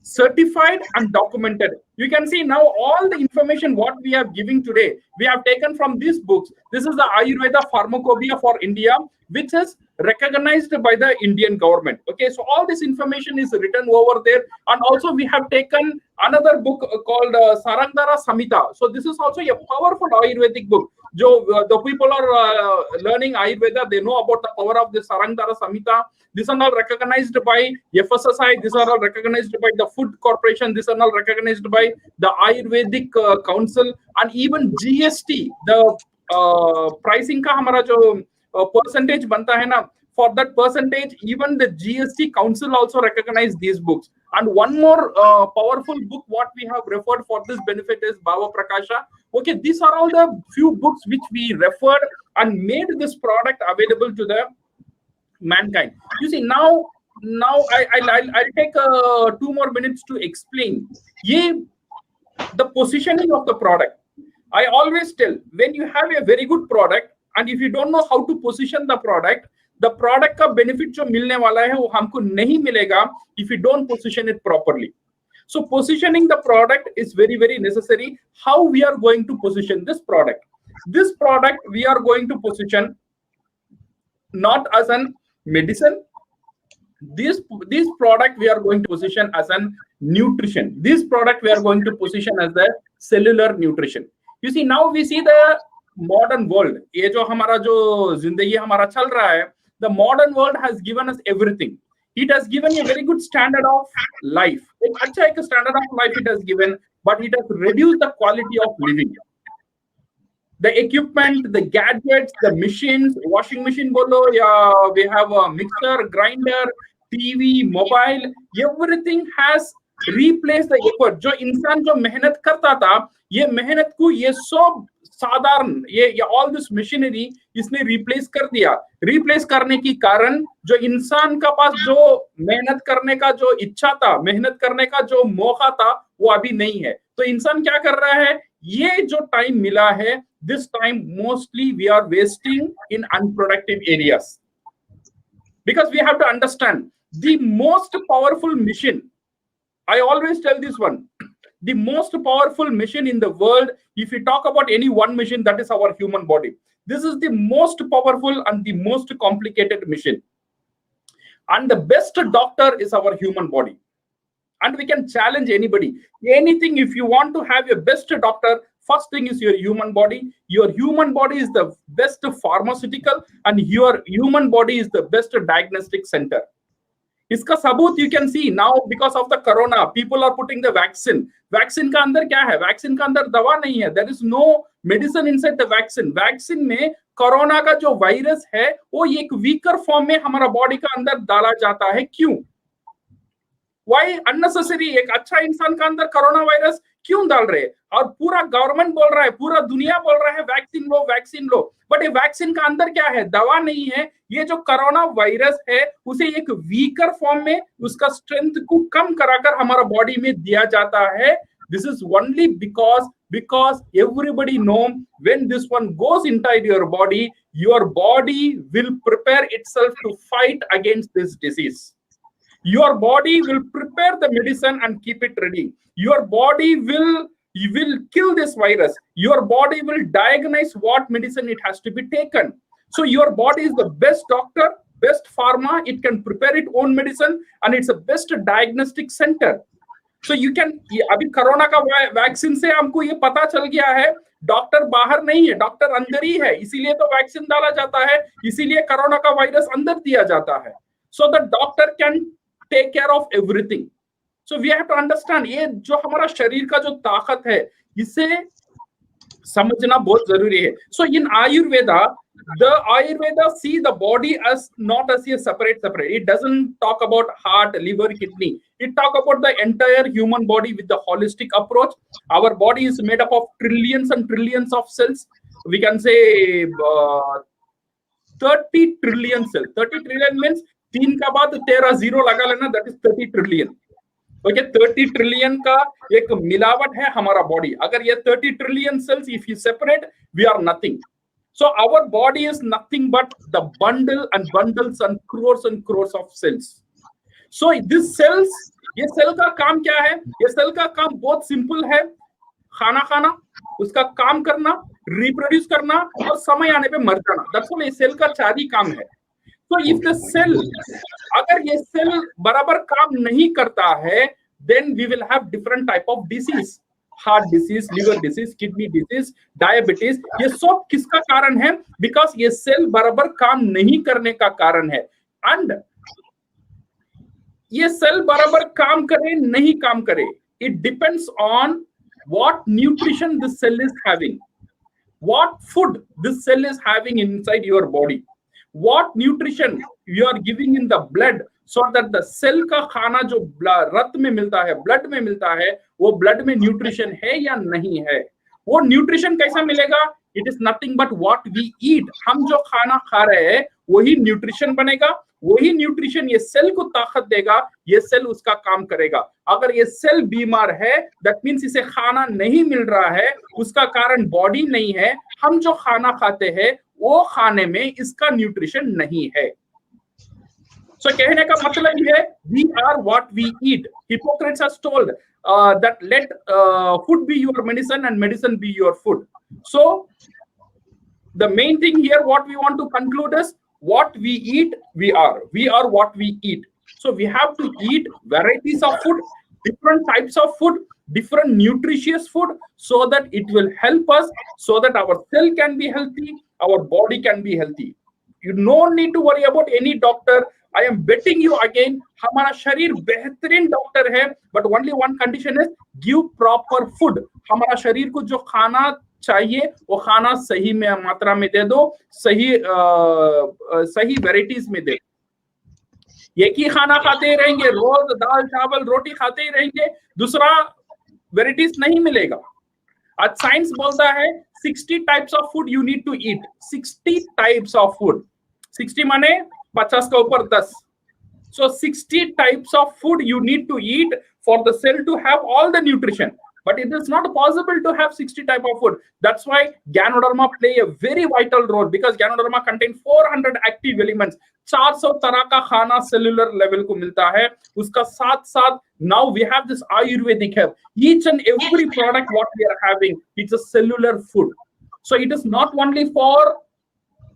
certified and documented. You can see now all the information what we are giving today, we have taken from these books. This is the Ayurveda Pharmacopoeia for India, which is recognized by the Indian government. Okay, so all this information is written over there. And also we have taken another book called Sarangdara Samhita. So this is also a powerful Ayurvedic book. The people are learning Ayurveda, they know about the power of the Sarangdara Samhita. These are all recognized by FSSI, these are all recognized by the Food Corporation, these are all recognized by the Ayurvedic Council, and even GST, the pricing ka hamara jo percentage banta hai na, for that percentage even the GST Council also recognize these books. And one more powerful book what we have referred for this benefit is Bhava Prakasha. Okay, these are all the few books which we referred and made this product available to the mankind. You see, now I'll take 2 more minutes to explain the positioning of the product. I always tell, when you have a very good product and if you don't know how to position the product का benefit जो मिलने वाला है वो हमको नहीं मिलेगा if you don't position it properly. So positioning the product is very, very necessary. How we are going to position this product? This product we are going to position not as an medicine. This product we are going to position as an nutrition. This product we are going to position as the cellular nutrition. You see, now we see the modern world. ये जो हमारा जो जिंदगी हमारा चल रहा है, the modern world has given us everything. It has given a very good standard of life. एक अच्छा एक standard of life it has given, but it has reduced the quality of living. The equipment, the gadgets, the machines, washing machine bolo, या we have a mixer, grinder, TV, mobile, everything has replaced the effort. जो इंसान जो मेहनत करता था, ये मेहनत को ये सब साधारण ये ऑल दिस मशीनरी इसने रिप्लेस कर दिया। रिप्लेस करने की कारण जो इंसान का पास जो मेहनत करने का जो इच्छा था, मेहनत करने का जो मौका था, वो अभी नहीं है। तो इंसान क्या कर रहा है, ये जो टाइम मिला है, this time mostly we are wasting in unproductive areas. Because we have to understand the most powerful mission, I always tell this one, the most powerful machine in the world, if you talk about any one machine, that is our human body. This is the most powerful and the most complicated machine. And the best doctor is our human body. And we can challenge anybody. Anything, if you want to have your best doctor, first thing is your human body. Your human body is the best pharmaceutical and your human body is the best diagnostic center. इसका सबूत you can see now because of the corona, people are putting the vaccine. Vaccine का अंदर क्या है, वैक्सीन का अंदर दवा नहीं है, there is no medicine inside the vaccine. Vaccine में कोरोना का जो वायरस है वो एक वीकर फॉर्म में हमारा बॉडी का अंदर डाला जाता है। क्यों? Why unnecessary? एक अच्छा इंसान का अंदर कोरोना वायरस क्यों डाल रहे हैं? और पूरा गवर्नमेंट बोल रहा है, पूरा दुनिया बोल रहा है vaccine low, vaccine low, but ये वैक्सीन का अंदर क्या है, दवा नहीं है। ये जो कोरोना वायरस है उसे एक वीकर फॉर्म में उसका स्ट्रेंथ को कम कराकर हमारा बॉडी में दिया जाता है। This is only because everybody know when this one goes inside your body will prepare itself to fight against this disease. Your body will prepare the medicine and keep it ready. Your body will kill this virus. Your body will diagnose what medicine it has to be taken. So your body is the best doctor, best pharma. It can prepare its own medicine and it's the best diagnostic center. So you can, अभी कोरोना का वैक्सीन से हमको ये पता चल गया है, डॉक्टर बाहर नहीं है, डॉक्टर अंदर ही है, इसीलिए तो वैक्सीन डाला जाता है, इसीलिए कोरोना का वायरस अंदर दिया जाता है. So the doctor can take care of everything. So we have to understand, ये जो हमारा शरीर का जो ताकत है, इसे समझना बहुत जरूरी है. So in Ayurveda, the Ayurveda see the body as not as a separate. It doesn't talk about heart, liver, kidney. It talk about the entire human body with the holistic approach. Our body is made up of trillions and trillions of cells. We can say 30 trillion cells. 30 trillion means 3 का बाद 13 zero लगा लेना, that is 30 trillion. Okay, 30 trillion का एक मिलावट है हमारा बॉडी. अगर ये 30 trillion cells, if you separate, we are nothing. So our body is nothing but the bundle and bundles and crores of cells. So this cells, ये सेल का काम क्या है? ये सेल का काम बहुत सिंपल है. खाना खाना, उसका काम करना, रिप्रोड्यूस करना और समय आने पे मर जाना. That's all ये सेल का 4 ही काम है. So if the cell, अगर ये सेल बराबर काम नहीं करता है, then we will have different type of disease. Heart disease, liver disease, kidney disease, diabetes. ये सब किसका कारण है? Because ये सेल बराबर काम नहीं करने का कारण है. And ये सेल बराबर काम करे नहीं काम करे, it depends on what nutrition this cell is having, what food this cell is having inside your body, what nutrition you are giving in the blood, so that the cell का खाना जो रक्त में मिलता है, blood में मिलता है, वो blood में nutrition है या नहीं है. वो nutrition कैसा मिलेगा? It is nothing but what we eat. हम जो खाना खा रहे हैं वही nutrition बनेगा, वही न्यूट्रिशन ये सेल को ताकत देगा, ये सेल उसका काम करेगा. अगर ये सेल बीमार है, दैट मींस इसे खाना नहीं मिल रहा है, उसका कारण बॉडी नहीं है. हम जो खाना खाते हैं वो खाने में इसका न्यूट्रिशन नहीं है. सो कहने का मतलब ये है, we are what we eat. Hippocrates has told that let food be your medicine and medicine be your food. So the main thing here, what we want to conclude is, what we eat, we are what we eat. So we have to eat varieties of food, different types of food, different nutritious food, so that it will help us, so that our cell can be healthy, our body can be healthy. You no need to worry about any doctor. I am betting you again, हमारा शरीर बेहतरीन डॉक्टर है, but only one condition is give proper food. हमारा शरीर को जो खाना चाहिए वो खाना सही में मात्रा में दे दो, सही वेराइटीज में दे. एक ही खाना खाते ही रहेंगे, रोज दाल चावल रोटी खाते ही रहेंगे, दूसरा वेराइटीज नहीं मिलेगा. आज साइंस बोलता है 60 types of food you need to eat. 60 types of food, 60 माने 50 का ऊपर 10. So 60 types of food you need to eat for the cell to have all the nutrition. But it is not possible to have 60 type of food. That's why Ganoderma play a very vital role, because Ganoderma contain 400 active elements. 400 तरह का खाना cellular level को मिलता है. उसका साथ साथ now we have this Ayurvedic help. Each and every product what we are having, it's a cellular food. So it is not only for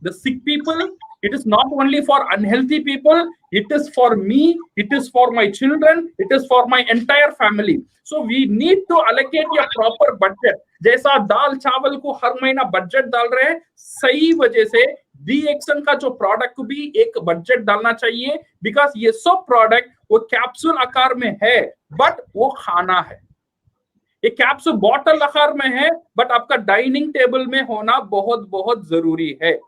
the sick people, it is not only for unhealthy people, it is for me, it is for my children, it is for my entire family. So we need to allocate a proper budget. जैसा दाल चावल को हर महीना बजट डाल रहे हैं, सही वजह से DXN का जो प्रोडक्ट को भी एक बजट डालना चाहिए, बिकॉज ये सब प्रोडक्ट वो कैप्सूल आकार में है, बट वो खाना है. ये कैप्सूल बॉटल आकार में है, बट आपका डाइनिंग टेबल में होना बहुत बहुत जरूरी है.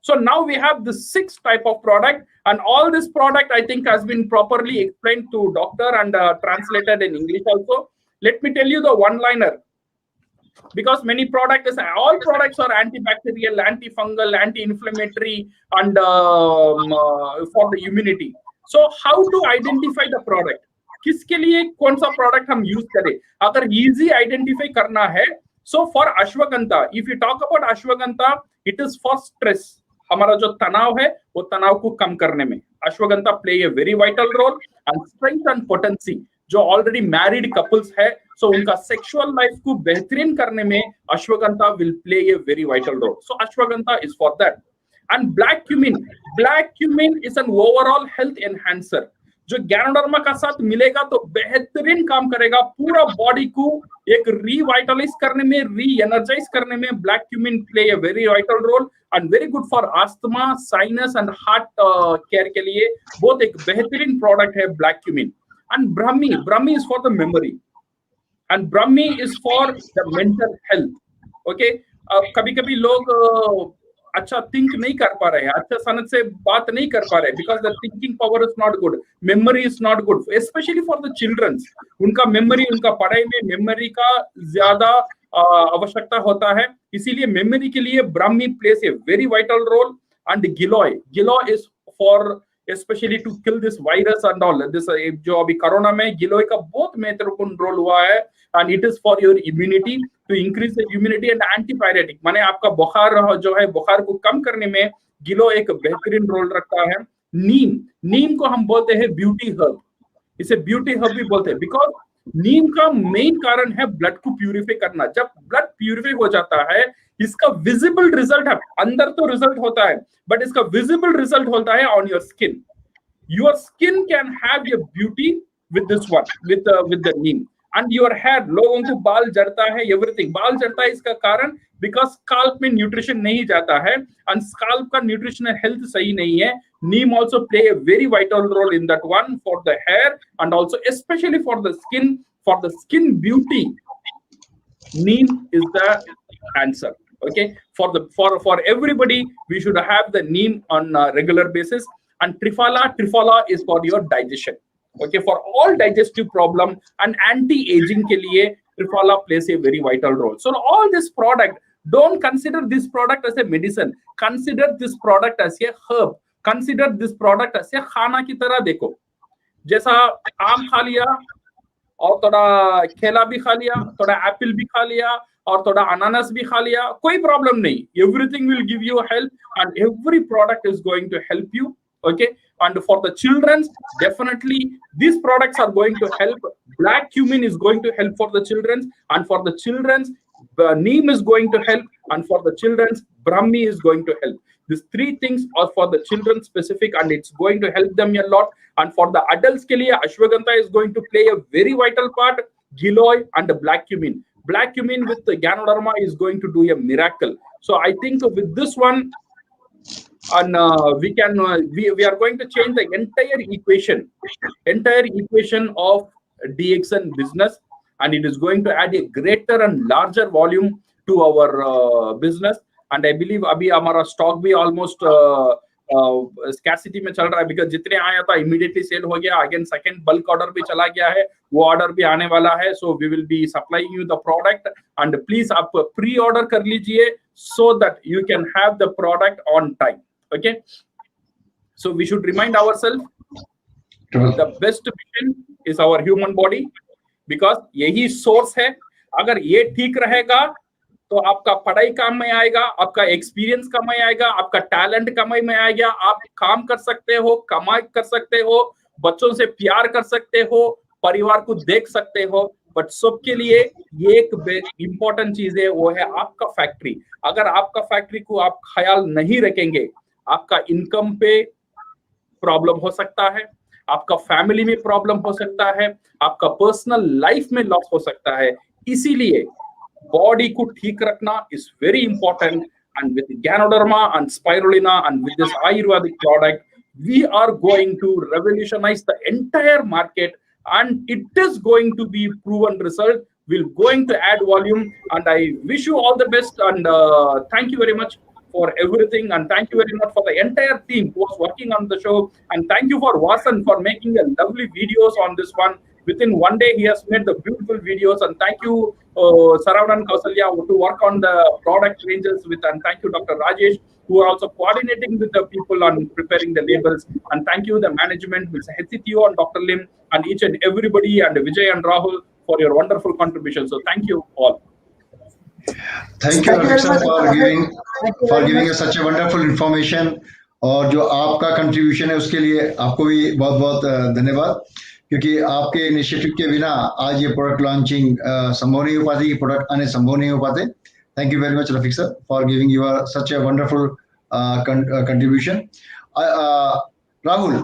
So now we have the 6 type of product, and all this product I think has been properly explained to doctor and translated in English also. Let me tell you the one-liner, because many products, all products are antibacterial, antifungal, anti-inflammatory, and for the immunity. So how to identify the product? किसके लिए कौन सा प्रोडक्ट हम यूज करें? अगर इजी आइडेंटिफाई करना है, so for ashwagandha, if you talk about ashwagandha, it is for stress. हमारा जो तनाव है वो तनाव को कम करने में ashwagandha play a very vital role. And strength and potency, जो ऑलरेडी मैरिड कपल्स है, सो उनका सेक्सुअल लाइफ को बेहतरीन करने में ashwagandha will play a very vital role. So ashwagandha is for that. And black cumin is an overall health enhancer. जो गैनोडर्मा का साथ मिलेगा तो बेहतरीन काम करेगा, पूरा बॉडी को एक रिवाइटलाइज करने में, री एनर्जाइज करने में black cumin play a very vital role. And very good for asthma, sinus and heart care के लिए बहुत एक बेहतरीन प्रोडक्ट है black cumin. And brahmi is for the memory, and brahmi is for the mental health. Okay, कभी कभी लोग अच्छा थिंक नहीं कर पा रहे हैं, अच्छा सनत से बात नहीं कर पा रहे, because the thinking power is not good, memory is not good, specially for the childrens. उनका मेमोरी, उनका पढ़ाई में मेमोरी का ज्यादा आवश्यकता होता है, इसीलिए मेमोरी के लिए brahmi plays a very vital role. And giloy is for specially to kill this virus and all this. जो अभी कोरोना में गिलोय का बहुत महत्वपूर्ण रोल हुआ है, and it is for your immunity, to increase the immunity and antipyretic, माने आपका बुखार जो है, बुखार को कम करने में गिलो एक बेहतरीन रोल रखता है। नीम को हम बोलते हैं ब्यूटी हर्ब, इसे ब्यूटी हर्ब भी बोलते हैं, बिकॉज नीम का मेन कारण है ब्लड को प्यूरिफाई करना। जब ब्लड प्यूरिफाई हो जाता है, इसका विजिबल रिजल्ट है, अंदर तो रिजल्ट होता है बट इसका विजिबल रिजल्ट होता है on your skin. Your skin can have your beauty with this one, with the neem. And your hair, लोगों को बाल झड़ता है, एवरीथिंग बाल झड़ता है, इसका कारण बिकॉज स्काल्प में न्यूट्रिशन नहीं जाता है, एंड स्काल्प का न्यूट्रिशनल हेल्थ सही नहीं है। Neem also play a very vital role in that one, for the hair and also especially for the skin beauty. Neem is the answer. Okay, for everybody, we should have the neem on a regular basis. And triphala is for your digestion. Okay, for all digestive problem and anti-aging ke liye triphala plays a very vital role. So all this product, don't consider this product as a medicine, consider this product as a herb, consider this product ऐसे खाना की तरह देखो, जैसा आम खा लिया और थोड़ा केला भी खा लिया, थोड़ा एप्पल भी खा लिया और थोड़ा अनानास भी खा लिया, कोई प्रॉब्लम नहीं, everything will give you help and every product is going to help you. Okay, and for the children, definitely these products are going to help. Black cumin is going to help for the children, and for the children neem is going to help, and for the children brahmi is going to help. These three things are for the children specific, and it's going to help them a lot. And for the adults ke liye ashwagandha is going to play a very vital part, giloy and the black cumin with the Ganoderma is going to do a miracle. So I think with this one, and we are going to change the entire equation of DXN business, and it is going to add a greater and larger volume to our business. And I believe अभी हमारा स्टॉक भी ऑलमोस्ट स्कैसिटी में चल रहा है, बिकॉज जितने आया था इमीडिएटली सेल हो गया, अगेन सेकंड बल्क ऑर्डर भी चला गया है, वो ऑर्डर भी आने वाला है। So we will be supplying you the product, and please आप प्री ऑर्डर कर लीजिए so that you can have the product on time. Okay, so we should remind ourselves the best mission is our human body, because यही सोर्स है। अगर ये ठीक रहेगा तो आपका पढ़ाई काम में आएगा, आपका एक्सपीरियंस काम में आएगा, आपका टैलेंट काम में आएगा, आप काम कर सकते हो, कमाई कर सकते हो, बच्चों से प्यार कर सकते हो, परिवार को देख सकते हो। बट सबके लिए ये एक इंपॉर्टेंट चीज है, वो है आपका फैक्ट्री। अगर आपका फैक्ट्री को आप ख्याल नहीं रखेंगे, आपका इनकम पे प्रॉब्लम हो सकता है, आपका फैमिली में प्रॉब्लम हो सकता है, आपका पर्सनल लाइफ में लॉस हो सकता है। इसीलिए बॉडी को ठीक रखना is very important, and with Ganoderma and Spirulina and with this Ayurvedic product, we are going to revolutionize the entire market, and it is going to be proven result. We're going to add volume, and I wish you all the best, and thank you very much for everything, and thank you very much for the entire team who was working on the show, and thank you for Vasan for making a lovely videos on this one. Within one day, he has made the beautiful videos, and thank you, Saravanan Kausalya, to work on the product ranges with, and thank you, Dr. Rajesh, who are also coordinating with the people on preparing the labels, and thank you, the management, Mr. Hetsitio and Dr. Lim, and each and everybody, and Vijay and Rahul for your wonderful contribution. So thank you all. Thank you, Rajesh, for giving us such a wonderful information. और जो आपका कंट्रीब्यूशन है उसके लिए आपको भी बहुत बहुत धन्यवाद, क्योंकि आपके इनिशिएटिव के बिना आज ये प्रोडक्ट लॉन्चिंग संभव नहीं हो पाती, ये प्रोडक्ट आने संभव नहीं हो पाते। Thank you very much Rafiq sir for giving your such a wonderful contribution. Rahul,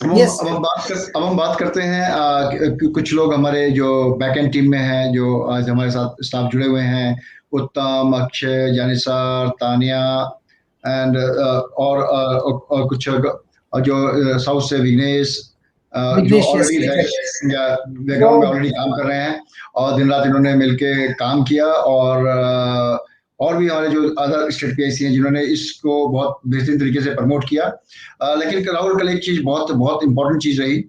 अब हम बात करते हैं कुछ लोग हमारे जो बैक एंड टीम में हैं, जो आज हमारे साथ स्टाफ जुड़े हुए हैं, उत्तम, अक्षय, जानिसार, तानिया एंड और कुछ जो साउथ से विघ्नेश, जो ऑलरेडी बैकग्राउंड में ऑलरेडी काम कर रहे हैं और दिन रात इन्होंने मिलके काम किया और और भी हमारे जो अदर स्टेट PIC हैं जिन्होंने इसको बहुत बेहतरीन तरीके से प्रमोट किया। लेकिन राहुल कल एक चीज बहुत बहुत इंपॉर्टेंट चीज रही,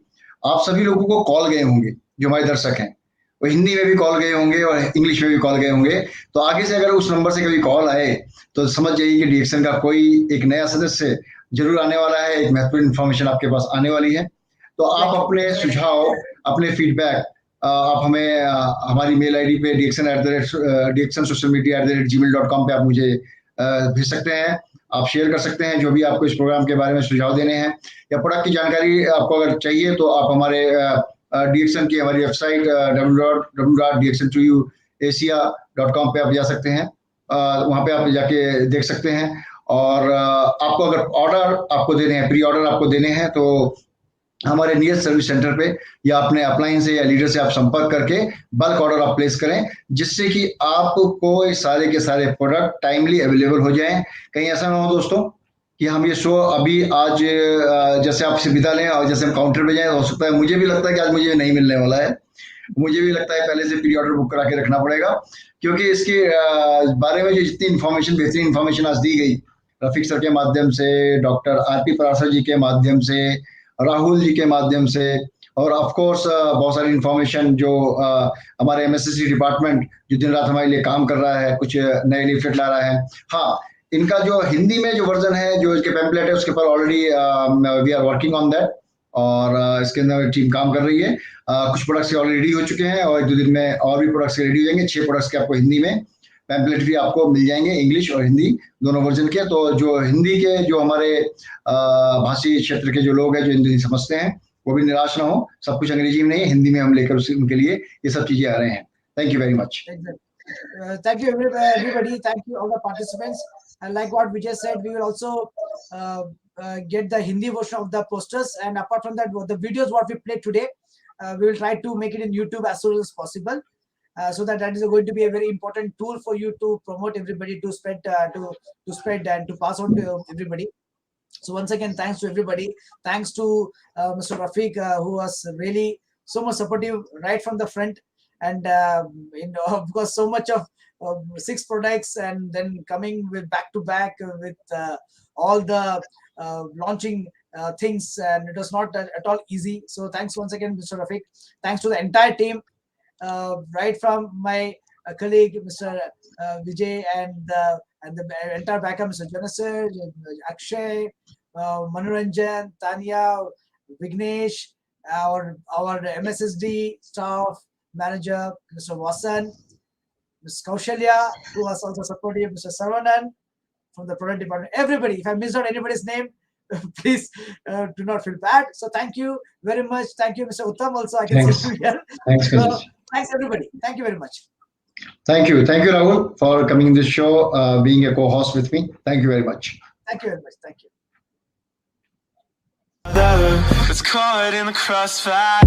आप सभी लोगों को कॉल गए होंगे जो हमारे दर्शक हैं, वो हिंदी में भी कॉल गए होंगे और इंग्लिश में भी कॉल गए होंगे। तो आगे से अगर उस नंबर से कभी कॉल आए तो समझ जाइए कि DXN का कोई एक नया सदस्य जरूर आने वाला है, एक महत्वपूर्ण इन्फॉर्मेशन आपके पास आने वाली है। तो आप अपने सुझाव, अपने फीडबैक आप हमें हमारी मेल ID पे dxnsocialmedia@gmail.com पे आप मुझे भेज सकते हैं, आप शेयर कर सकते हैं जो भी आपको इस प्रोग्राम के बारे में सुझाव देने हैं या प्रोडक्ट की जानकारी आपको अगर चाहिए तो आप हमारे DXN की हमारी वेबसाइट www.dxn2uasia.com पे आप जा सकते हैं, वहाँ पे आप जाके देख सकते हैं। और आपको अगर ऑर्डर आपको देने हैं, प्री ऑर्डर आपको देने हैं तो हमारे नियरेस्ट सर्विस सेंटर पे या अपने अपलाइन से या लीडर से आप संपर्क करके बल्क ऑर्डर आप प्लेस करें, जिससे कि आपको सारे के सारे प्रोडक्ट टाइमली अवेलेबल हो जाएं। कहीं ऐसा ना हो दोस्तों कि हम ये शो अभी आज जैसे आपसे विदा लें और जैसे हम काउंटर पे जाएं, हो सकता है मुझे भी लगता है कि आज मुझे नहीं मिलने वाला है, मुझे भी लगता है पहले से प्री ऑर्डर बुक करा के रखना पड़ेगा, क्योंकि इसके बारे में जो जितनी इन्फॉर्मेशन, बेहतरीन इन्फॉर्मेशन आज दी गई रफीक सर के माध्यम से, डॉक्टर RP पराशर जी के माध्यम से, राहुल जी के माध्यम से, और ऑफ कोर्स बहुत सारी इन्फॉर्मेशन जो हमारे MSSC डिपार्टमेंट जो दिन रात हमारे लिए काम कर रहा है, कुछ नए लीफलेट ला रहा है। हाँ, इनका जो हिंदी में जो वर्जन है, जो इसके पैम्पलेट है, उसके पर already we are working on that, और इसके अंदर टीम काम कर रही है। कुछ प्रोडक्ट्स ऑलरेडी रेडी हो चुके हैं और 1-2 दिन में और भी प्रोडक्ट्स रेडी हो जाएंगे। 6 प्रोडक्ट्स के आपको हिंदी में पैम्पलेट भी आपको मिल जाएंगे, इंग्लिश और हिंदी दोनों वर्जन के। तो जो हिंदी के जो हमारे भाषी क्षेत्र के जो लोग हैं जो हिंदी समझते हैं वो भी निराश ना हो, सब कुछ अंग्रेजी में नहीं है, हिंदी में हम लेकर उनके लिए ये सब चीजें आ रहे हैं। Thank you very much. Thank you everybody, thank you all the participants, and like what we just said, we will also get the Hindi version of the posters, and apart from that, the videos what we played today, we will try to make it in YouTube as soon as possible, so that is going to be a very important tool for you to promote everybody, to spread to spread and to pass on to everybody. So once again, thanks to everybody, thanks to Mr. Rafiq, who was really so much supportive right from the front, and because so much of 6 products and then coming with back to back with all the launching things, and it was not at all easy. So thanks once again, Mr. Rafiq. Thanks to the entire team, right from my colleague Mr. Vijay and the entire backup, Mr. Janasir, Akshay, Manoranjan, Tanya, Vignesh, our MSSD staff manager, Mr. Vasan, Ms. Kaushalya, who was also supportive, Mr. Saravanan from the product department. Everybody, if I missed out anybody's name, please do not feel bad. So thank you very much. Thank you, Mr. Uttam. Also, I can see you here. Thanks, so, thanks everybody. Thank you very much. Thank you, Rahul, for coming in this show, being a co-host with me. Thank you very much. Thank you very much. Thank you. It's caught in the crossfire.